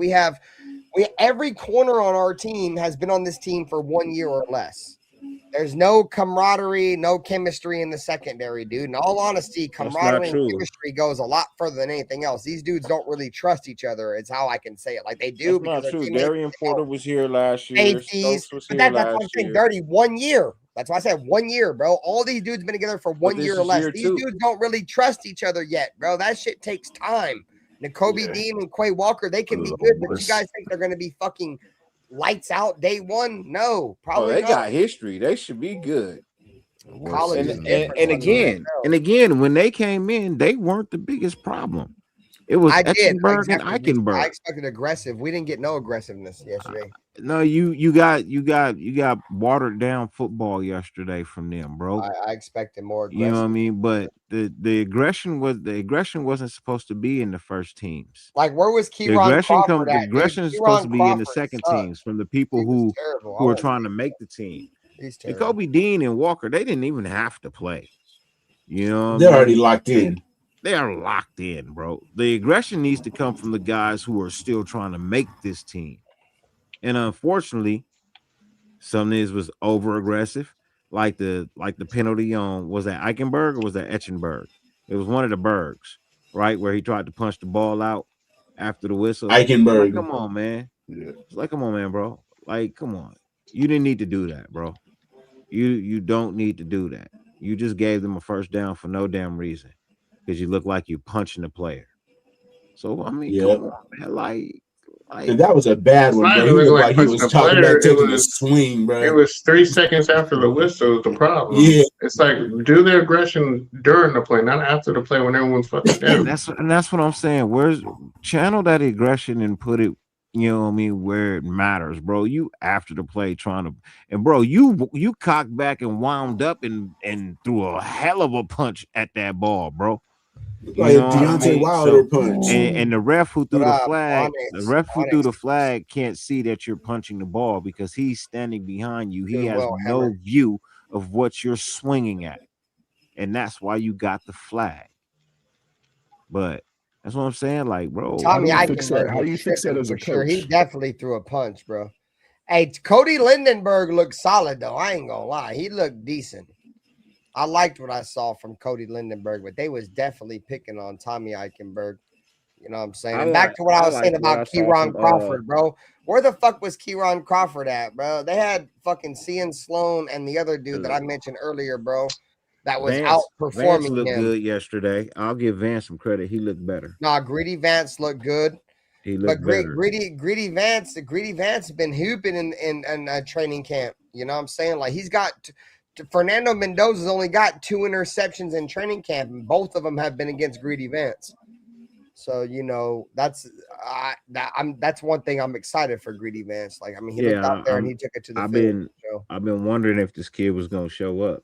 every corner on our team has been on this team for 1 year or less. There's no camaraderie, no chemistry in the secondary, dude. In all honesty, camaraderie and chemistry goes a lot further than anything else. These dudes don't really trust each other. It's how I can say it. Like they do. That's not true. Darian Porter was here last year. That's what I'm saying. Dirty 1 year. That's why I said 1 year, bro. All these dudes been together for 1 year or less. These dudes don't really trust each other yet, bro. That shit takes time. Nakobe Dean and Quay Walker, they can be good, but you guys think they're going to be fucking lights out day one? No, probably they got history. They should be good. And again, when they came in, they weren't the biggest problem. It was Eckenberg and Eichenberg. I expected aggressive. We didn't get no aggressiveness yesterday. No, you got watered down football yesterday from them, bro. I expected more aggressive. You know what I mean? But the aggression wasn't supposed to be in the first teams. Like where was Kieran Crawford at? The aggression is supposed to be in the second teams from the people who are trying to make the team. He's terrible. Nakobe Dean and Walker, they didn't even have to play. You know, they're already locked in. They are locked in, bro. The aggression needs to come from the guys who are still trying to make this team. And unfortunately, some niggas was over aggressive, like the penalty on, was that Eichenberg or was that Etchenberg? It was one of the Bergs, right, where he tried to punch the ball out after the whistle. Eichenberg. Like, come on, man. Yeah. It's like, come on, man, bro. Like, come on. You didn't need to do that, bro. You don't need to do that. You just gave them a first down for no damn reason because you look like you punching the player. So I mean, come on, man. Like, and that was a bad one, bro. He looked like he was talking about taking a swing, bro. It was 3 seconds after the whistle was the problem. Yeah. It's like, do their aggression during the play, not after the play when everyone's fucking down. That's what I'm saying. Where's channel that aggression and put it, you know what I mean, where it matters, bro. You after the play trying to, and bro, you cocked back and wound up and threw a hell of a punch at that ball, bro. Like Deontay Wilder punch. And the ref who threw the flag, flag can't see that you're punching the ball because he's standing behind you. He has no view of what you're swinging at. And that's why you got the flag. But that's what I'm saying. Like, bro, Tommy, how do you fix that as a coach? Sure, he definitely threw a punch, bro. Hey, Cody Lindenberg looked solid, though. I ain't gonna lie. He looked decent. I liked what I saw from Cody Lindenberg, but they was definitely picking on Tommy Eichenberg. You know what I'm saying? And back to what I was saying about Kieron Crawford, bro. Where the fuck was Kieron Crawford at, bro? They had fucking Cian Sloan and the other dude that I mentioned earlier, bro, that was outperforming Vance looked him. good yesterday. I'll give Vance some credit. He looked better. Nah, Greedy Vance looked good. He looked better. Greedy Vance has been hooping in training camp. You know what I'm saying? Like, he's got Fernando Mendoza's only got 2 interceptions in training camp, and both of them have been against Greedy Vance. So, you know, that's one thing I'm excited for Greedy Vance. Like, I mean, he looked out there and he took it to the field. I've been wondering if this kid was going to show up,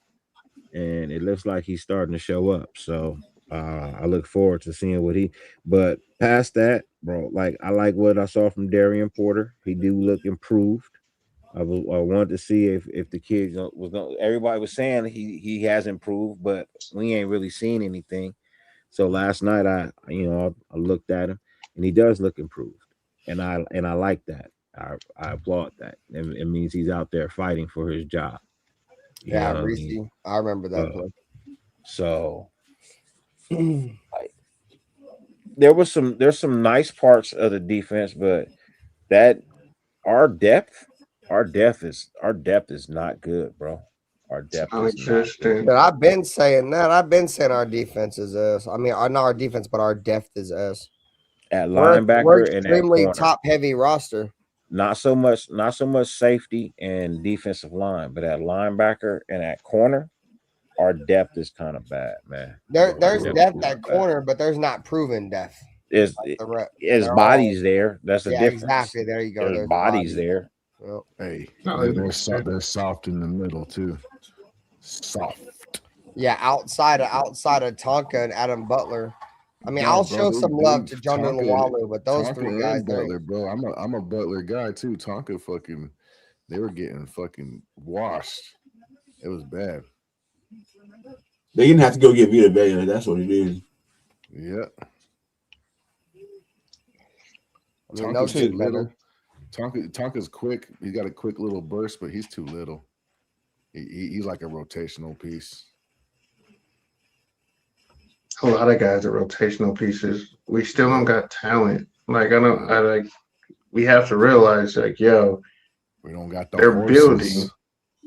and it looks like he's starting to show up. So I look forward to seeing but past that, bro, like, I like what I saw from Darian Porter. He do look improved. I wanted to see if the kid was going. Everybody was saying he has improved, but we ain't really seen anything. So last night I looked at him, and he does look improved, and I like that. I applaud that. It means he's out there fighting for his job. Yeah, Reese, I remember that play. So, like, there's some nice parts of the defense, but that our depth is not good, bro. Our depth is not good. But I've been saying that. I've been saying our defense is us. I mean, not our defense, but our depth is us. At linebacker, we're extremely top heavy roster. Not so much safety and defensive line, but at linebacker and at corner, our depth is kind of bad, man. There's depth at corner, but there's not proven depth. There's bodies there. That's the difference. Exactly. There you go. There's bodies there. Well, hey, they're soft in the middle too. Soft. Yeah, outside of Tonka and Adam Butler. I mean, I'll show some love to John Nwalu, but those three guys, Butler, bro. I'm a Butler guy too. Tonka they were getting fucking washed. It was bad. They didn't have to go get Vita Vea. That's what it is. Yeah. I mean, Tonka's too little. Tonka's quick. He got a quick little burst, but he's too little. He's like a rotational piece. A lot of guys are rotational pieces. We still don't got talent. Like, we have to realize, like, we don't got the they're horses.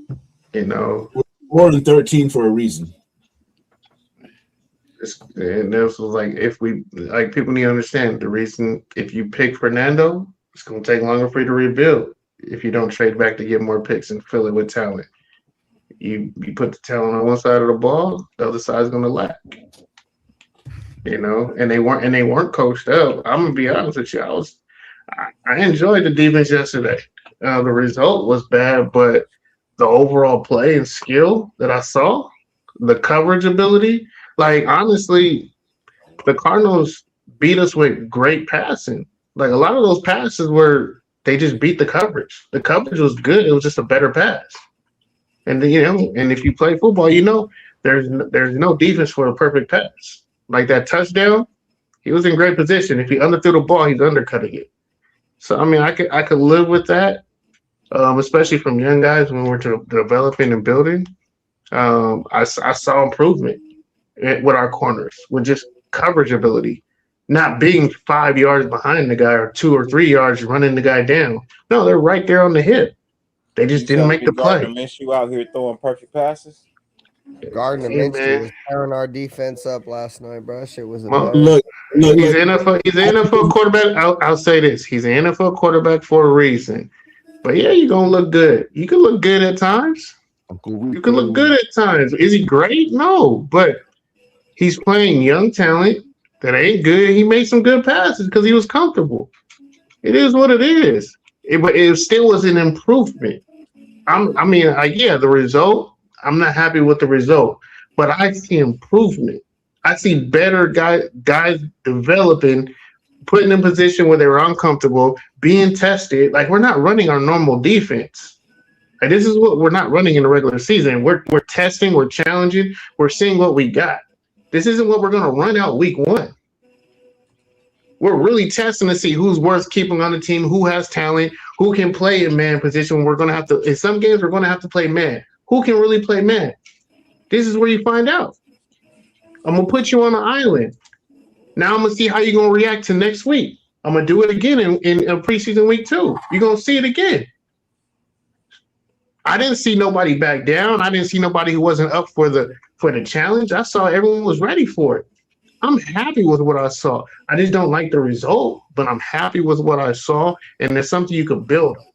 Building, you know. We're in 13 for a reason. And this was like, people need to understand the reason. If you pick Fernando, it's going to take longer for you to rebuild. If you don't trade back to get more picks and fill it with talent, you put the talent on one side of the ball, the other side is going to lack. You know, and they weren't coached up. I'm gonna be honest with you. I enjoyed the defense yesterday. The result was bad, but the overall play and skill that I saw, the coverage ability, like, honestly, the Cardinals beat us with great passing. Like, a lot of those passes they just beat the coverage. The coverage was good. It was just a better pass. And and if you play football, there's no defense for a perfect pass. Like that touchdown, he was in great position. If he underthrew the ball, he's undercutting it. So I mean, I could live with that, especially from young guys when we're developing and building. I saw improvement with our corners, with just coverage ability, not being 5 yards behind the guy or 2 or 3 yards running the guy down. No, they're right there on the hip. They just didn't make the play. Gardner Minshew out here throwing perfect passes. Gardner Minshew was tearing our defense up last night, bro. That shit was look, he's an NFL quarterback. I'll say this: he's an NFL quarterback for a reason. But yeah, you're gonna look good. You can look good at times. You can look good at times. Is he great? No, but he's playing young talent that ain't good. He made some good passes because he was comfortable. It is what it is. But it still was an improvement. The result. I'm not happy with the result, but I see improvement. I see better guys developing, putting in position where they were uncomfortable, being tested. Like, we're not running our normal defense. Like, this is what we're not running in the regular season. We're testing, we're challenging, we're seeing what we got. This isn't what we're going to run out week 1. We're really testing to see who's worth keeping on the team, who has talent, who can play in man position. We're going to have to, in some games, we're going to have to play man. Who can really play man? This is where you find out. I'm going to put you on an island. Now I'm going to see how you're going to react to next week. I'm going to do it again in preseason week 2. You're going to see it again. I didn't see nobody back down. I didn't see nobody who wasn't up for the challenge. I saw everyone was ready for it. I'm happy with what I saw. I just don't like the result, but I'm happy with what I saw, and there's something you could build on.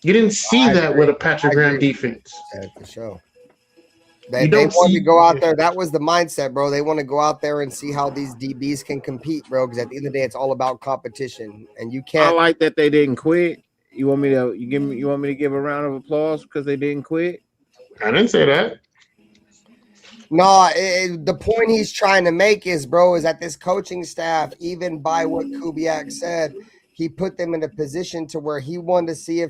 You didn't see that with a Patrick Graham defense. Yeah, for sure. They wanted to go out there. That was the mindset, bro. They want to go out there and see how these DBs can compete, bro. Because at the end of the day, it's all about competition, and you can't. I like that they didn't quit. You want me to give a round of applause because they didn't quit? I didn't say that. No, the point he's trying to make is that this coaching staff, even by what Kubiak said, he put them in a position to where he wanted to see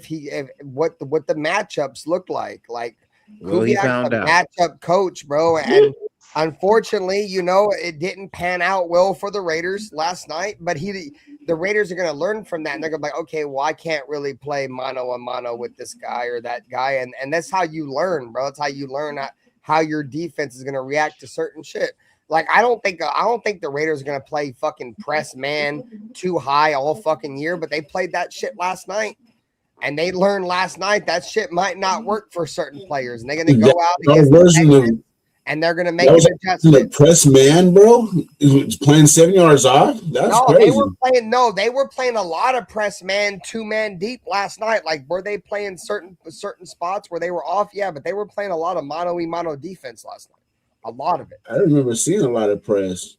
what the matchups looked like. Like, well, he found a out. Matchup coach, bro, and unfortunately, it didn't pan out well for the Raiders last night. But the Raiders are going to learn from that, and they're going to be like, okay, well, I can't really play mano a mano with this guy or that guy, and that's how you learn, bro. That's how you learn how your defense is going to react to certain shit. Like, I don't think the Raiders are going to play fucking press man too high all fucking year, but they played that shit last night. And they learned last night that shit might not work for certain players. And they're going to go out against the and they're going to make an adjustment. The press man, bro, is playing 7 yards off. That's crazy. They were playing a lot of press man, 2-man deep last night. Like, were they playing certain spots where they were off? Yeah, but they were playing a lot of mano defense last night. A lot of it. I remember seeing a lot of press.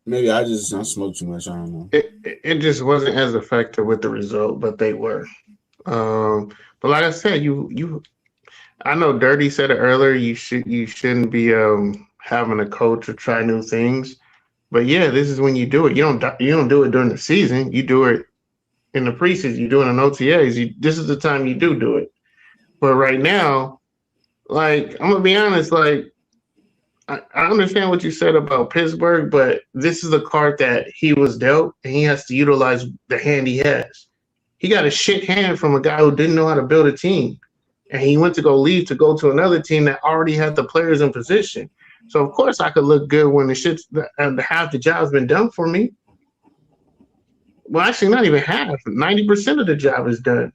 Maybe I smoked too much. I don't know. It just wasn't as effective with the result, but they were. But like I said, I know Dirty said it earlier. You shouldn't be having a coach or try new things. But yeah, this is when you do it. You don't do it during the season. You do it in the preseason. You do it in OTAs. This is the time you do it. But right now, like, I'm gonna be honest, like, I understand what you said about Pittsburgh, but this is a card that he was dealt, and he has to utilize the hand he has. He got a shit hand from a guy who didn't know how to build a team, and he went to go to another team that already had the players in position. So, of course, I could look good when half the job's been done for me. Well, actually, not even half. 90% of the job is done.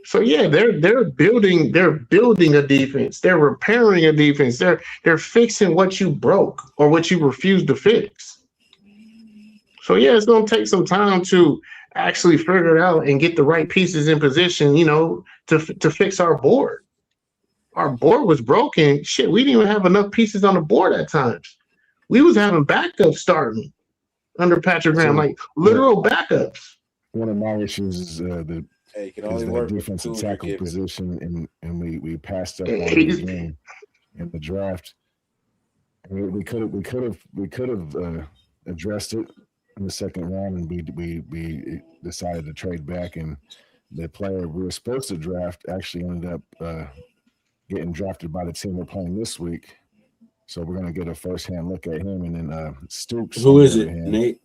So yeah, they're building a defense. They're repairing a defense. They're fixing what you broke or what you refused to fix. So yeah, it's gonna take some time to actually figure it out and get the right pieces in position, to fix our board. Our board was broken. Shit, we didn't even have enough pieces on the board at times. We was having backups starting under Patrick Graham, like literal backups. One of my issues is the defensive tackle position, and we passed up on the game in the draft. We could have addressed it in the second round, and we decided to trade back and the player we were supposed to draft actually ended up getting drafted by the team we're playing this week. So we're going to get a first-hand look at him. And then Stoops. Who is it, Nate?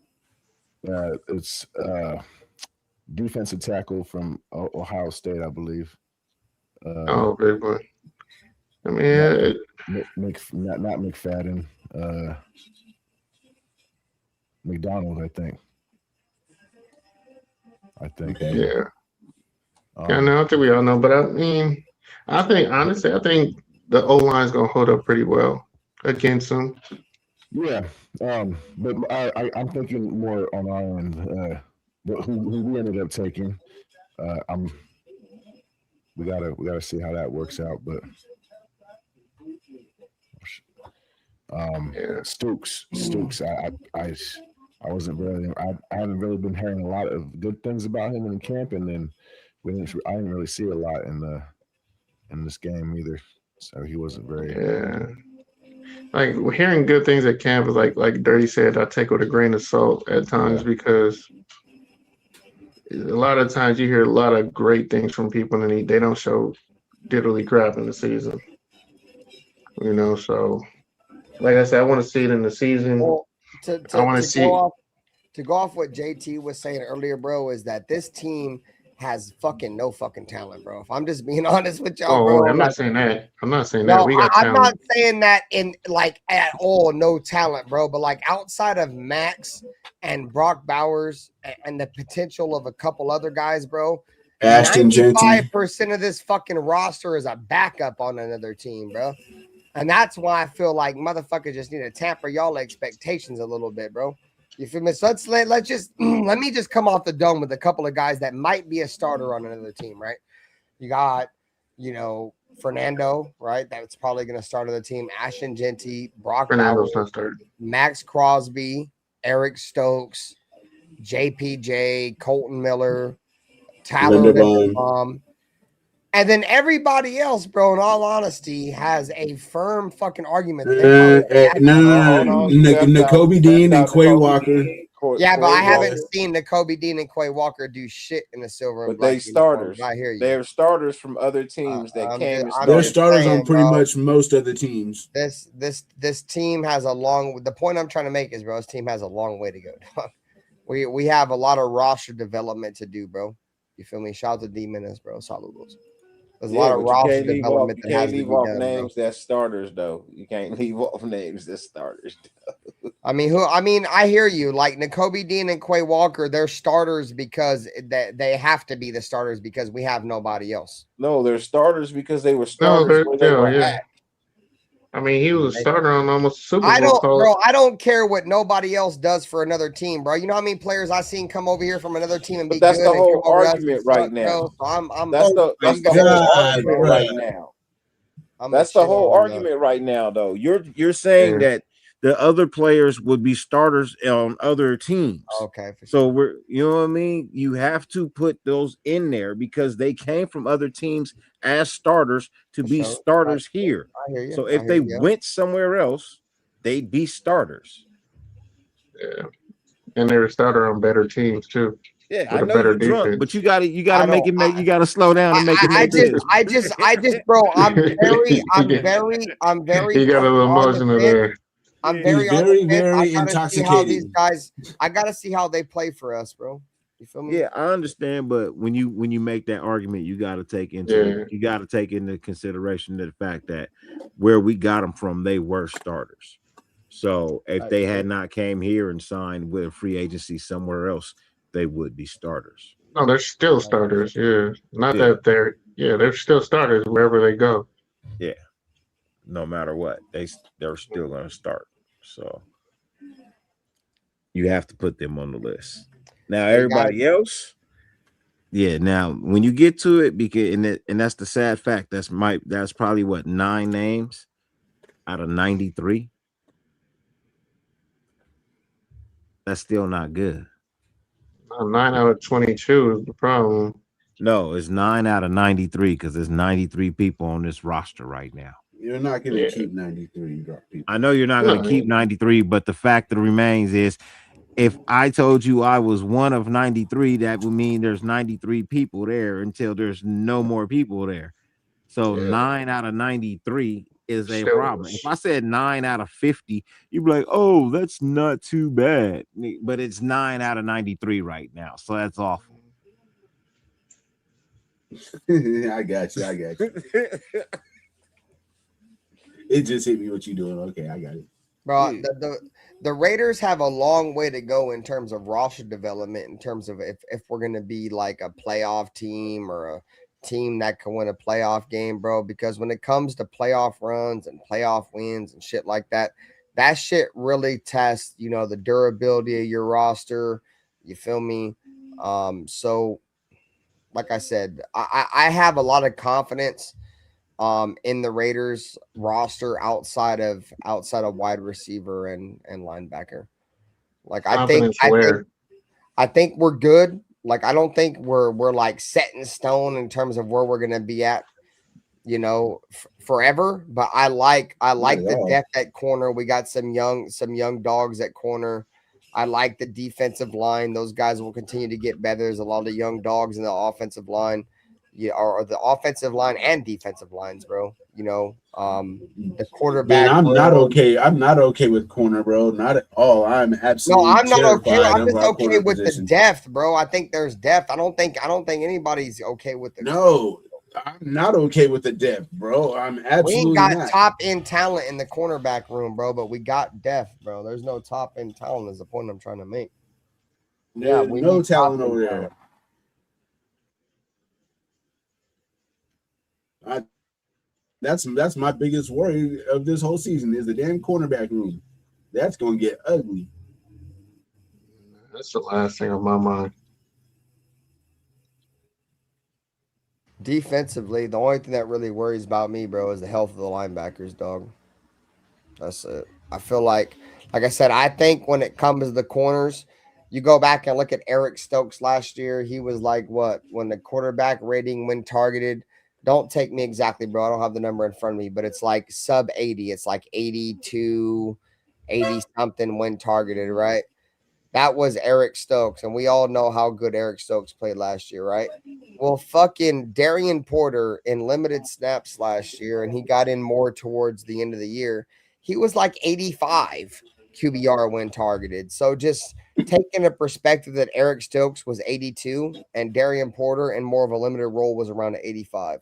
It's defensive tackle from Ohio State, I believe. Big boy. I mean, not McFadden. McDonald, I think. Yeah. I don't think we all know, but I mean, I think the O-line is going to hold up pretty well against them. Yeah, but I'm thinking more on our end. Who we ended up taking. We gotta see how that works out, but Stooks. I wasn't really. I haven't really been hearing a lot of good things about him in camp, and then I didn't really see a lot in this game either. So he wasn't very. Yeah. Like hearing good things at camp is like Dirty said, I take with a grain of salt at times because a lot of times you hear a lot of great things from people and they don't show diddly crap in the season. So like I said, I want to see it in the season. Well, I want to see to go off what JT was saying earlier, bro, is that this team has fucking no fucking talent, bro. If I'm just being honest with y'all, bro. I'm not saying that. I'm not saying that. We got I'm talent. not saying that in like at all, no talent, bro. But like outside of Max and Brock Bowers and the potential of a couple other guys, bro. Ashton Jeanty. 95% of this fucking roster is a backup on another team, bro. And that's why I feel like motherfuckers just need to tamper y'all expectations a little bit, bro. You feel me? So let me just come off the dome with a couple of guys that might be a starter on another team, right? You got, Fernando, right? That's probably going to start on the team. Ashton Jeanty, Brock Fernando's Bowers, not starting. Max Crosby, Eric Stokes, JPJ, Colton Miller, Tyler Linderbaum. And then everybody else, bro, in all honesty, has a firm fucking argument. Nakobe Dean and Quay Walker. Yeah, but I haven't seen Nakobe Dean and Quay Walker do shit in the silver. But they starters. I hear you. They're starters from other teams that came. They're starters on pretty much most of the teams. This team has a long. The point I'm trying to make is, bro, this team has a long way to go. We have a lot of roster development to do, bro. You feel me? Shout out to D Menace, bro. Saludos. There's a lot of roster development that has to be done. You can't leave off names that's starters, though. You can't leave off names that's starters. I hear you. Like Nakobe Dean and Quay Walker, they're starters because they have to be the starters because we have nobody else. No, they're starters because they were starters. I mean, he was a starter on almost Super Bowl. I don't care what nobody else does for another team, bro. You know how many players I've seen come over here from another team and be good? That's the whole argument right now. That's the whole argument right now. That's the whole argument right now, though. You're saying that the other players would be starters on other teams. Okay. So you know what I mean? You have to put those in there because they came from other teams as starters to be starters here. I hear you. So if they went somewhere else, they'd be starters. Yeah. And they're a starter on better teams too. Yeah, I know you're drunk, but you gotta make it make. You gotta slow down and make it. I just, bro. I'm very. He got a little emotional there. I'm very intoxicated. I gotta see how they play for us, bro. You feel me? Yeah, I understand, but when you make that argument, you got to take into consideration the fact that where we got them from, they were starters. So if they had not came here and signed with a free agency somewhere else, they would be starters. No, they're still starters. Yeah, that they're still starters wherever they go. Yeah, no matter what, they're still going to start. So you have to put them on the list. Now everybody else, now when you get to it, because and that's the sad fact. That's probably what 9 names out of 93. That's still not good. 9 out of 22 is the problem. No, it's 9 out of 93 because there's 93 people on this roster right now. You're not going to keep 93 people. I know you're not going to keep 93, but the fact that remains is if I told you I was one of 93, that would mean there's 93 people there until there's no more people there. So Yeah. 9 out of 93 is a Still problem. If I said 9 out of 50, you'd be like, oh, that's not too bad. But it's 9 out of 93 right now. So that's awful. I got you. It just hit me what you doing. Okay, I got it. Bro, the Raiders have a long way to go in terms of roster development, in terms of if we're going to be like a playoff team or a team that can win a playoff game, bro. Because when it comes to playoff runs and playoff wins and shit like that, that shit really tests, the durability of your roster. You feel me? So like I said, I have a lot of confidence in the Raiders roster outside of wide receiver and linebacker. Like confidence where? I think we're good. Like I don't think we're like set in stone in terms of where we're gonna be at, forever. But I like the depth at corner. We got some young dogs at corner. I like the defensive line. Those guys will continue to get better. There's a lot of young dogs in the offensive line. Yeah, or the offensive line and defensive lines, bro. The quarterback. Man, I'm not okay. I'm not okay with corner, bro. Not at all. I'm absolutely I'm not okay. terrified I'm of just our okay corner with position. the depth, bro. I think there's depth. I don't think anybody's okay with the. No, I'm not okay with the depth, bro. I'm We absolutely ain't got not. top end talent in the cornerback room, bro, but we got depth, bro. There's no top end talent is the point I'm trying to make. There's no talent over there. That's my biggest worry of this whole season is the damn cornerback room. That's gonna get ugly. That's the last thing on my mind. Defensively, the only thing that really worries about me, bro, is the health of the linebackers, dog. That's it. I feel like I said, I think when it comes to the corners, you go back and look at Eric Stokes last year. He was like what when the quarterback rating when targeted. Don't take me exactly, bro. I don't have the number in front of me, but it's like sub 80. It's like 82, 80 something when targeted, right? That was Eric Stokes, and we all know how good Eric Stokes played last year, right? Well, fucking Darian Porter in limited snaps last year, and he got in more towards the end of the year. He was like 85 QBR when targeted. So just taking a perspective that Eric Stokes was 82 and Darian Porter in more of a limited role was around 85.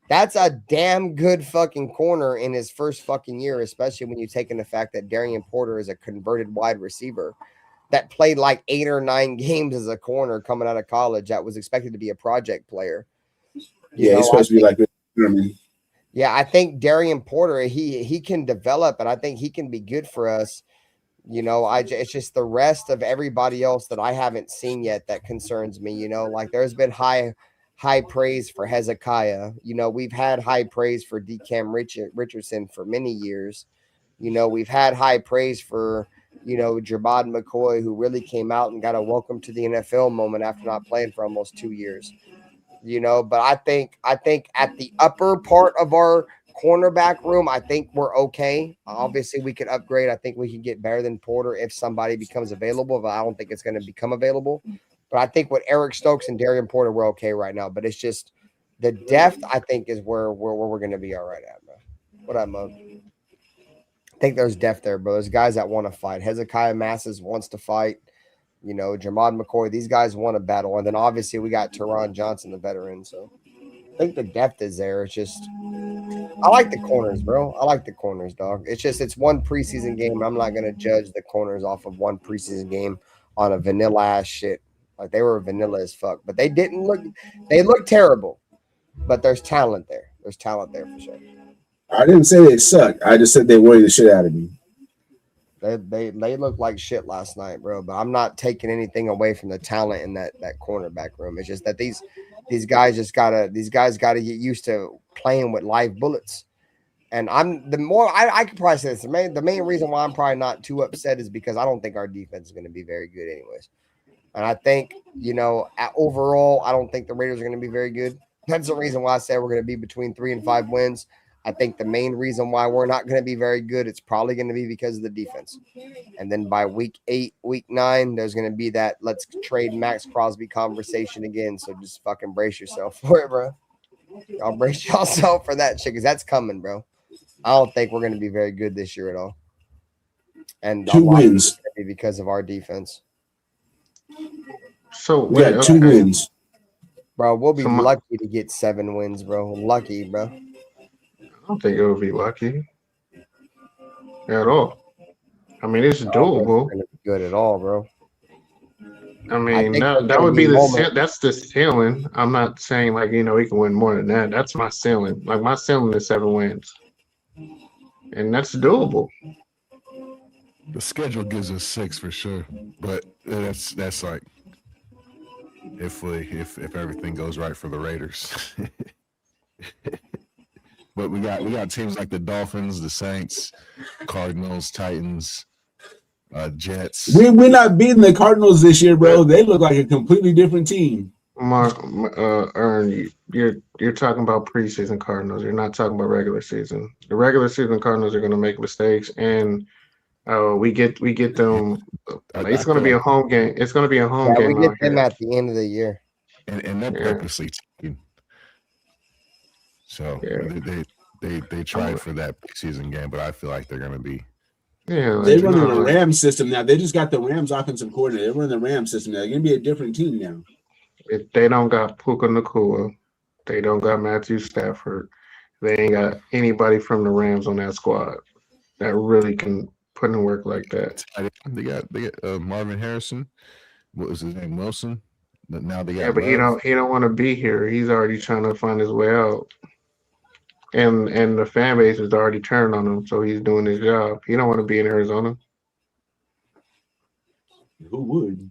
That's a damn good fucking corner in his first fucking year, especially when you take in the fact that Darian Porter is a converted wide receiver that played like 8 or 9 games as a corner coming out of college that was expected to be a project player. He's supposed to be like, yeah, I think Darian Porter, he can develop, and I think he can be good for us. It's just the rest of everybody else that I haven't seen yet that concerns me. Like there's been high praise for Hezekiah. We've had high praise for DeCam Richardson for many years. We've had high praise for Jermod McCoy, who really came out and got a welcome to the NFL moment after not playing for almost 2 years. But I think at the upper part of our cornerback room, I think we're okay. Obviously, we could upgrade. I think we can get better than Porter if somebody becomes available, but I don't think it's going to become available. But I think with Eric Stokes and Darian Porter, we're okay right now. But it's just the depth, I think, is where we're going to be all right at, bro. What up, Mo? I think there's depth there, bro. There's guys that want to fight. Hezekiah Masses wants to fight. Jermod McCoy, these guys want to battle. And then obviously we got Teron Johnson, the veteran. So I think the depth is there. It's just, I like the corners, bro. I like the corners, dog. It's one preseason game. I'm not going to judge the corners off of one preseason game on a vanilla ass shit. Like they were vanilla as fuck, but they look terrible, but there's talent there. There's talent there for sure. I didn't say they suck. I just said they worry the shit out of me. They looked like shit last night, bro. But I'm not taking anything away from the talent in that cornerback room. It's just that these guys gotta get used to playing with live bullets. And I could probably say this. The main reason why I'm probably not too upset is because I don't think our defense is going to be very good, anyways. And I think overall, I don't think the Raiders are going to be very good. That's the reason why I say we're going to be between 3 and 5 wins. I think the main reason why we're not going to be very good, it's probably going to be because of the defense. And then by week 8, week 9, there's going to be that let's trade Max Crosby conversation again. So just fucking brace yourself for it, bro. Y'all brace yourself for that shit because that's coming, bro. I don't think we're going to be very good this year at all. And 2 wins because of our defense. So we got 2 wins. Bro, we'll be lucky to get 7 wins, bro. Lucky, bro. I don't think it would be lucky at all. I mean, it's doable. It's good at all, bro. I mean, that would be that's the ceiling. I'm not saying like, you know, we can win more than that. That's my ceiling. Like my ceiling is 7 wins. And that's doable. The schedule gives us 6 for sure. But that's like if everything goes right for the Raiders. But we got teams like the Dolphins, the Saints, Cardinals, Titans, Jets. We're not beating the Cardinals this year, bro. They look like a completely different team. Ern, you're talking about preseason Cardinals. You're not talking about regular season. The regular season Cardinals are going to make mistakes, and we get them. It's going to be a home game. It's going to be a home game. We get them at the end of the year, and they're purposely taking. So they tried for that preseason game, but I feel like they're going to be. Yeah, they're running the Rams system now. They just got the Rams offensive coordinator. They're running the Rams system now. They're going to be a different team now. If they don't got Puka Nacua, they don't got Matthew Stafford, they ain't got anybody from the Rams on that squad that really can put in work like that. They got Marvin Harrison. What was his name? Wilson. But now they got. Yeah, but he don't want to be here. He's already trying to find his way out. And the fan base has already turned on him, so he's doing his job. He don't want to be in Arizona. Who would?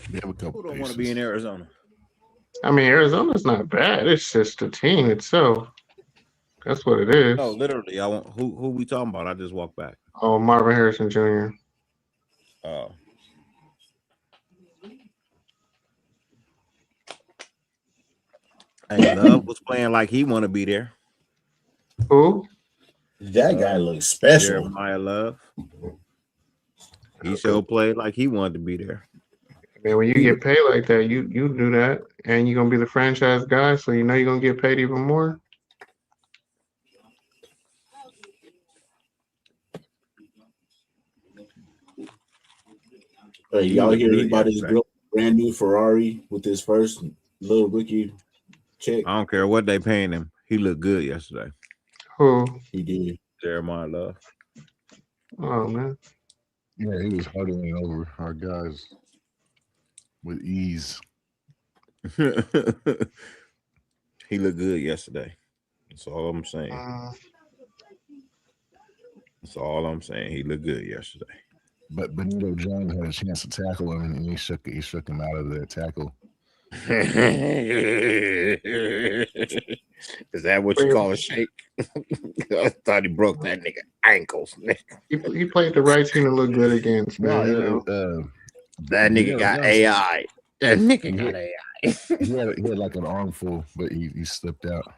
Who don't want to be in Arizona? I mean, Arizona's not bad. It's just the team itself. That's what it is. No, literally. I want who we talking about? I just walked back. Oh, Marvin Harrison Jr. Oh. And Love was playing like he want to be there. Who? That guy looks special. Jeremiah Love. He still played like he wanted to be there. Man, when you get paid like that, you do that, and you're gonna be the franchise guy, so you know you're gonna get paid even more. Hey, y'all hear about his brand new Ferrari with his first little rookie check? I don't care what they paying him. He looked good yesterday. Who? He did. Jeremiah Love. Oh man. Yeah, he was hurdling over our guys with ease. He looked good yesterday. That's all I'm saying. That's all I'm saying. He looked good yesterday. But Benito Jones had a chance to tackle him, and he shook him out of that tackle. Is that what you call a shake? I thought he broke that nigga ankles. He played the right team to look good against. No, that nigga got AI. That nigga got AI. He had like an armful, but he slipped out.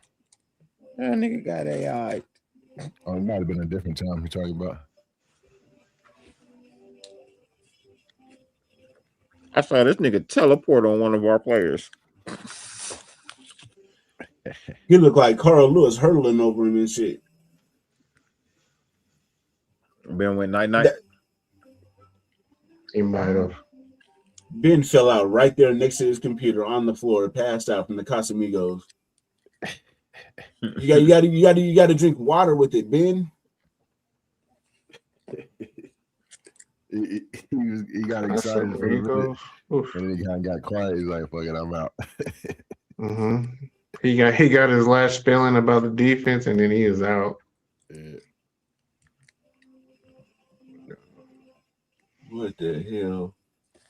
That nigga got AI. Oh, it might have been a different time you're talking about. I saw this nigga teleport on one of our players. He looked like Carl Lewis hurdling over him and shit. Ben went night. He might have. Ben fell out right there next to his computer on the floor, passed out from the Casamigos. You got to drink water with it, Ben. He got excited for a minute, and then he kind of got quiet. He's like, "Fuck it, I'm out." Mm-hmm. He got his last spelling about the defense, and then he is out. Yeah. What the hell?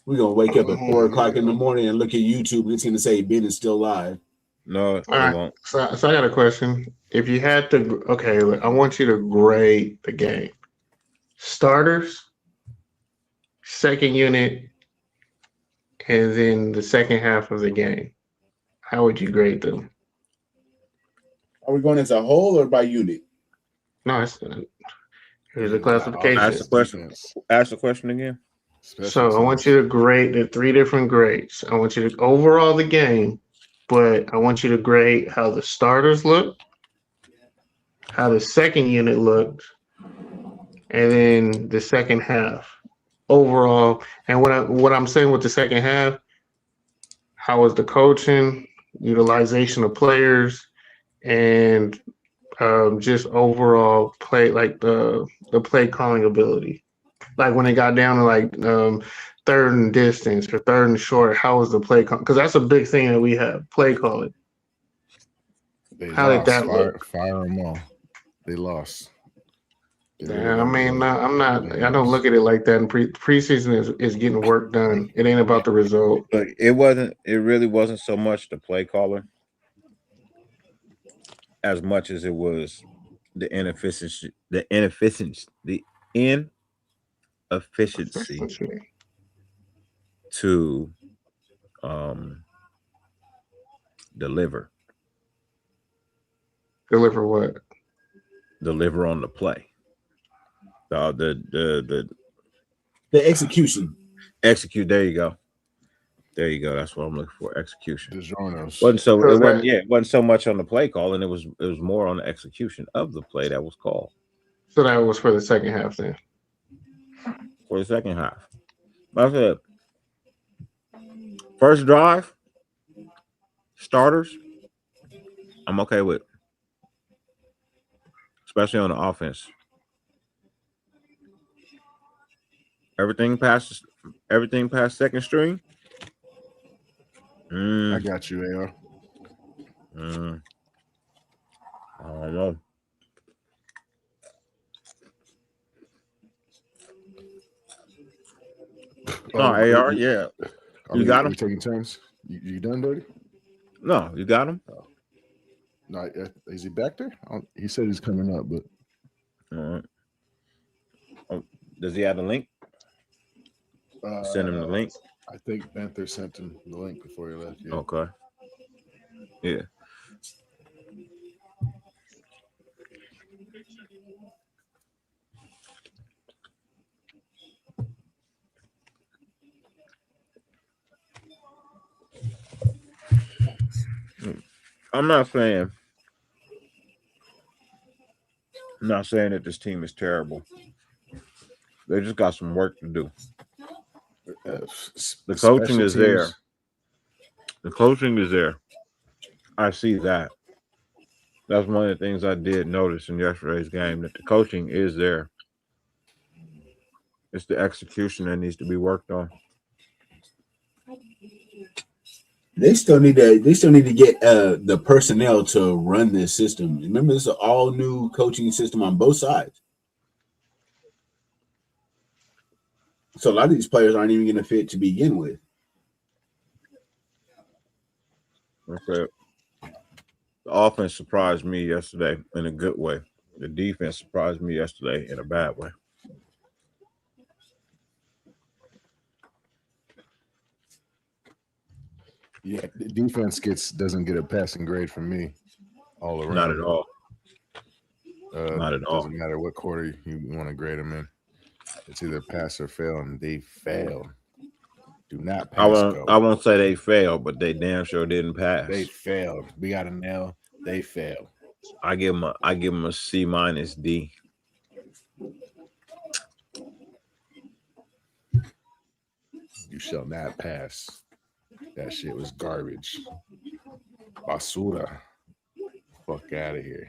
We're gonna wake up at 4 o'clock in the morning and look at YouTube. It's gonna say Ben is still live. No, all right. So I got a question. If you had to, okay, I want you to grade the game. Starters, second unit, and then the second half of the game. How would you grade them? Are we going as a whole or by unit? No, here's the classification. Ask the question again. So I want you to grade the 3 different grades. I want you to overall the game, but I want you to grade how the starters look, how the second unit looked, and then the second half overall. And what I'm saying with the second half, how was the coaching, utilization of players, and just overall play, like the play calling ability. Like when it got down to like third and distance or third and short, how was the play call? Because that's a big thing that we have, play calling. How did that look? Fire them all. They lost. Yeah, I mean, I don't look at it like that. And preseason is getting work done. It ain't about the result. But it really wasn't so much the play caller as much as it was the inefficiency to deliver. Deliver what? Deliver on the play. The execution. Execute. There you go. That's what I'm looking for. Execution. It wasn't so much on the play call, and it was more on the execution of the play that was called. So that was for the second half then. For the second half. I said first drive, starters, I'm okay with. Especially on the offense. Everything past second string. I got you, AR. I don't know. AR, yeah. You got him? We taking turns? You done, Dirty? No, you got him? No, is he back there? He said he's coming up, but. All right. Oh, does he have the link? Send him the link. I think Panther sent him the link before he left. Yeah. Okay. Yeah. I'm not saying that this team is terrible. They just got some work to do. The coaching is there. The coaching is there. I see that. That's one of the things I did notice in yesterday's game, that the coaching is there. It's the execution that needs to be worked on. They still need to get the personnel to run this system. Remember, this is an all new coaching system on both sides. So a lot of these players aren't even going to fit to begin with. Okay. The offense surprised me yesterday in a good way. The defense surprised me yesterday in a bad way. Yeah, the defense doesn't get a passing grade from me all around. Not at all. Not at all. Doesn't matter what quarter you want to grade them in. It's either pass or fail, and they failed. Do not pass. I won't say they failed, but they damn sure didn't pass. They failed. We got a nail. They failed. I give them a C minus D. You shall not pass. That shit was garbage. Basura. Fuck out of here.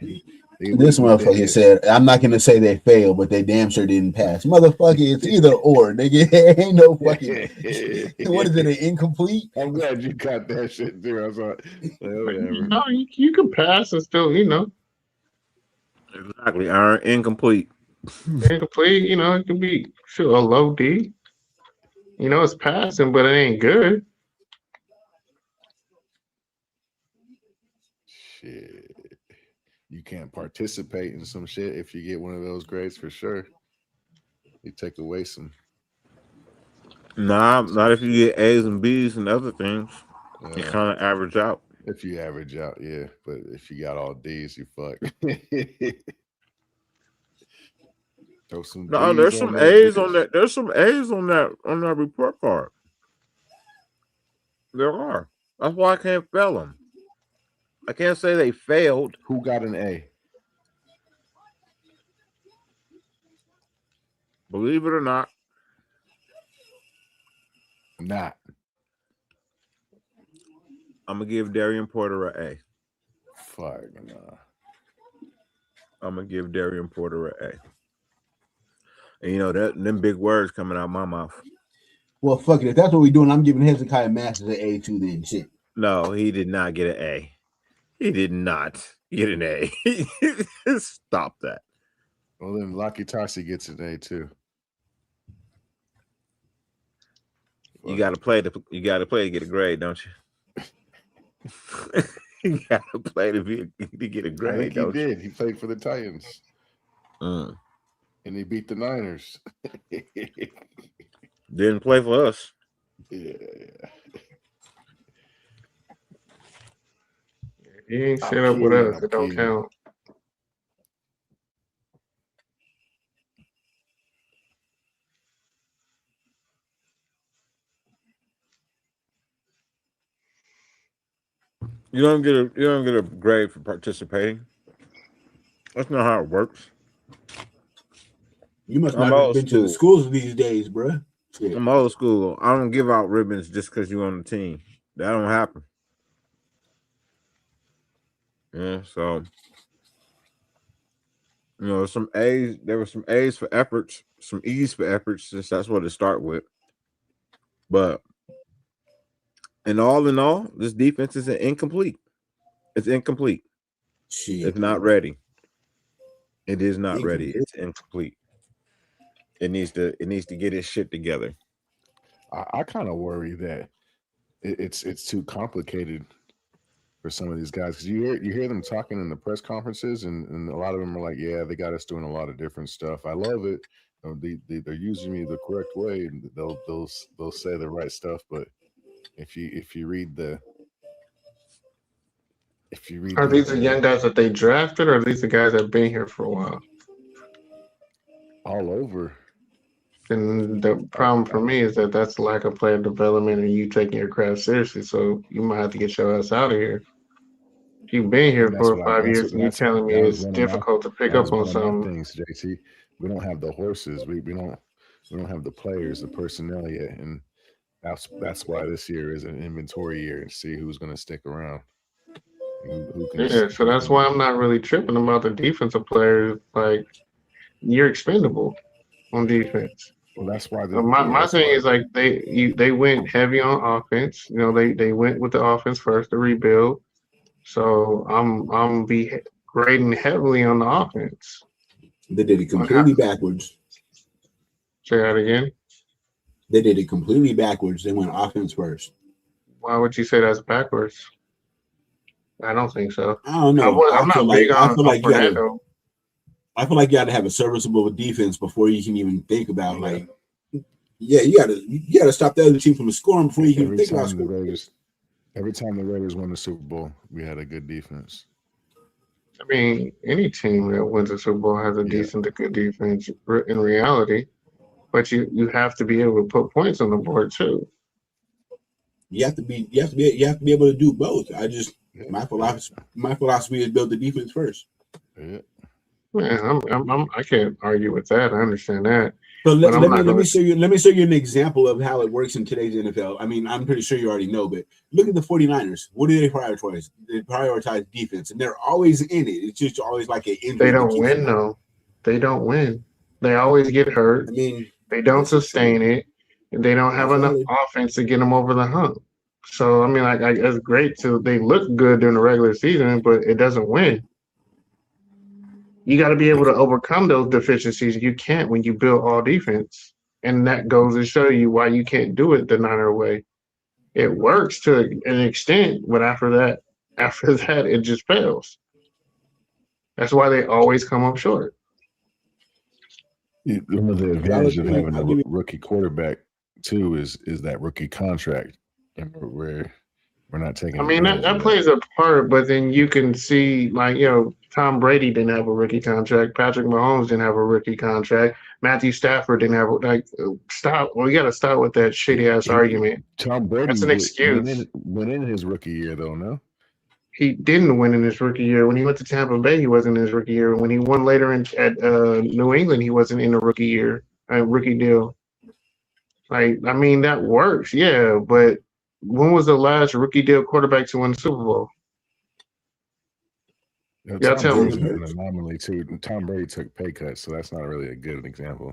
This motherfucker said, I'm not going to say they failed, but they damn sure didn't pass. Motherfucker, it's either or. Nigga, ain't no fucking. What is it, an incomplete? I'm glad you got that shit too. I was like, no, you can pass and still, Exactly. Incomplete. Incomplete, it can be a low D. It's passing, but it ain't good. Shit. You can't participate in some shit if you get one of those grades for sure. You take away some. Nah, not if you get A's and B's and other things. You kind of average out. If you average out, yeah. But if you got all D's, you fuck. Throw some No, D's there's some on A's bitch. on that. There's some A's on that report card. There are. That's why I can't fail them. I can't say they failed. Who got an A? Believe it or not. Not. I'm gonna give Darian Porter an A. Fuck nah. I'm gonna give Darian Porter an A. And you know that them big words coming out my mouth. Well, fuck it. If that's what we're doing, I'm giving Hezekiah Masters an A too. Then shit. No, he did not get an A. He did not get an A. Stop that. Well, then Lucky Tarsi gets an A too. You got to play to get a grade, don't you? You got to play to get a grade. I think he did. He played for the Titans, and he beat the Niners. Didn't play for us. Yeah. He ain't set up with us. It don't count. You don't get a grade for participating. That's not how it works. You must not have been to the schools these days, bro. Yeah. I'm old school. I don't give out ribbons just because you're on the team. That don't happen. Yeah, so you know, some A's. There were some A's for efforts, some E's for efforts, since that's what it start with. But in all, this defense is incomplete. It's incomplete. Shit. It's not ready. It is not ready. It's incomplete. It needs to get its shit together. I kind of worry that it's too complicated for some of these guys, because you hear them talking in the press conferences, and a lot of them are like, yeah, they got us doing a lot of different stuff. I love it. They're using me the correct way, and they'll say the right stuff. But if you read Are these the young guys that they drafted, or are these the guys that have been here for a while? All over. And the problem for me is that that's lack of player development and you taking your craft seriously. So you might have to get your ass out of here. You've been here for 5 years, and you're telling me it's difficult to pick up on something. Things, JT, we don't have the horses. We don't have the players, the personnel yet, and that's why this year is an inventory year and see who's going to stick around. So that's why I'm not really tripping about the defensive players. Like, you're expendable on defense. Well, that's why. My thing is like they went heavy on offense. You know, they went with the offense first to rebuild. So I'm be grading heavily on the offense. They did it completely backwards. Say that again. They did it completely backwards. They went offense first. Why would you say that's backwards? I don't think so. I don't know. I'm not big on Fernando. I feel like you got to have a serviceable defense before you can even think about you gotta stop the other team from scoring before you can think about scoring. Every time the Raiders won the Super Bowl, we had a good defense. I mean, any team that wins a Super Bowl has a decent to good defense in reality, but you have to be able to put points on the board too. You have to be able to do both. My philosophy is build the defense first. Yeah. Man, I can't argue with that. I understand that. So let me show you an example of how it works in today's NFL. I mean, I'm pretty sure you already know, but look at the 49ers. What do they prioritize? They prioritize defense, and they're always in it. It's just always like an injury. They don't win, though. They don't win. They always get hurt. I mean, they don't sustain it, and they don't have enough offense to get them over the hump. So, I mean, like it's great they look good during the regular season, but it doesn't win. You got to be able to overcome those deficiencies. You can't when you build all defense. And that goes to show you why you can't do it the Niner way. It works to an extent, but after that, it just fails. That's why they always come up short. One of the advantages of having a rookie quarterback, too, is that rookie contract. Where We're not taking. I mean, that plays a part, but then you can see, like, Tom Brady didn't have a rookie contract. Patrick Mahomes didn't have a rookie contract. Matthew Stafford didn't have stop. Well, you got to stop with that shitty ass argument. Tom Brady That's an excuse. went in his rookie year, though. No, he didn't win in his rookie year. When he went to Tampa Bay, he wasn't in his rookie year. When he won later at New England, he wasn't in a rookie year, a rookie deal. Like, I mean, that works, yeah, but when was the last rookie deal quarterback to win the Super Bowl? Tom Brady's an anomaly too. Tom Brady took pay cuts, so that's not really a good example.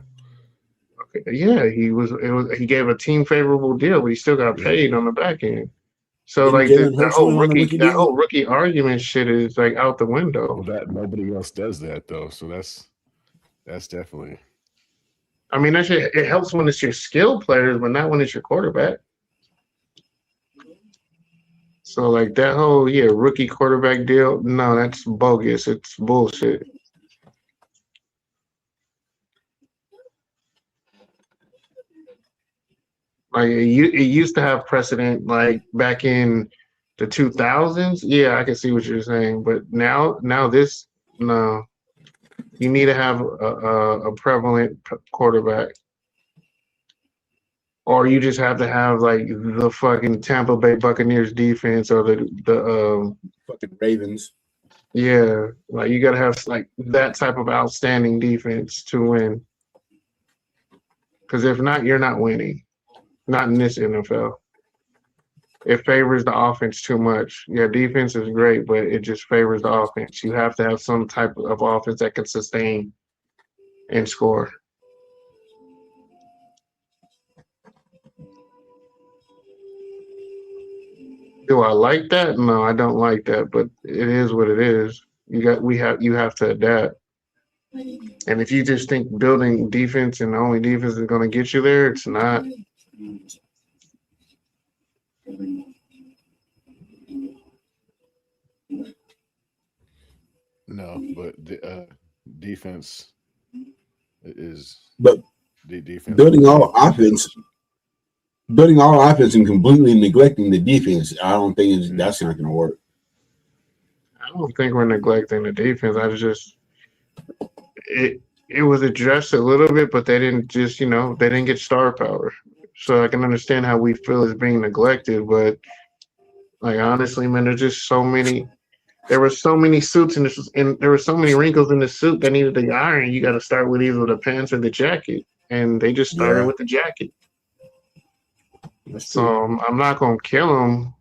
Okay. Yeah, he gave a team favorable deal, but he still got paid on the back end. So like that whole rookie argument shit is like out the window. Well, that nobody else does that though, so that's definitely. I mean, it helps when it's your skill players, but not when it's your quarterback. So like that whole rookie quarterback deal, no, that's bogus. It's bullshit. Like it used to have precedent, like back in the 2000s. Yeah, I can see what you're saying, but now this, no, you need to have a prevalent quarterback, or you just have to have like the fucking Tampa Bay Buccaneers defense or the fucking Ravens. Yeah, like you gotta have like that type of outstanding defense to win. Because if not, you're not winning. Not in this NFL. It favors the offense too much. Yeah, defense is great, but it just favors the offense. You have to have some type of offense that can sustain and score. Do I like that? No, I don't like that, but it is what it is. You have to adapt. And if you just think building defense and the only defense is going to get you there, it's not. No, but the defense is. But the defense building all offense and completely neglecting the defense, I don't think that's not going to work. I don't think we're neglecting the defense. It was addressed a little bit, but they didn't just, they didn't get star power. So I can understand how we feel is being neglected, but like honestly, man, there's just there were so many suits and there were so many wrinkles in the suit that needed the iron. You got to start with either the pants or the jacket, and they just started with the jacket. So I'm not gonna kill him.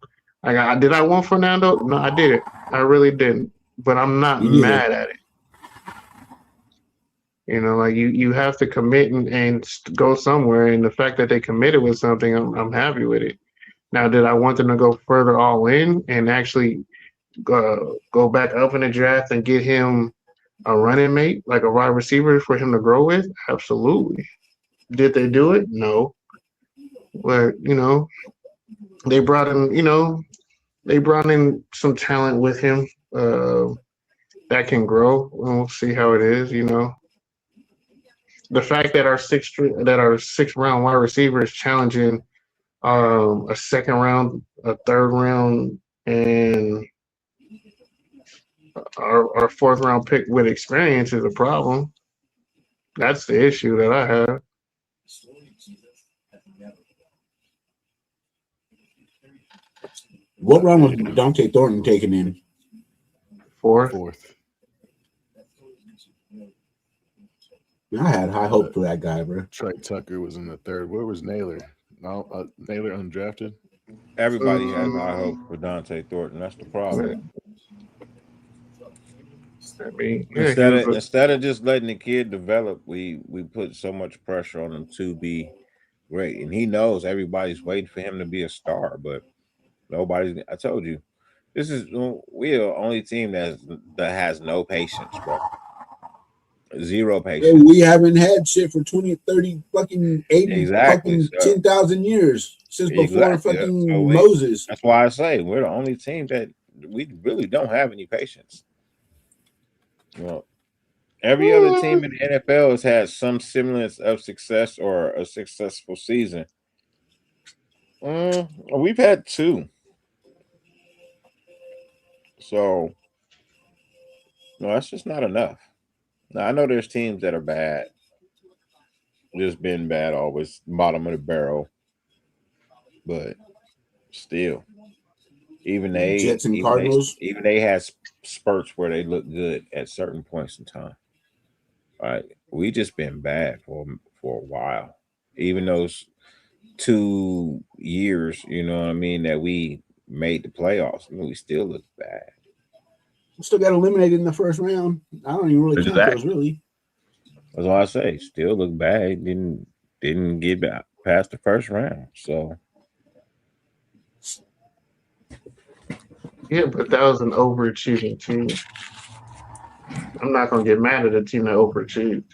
Did I want Fernando? No, I didn't. I really didn't. But I'm not mad at it. Like you have to commit and go somewhere. And the fact that they committed with something, I'm happy with it. Now, did I want them to go further all in and actually go back up in the draft and get him a running mate, like a wide receiver for him to grow with? Absolutely. Did they do it? No. But, they brought in some talent with him that can grow. We'll see how it is, The fact that our sixth round wide receiver is challenging a second round, a third round, and our fourth round pick with experience is a problem. That's the issue that I have. What round was Dante Thornton taken in? Fourth. I had high hope for that guy, bro. Trey Tucker was in the third. Where was Naylor? No, Naylor undrafted. Everybody had high hope for Dante Thornton. That's the problem. I mean, instead of just letting the kid develop, we put so much pressure on him to be great, and he knows everybody's waiting for him to be a star, but nobody's. I told you, we're the only team that has no patience, bro. Zero patience. Yeah, we haven't had shit for 20, 30, fucking 80, fucking 10,000 years since before fucking Moses. That's why I say we're the only team that we really don't have any patience. Every other team in the NFL has had some semblance of success or a successful season. We've had two. So, no, that's just not enough. Now, I know there's teams that are bad, just been bad always, bottom of the barrel, but still, Jets and Cardinals. even they had spurts where they look good at certain points in time. Right, we just been bad for a while. Even those 2 years, you know what I mean, that we made the playoffs, I mean, we still look bad. We still got eliminated in the first round. I don't even really count those, really. That's all I say. Still look bad. Didn't get past the first round. So Yeah, but that was an overachieving team. I'm not gonna get mad at a team that overachieved.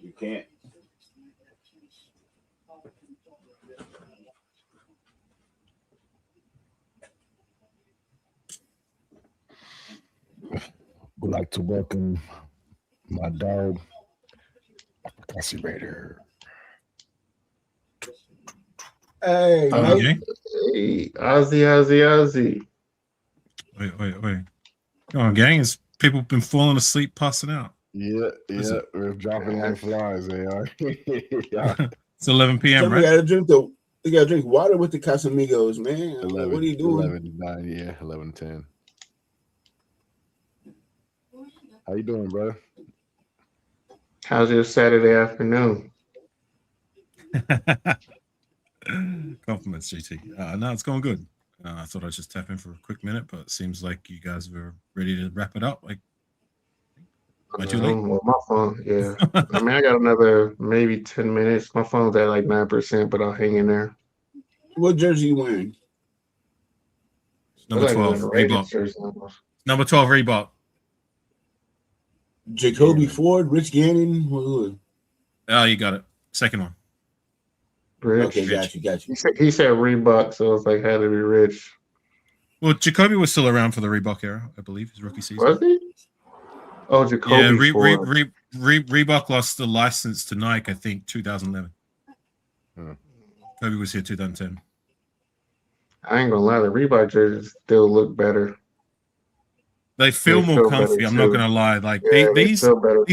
you can't. Would like to welcome my dog, Cassie Raider. Hey, mate. Hey, Ozzy. Wait. Come on, gang. Is people been falling asleep, passing out? Yeah. We're dropping like flies, they are. It's 11 p.m., right? You gotta drink water with the Casamigos, man. 11, what are you doing? 11:09, yeah, 11:10. How you doing, bro? How's your Saturday afternoon? Compliments, GT. No, it's going good. I thought I'd just tap in for a quick minute, but it seems like you guys were ready to wrap it up. Like, am I too late? Well, my phone, yeah. I mean, I got another maybe 10 minutes. My phone's at like 9%, but I'll hang in there. What jersey you wearing? Number 12, Reebok. Number 12, Reebok. Jacoby Ford, Rich Gannon. Oh, you got it. Second one. Rich. Okay, got you. He said Reebok, so it's like had to be Rich. Well, Jacoby was still around for the Reebok era, I believe, his rookie season. Was he? Oh, Jacoby Ford. Reebok lost the license to Nike, I think, 2011. Kobe was here 2010. I ain't gonna lie, the Reebok jerseys still look better. They feel more comfy. I'm not gonna lie. Like these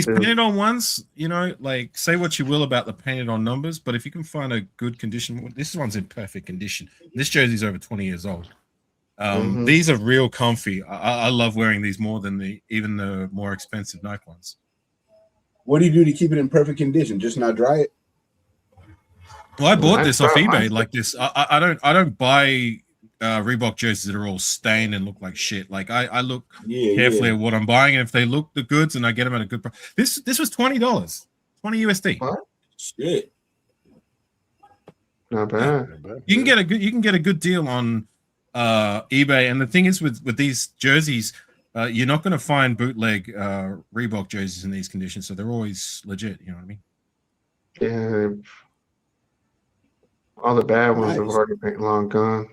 painted on ones, you know, like say what you will about the painted on numbers, but if you can find a good condition, this one's in perfect condition. This jersey's over 20 years old. These are real comfy. I love wearing these more than even the more expensive Nike ones. What do you do to keep it in perfect condition? Just not dry it? Well, I bought this off eBay like this. I don't buy Reebok jerseys that are all stained and look like shit. Like I look carefully at what I'm buying, and if they look the goods and I get them at a good price. This was $20, $20 USD. What? Shit. Not bad. You can get a good deal on eBay, and the thing is with these jerseys, you're not going to find bootleg Reebok jerseys in these conditions, so they're always legit. You know what I mean? Yeah. All the bad ones have already been long gone.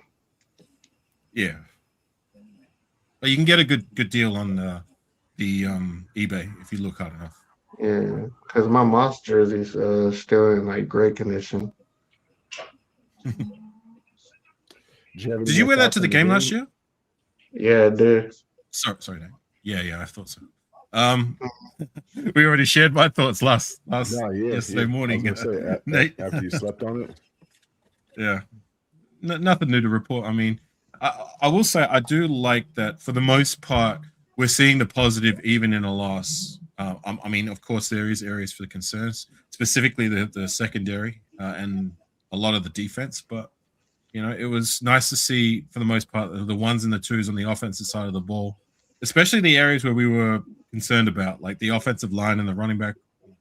Yeah, but you can get a good deal on the eBay if you look hard enough. Yeah, because my Moss jersey's still in like great condition. Did you wear that to the game last year? Yeah, I did. Sorry, Dave. Yeah, I thought so. We already shared my thoughts yesterday morning. After you slept on it. Yeah, nothing new to report. I mean, I will say I do like that for the most part we're seeing the positive even in a loss. I mean, of course, there is areas for the concerns, specifically the secondary and a lot of the defense. But you know, it was nice to see for the most part the ones and the twos on the offensive side of the ball, especially the areas where we were concerned about, like the offensive line and the running back.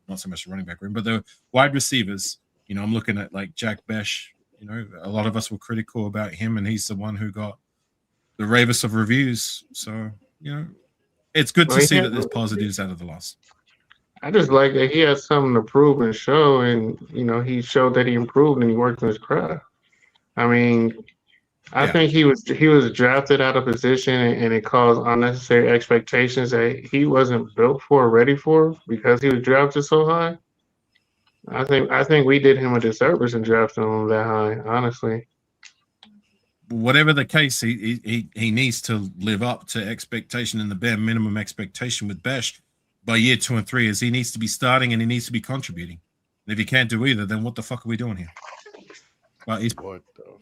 Not so much the running back room, but the wide receivers. You know, I'm looking at like Jack Besh. You know, a lot of us were critical about him, and he's the one who got the ravest of reviews. So, you know, it's good to see that there's positives out of the loss. I just like that he has something to prove and show, and you know, he showed that he improved and he worked on his craft. I mean, I think he was drafted out of position, and it caused unnecessary expectations that he wasn't built for or ready for because he was drafted so high. I think we did him a disservice in drafting him that high, honestly. whatever the case, he needs to live up to expectation and the bare minimum expectation with Besh by year 2 and 3 is he needs to be starting and he needs to be contributing. And if he can't do either, then what the fuck are we doing here? But he's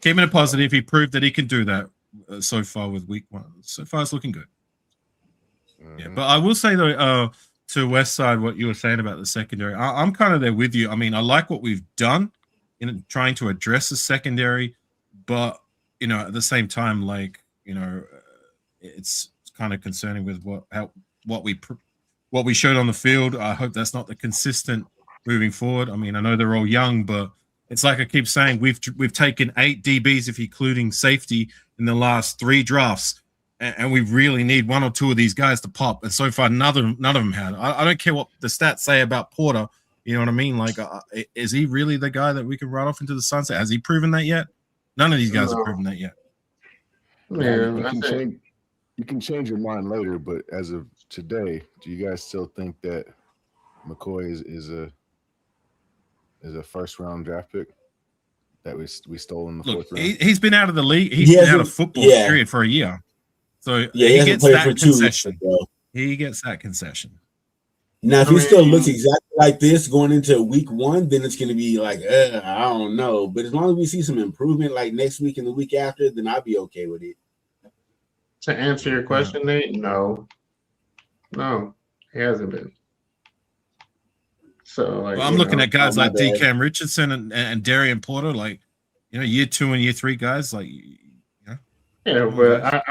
keeping it positive. He proved that he can do that so far with week 1. So far, it's looking good. Yeah, but I will say though, to West Side, what you were saying about the secondary, I'm kind of there with you. I mean, I like what we've done in trying to address the secondary, but at the same time, like it's kind of concerning with what we showed on the field. I hope that's not the consistent moving forward. I mean, I know they're all young, but it's like I keep saying, we've taken 8 DBs, if including safety, in the last 3 drafts. And we really need 1 or 2 of these guys to pop. And so far, none of them had. I don't care what the stats say about Porter. You know what I mean? Like, is he really the guy that we can ride off into the sunset? Has he proven that yet? None of these guys have proven that yet. Yeah, you can change your mind later, but as of today, do you guys still think that McCoy is a first-round draft pick that we stole in the 4th round? He's been out of the league. He's been out of football period for a year. So he gets that concession. He gets that concession. Now, if he still looks exactly like this going into week 1, then it's going to be like, I don't know. But as long as we see some improvement like next week and the week after, then I'll be okay with it. To answer your question, Nate, no, he hasn't been. So, I'm looking at guys like DeCam Richardson and Darian Porter, like, year 2 and year 3 guys, like, Yeah, but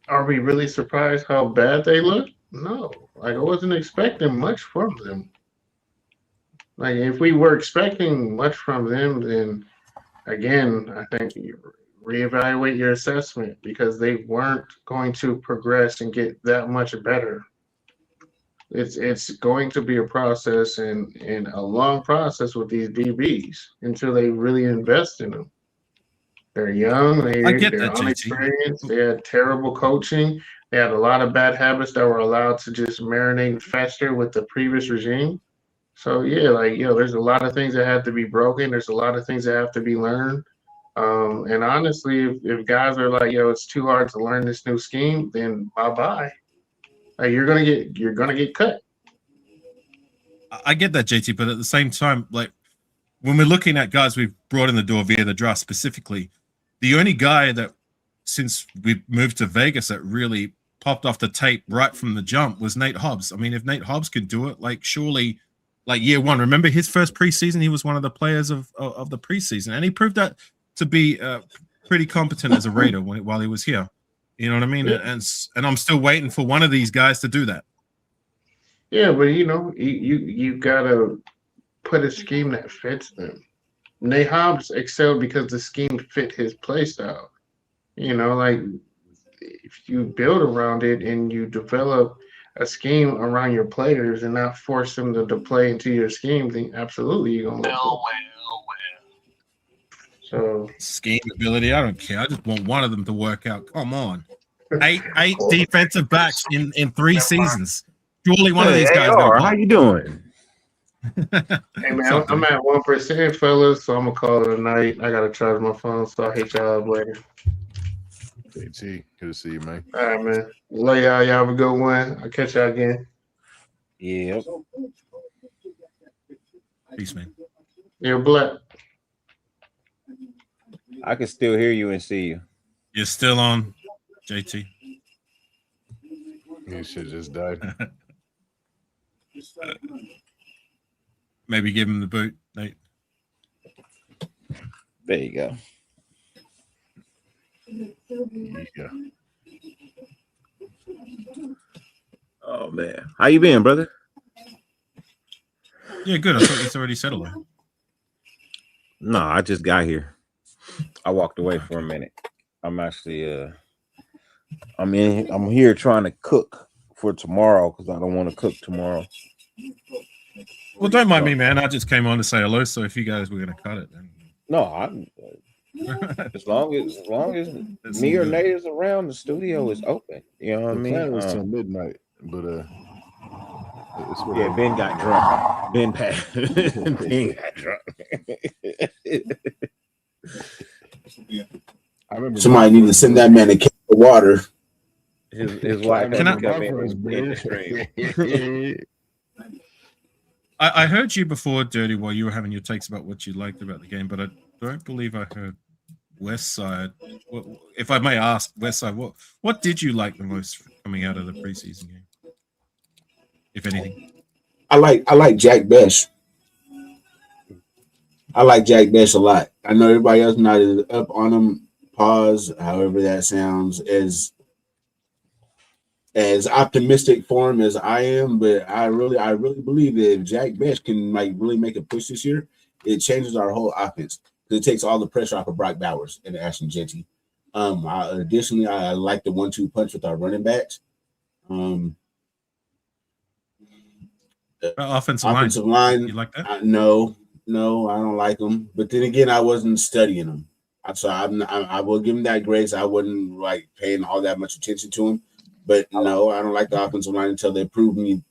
are we really surprised how bad they look? No. Like, I wasn't expecting much from them. Like, if we were expecting much from them, then, again, I think you reevaluate your assessment because they weren't going to progress and get that much better. It's going to be a process and a long process with these DBs until they really invest in them. They're young. They're inexperienced. They had terrible coaching. They had a lot of bad habits that were allowed to just marinate and fester with the previous regime. So, yeah, there's a lot of things that have to be broken. There's a lot of things that have to be learned. And honestly, if guys are like, it's too hard to learn this new scheme, then bye-bye. Like, you're gonna get cut. I get that, JT, but at the same time, like, when we're looking at guys we've brought in the door via the draft specifically, the only guy that since we moved to Vegas that really popped off the tape right from the jump was Nate Hobbs. I mean, if Nate Hobbs could do it, like, surely, like, year 1, remember his first preseason, he was one of the players of the preseason, and he proved that to be pretty competent as a Raider while he was here. You know what I mean? Yeah. And I'm still waiting for one of these guys to do that. Yeah, but you gotta put a scheme that fits them. Nate Hobbs excelled because the scheme fit his play style. Like, if you build around it and you develop a scheme around your players and not force them to play into your scheme, then absolutely you're gonna look So scheme ability, I don't care. I just want one of them to work out. Come on. Eight defensive backs in 3 seasons. Surely one of these guys. How you doing? Hey man, I'm at 1%, fellas, so I'm gonna call it a night. I gotta charge my phone, so I'll hit y'all up later. JT, good to see you, man. All right, man. Love y'all. Y'all have a good one. I'll catch y'all again. Yep. Peace, man. You're black. I can still hear you and see you. You're still on, JT. You should just died. Maybe give him the boot, Nate. There you go. Yeah. Oh man, how you been, brother? Yeah, good. I thought it's already settled. No, I just got here. I walked away for a minute. I'm actually I'm here trying to cook for tomorrow because I don't want to cook tomorrow. Well, don't mind me, man. I just came on to say hello. So if you guys were gonna cut it, then no, as long as me or Nate is around, the studio is open. You know what I mean? Plan was till midnight, but yeah, Ben got drunk. Ben got drunk. I remember Somebody need to send that man a can of water. His wife Can had I- to come in and stream. I heard you before, Dirty, while you were having your takes about what you liked about the game, but I don't believe I heard West Side. If I may ask, West Side, what did you like the most coming out of the preseason game, if anything? I like Jack Besh. I like Jack Besh a lot. I know everybody else not as up on him. Pause, however that sounds, as optimistic for him as I am, but I really believe that if Jack Besh can really make a push this year, it changes our whole offense. It takes all the pressure off of Brock Bowers and Ashton Jeanty. Additionally, I like the 1-2 punch with our running backs. Offensive line. You like that? No, I don't like them. But then again, I wasn't studying them. So I will give him that grace. I wasn't paying all that much attention to him. But no, I don't like the offensive line until they prove to me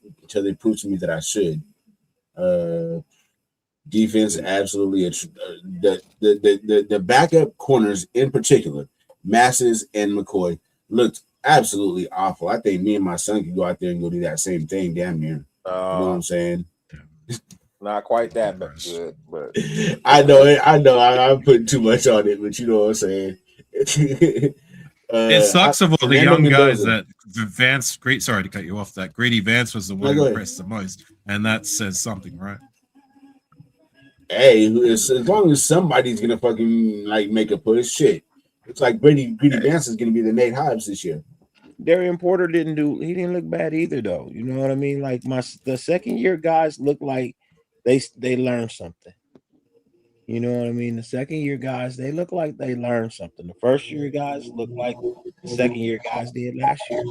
that I should. Defense, absolutely. The backup corners in particular, Masses and McCoy, looked absolutely awful. I think me and my son could go out there and go do that same thing damn near. You know what I'm saying? Not quite that good, but I know it. I'm putting too much on it, but you know what I'm saying. It sucks of all the Fernando young guys Mendoza. that Vance. Sorry to cut you off. That Grady Vance was the one who impressed the most, and that says something, right? Hey, as long as somebody's gonna fucking make a push, shit. It's like Grady Vance is gonna be the Nate Hobbs this year. Darian Porter didn't look bad either, though. You know what I mean? Like the second year guys look like they learned something. You know what I mean? The second year guys, they look like they learned something. The first year guys look like the second year guys did last year.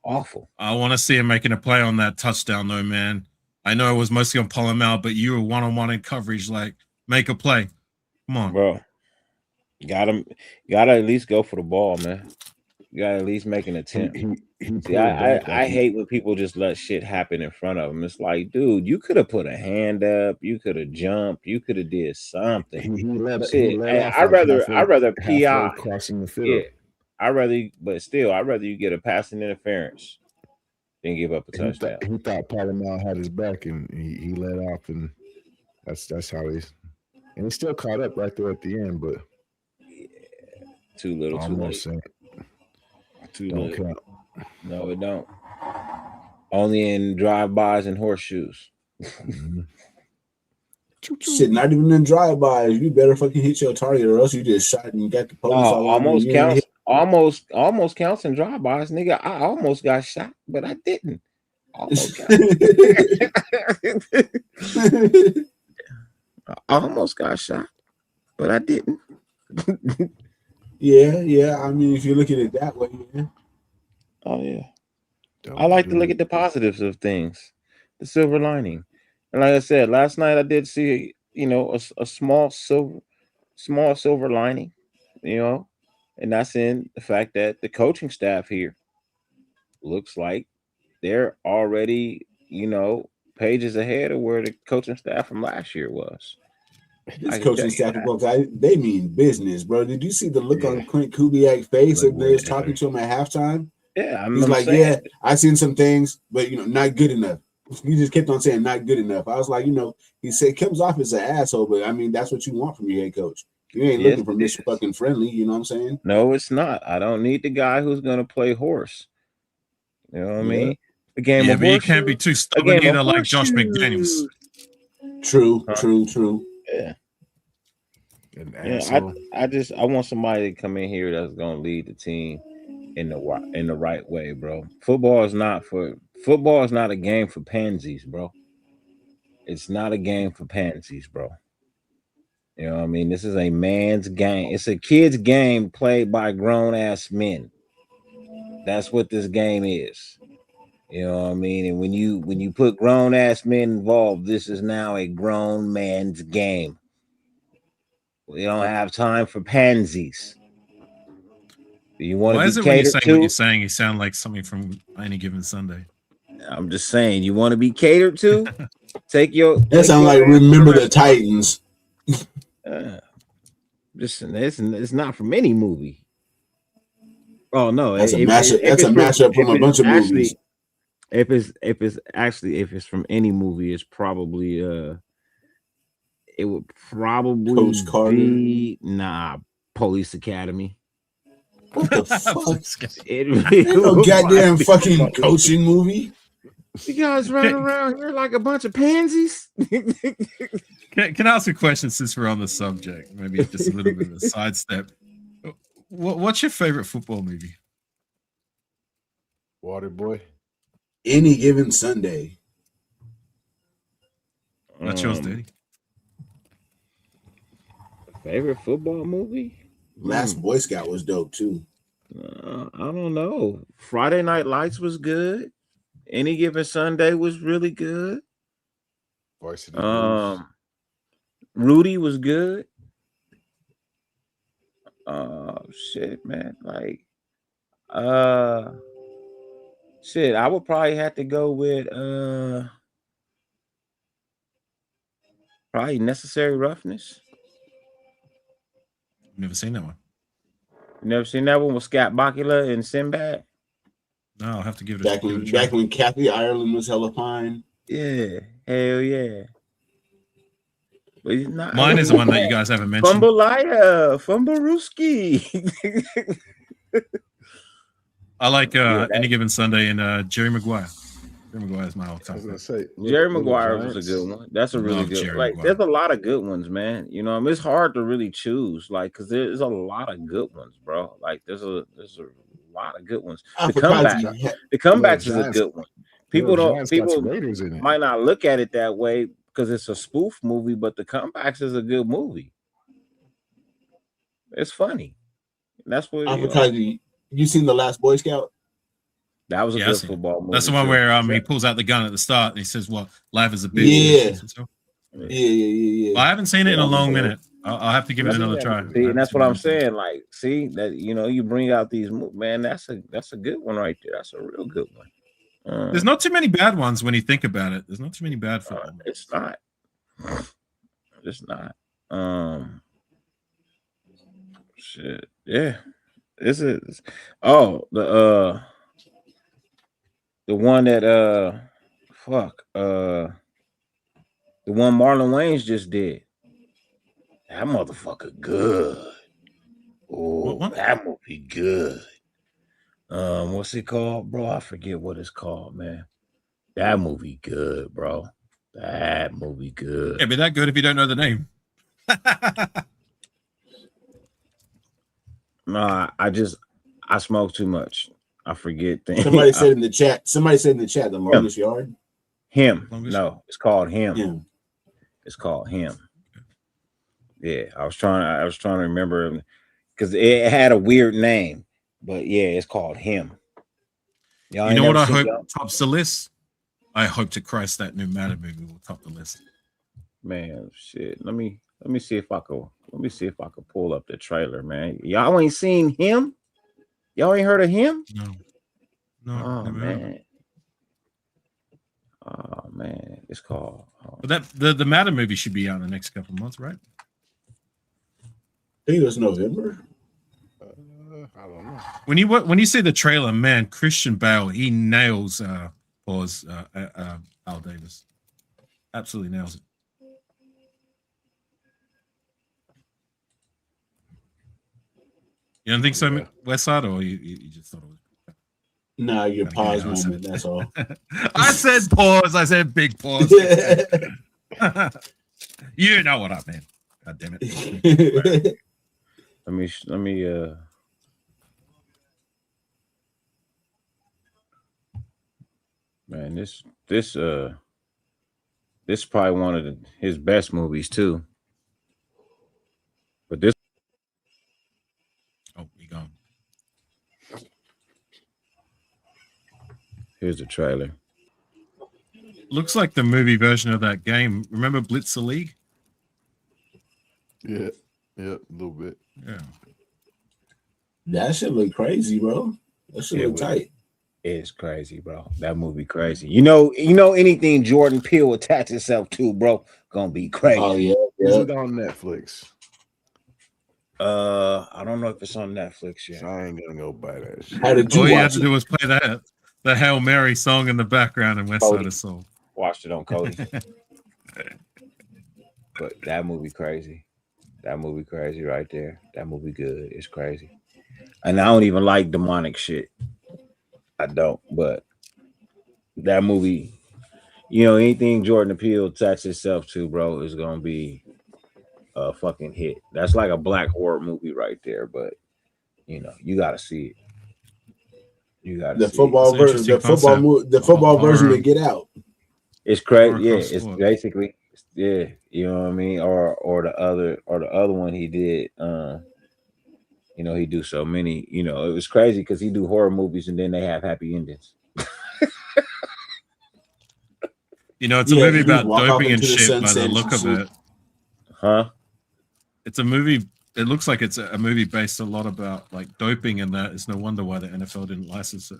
Awful. I want to see him making a play on that touchdown, though, man. I know it was mostly on pull him out, but you were one-on-one in coverage. Make a play. Come on, bro. Gotta at least go for the ball, man. You gotta at least make an attempt. See, I hate when people just let shit happen in front of them. It's like, dude, you could have put a hand up, you could have jumped, you could have did something. I'd rather PI crossing the field. Yeah, I'd rather you get a passing interference than give up a touchdown. He thought Palomar had his back, and he let off, and that's how he still caught up right there at the end, but too little, too late. Too late. Count. No, it don't. Only in drive-bys and horseshoes. Shit, not even in drive-bys. You better fucking hit your target, or else you just shot and you got the police all almost counts. Almost counts in drive-bys, nigga. I almost got shot, but I didn't. Almost got I almost got shot, but I didn't. Yeah. I mean, if you look at it that way, yeah. Oh yeah. I like to look at the positives of things, the silver lining. And like I said, last night I did see, a small silver lining, and that's in the fact that the coaching staff here looks like they're already, pages ahead of where the coaching staff from last year was. This coaching staff, they mean business, bro. Did you see the look on Clint Kubiak's face when they was talking to him at halftime? Yeah, he's like, yeah, I seen some things, but not good enough. He just kept on saying not good enough. I was like, he said comes off as an asshole, but I mean that's what you want from your head coach. You ain't looking for Mr. fucking friendly, you know what I'm saying? No, it's not. I don't need the guy who's gonna play horse. You know what I mean? A game of but horse. you can't be too stubborn either, like Josh McDaniels. True. Yeah. I want somebody to come in here that's gonna lead the team in the right way, bro. Football is not a game for pansies, bro. It's not a game for pansies, bro. You know what I mean? This is a man's game. It's a kid's game played by grown ass men. That's what this game is. You know what I mean? And when you put grown ass men involved, this is now a grown man's game. We don't have time for pansies. You want Why to is be it when you catered say to? what you're saying, you sound like something from Any Given Sunday? I'm just saying, you want to be catered to? That sounds like Remember the Titans. Listen, it's not from any movie. Oh no, That's a mashup from a bunch of movies. If it's from any movie, it's probably it would probably Coach Carter. be Police Academy. What the fuck? Ain't no goddamn fucking coaching movie. You guys running around here like a bunch of pansies. Can I ask a question since we're on the subject? Maybe just a little bit of a sidestep. What's your favorite football movie? Waterboy. Any Given Sunday. That's yours, Daddy. Favorite football movie? Last Boy Scout was dope too. I don't know. Friday Night Lights was good. Any Given Sunday was really good. Varsity Blues. Rudy was good. Shit, man. Like, shit, I would probably have to go with probably Necessary Roughness. Never seen that one. You never seen that one with Scott Bakula and Sinbad? No, I'll have to give it a try. Back when Kathy Ireland was hella fine. Yeah, hell yeah. But he's not. Mine is the one that you guys haven't mentioned. Fumbalaya, Fumbarooski. I like Any Given Sunday and Jerry Maguire. Jerry Maguire is my all-time. I was gonna say Jerry Maguire was a good one. That's a really good one. Like, there's a lot of good ones, man. You know, I mean, it's hard to really choose, like, because there's a lot of good ones, bro. Like, there's a lot of good ones. The comebacks is a good one. People might not look at it that way because it's a spoof movie, but The Comebacks is a good movie. It's funny. That's what you seen The Last Boy Scout? That was a good football movie. That's the one where he pulls out the gun at the start and he says, "Well, life is a bitch." Yeah. Well, I haven't seen it in a long minute. I'll have to give it another try. See, and that's what I'm saying. Like, see that, you know, you bring out these movies, man. That's a good one right there. That's a real good one. There's not too many bad ones when you think about it. There's not too many bad football. It's not. It's not. Shit. Yeah. This is. Oh, the one that the one Marlon Wayans just did. That motherfucker good. Oh, that movie good. What's it called, bro? I forget what it's called, man. That movie good, bro. That movie good. It'd be that good if you don't know the name. Nah, I smoke too much. I forget things. Somebody said in the chat, The Longest Yard. No, it's called Him. It's called Him. Yeah, I was trying to remember because it had a weird name, but yeah, it's called Him. You know what I hope tops the list? I hope to Christ that new Madden movie will top the list. Man, shit. Let me see if I could pull up the trailer, man. Y'all ain't seen Him? Y'all ain't heard of Him? No. Oh man. Oh man, it's called. But the Madden movie should be out in the next couple of months, right? I think it was November. I don't know. When you see the trailer, man, Christian Bale, he nails Al Davis. Absolutely nails it. You don't think so, Westside, or you just thought it was? Nah, your pause moment. That's all. I said pause. I said big pause. You know what I meant. God damn it. Let me. Man, this is probably one of his best movies too. But this. Oh, he gone. Here's the trailer. Looks like the movie version of that game. Remember Blitz the League? Yeah, a little bit. Yeah. That shit look crazy, bro. That shit look tight. It's crazy, bro. That movie crazy. You know anything Jordan Peele attached itself to, bro, gonna be crazy. Oh yeah. Is it on Netflix? I don't know if it's on Netflix yet. So I ain't gonna go buy that shit. How did you All you had watch to it? do was play the Hail Mary song in the background in West Side of Soul. Watched it on Cody. But that movie crazy. That movie crazy right there. That movie good. It's crazy. And I don't even like demonic shit. I don't. But that movie, anything Jordan Peele attached itself to, bro, is gonna be a fucking hit. That's like a black horror movie right there. But you gotta see it. You gotta The see football it. version, the football version to Get Out. It's crazy. Yeah, it's basically you know what I mean, or the other one he did. He do so many. It was crazy because he do horror movies and then they have happy endings. It's a movie about doping and shit by the look of it. Huh? It's a movie. It looks like it's a movie based a lot about like doping, and that it's no wonder why the NFL didn't license it.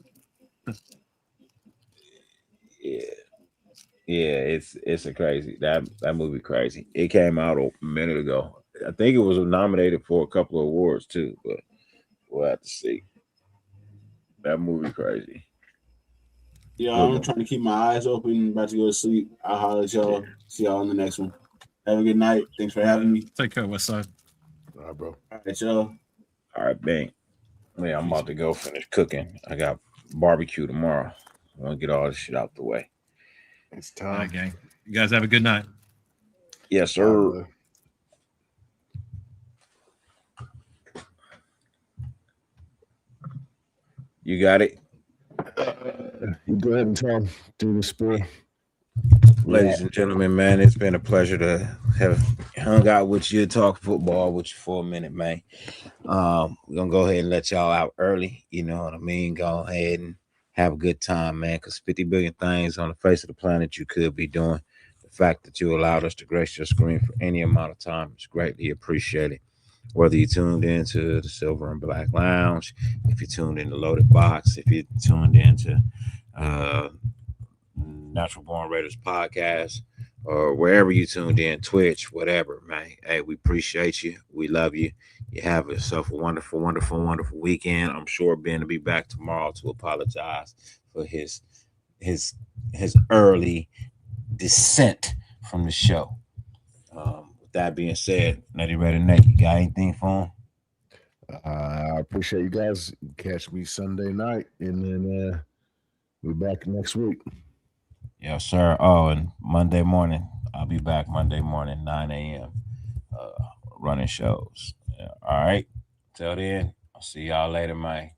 Yeah, it's a crazy that movie crazy. It came out a minute ago. I think it was nominated for a couple of awards too, but we'll have to see. That movie crazy. Yeah, I'm trying to keep my eyes open. About to go to sleep. I'll holler at y'all. See y'all in the next one. Have a good night. Thanks for having me. Take care, Westside. All right, bro. All right, y'all. All right, bang. Man, I'm about to go finish cooking. I got barbecue tomorrow. I want to get all this shit out the way. It's All time. right, gang. You guys have a good night. Yes, sir. You got it. You go ahead and tell him. Do the spiel. Ladies and gentlemen, man, it's been a pleasure to have hung out with you, talk football with you for a minute, man. We're gonna go ahead and let y'all out early. You know what I mean? Go ahead and have a good time, man, because 50 billion things on the face of the planet you could be doing. The fact that you allowed us to grace your screen for any amount of time is greatly appreciated. Whether you tuned into the Silver and Black Lounge, if you tuned in the Loaded Box, if you tuned into Natural Born Raiders podcast, or wherever you tuned in, Twitch, whatever, man. Hey, we appreciate you. We love you. You have yourself a wonderful, wonderful, wonderful weekend. I'm sure Ben will be back tomorrow to apologize for his early descent from the show. With that being said, Nutty Ready Nate, you got anything for him? I appreciate you guys. Catch me Sunday night, and then we're back next week. Yes, sir. Oh, and Monday morning, I'll be back Monday morning, 9 a.m. Running shows. Yeah. All right. Till then, I'll see y'all later, man.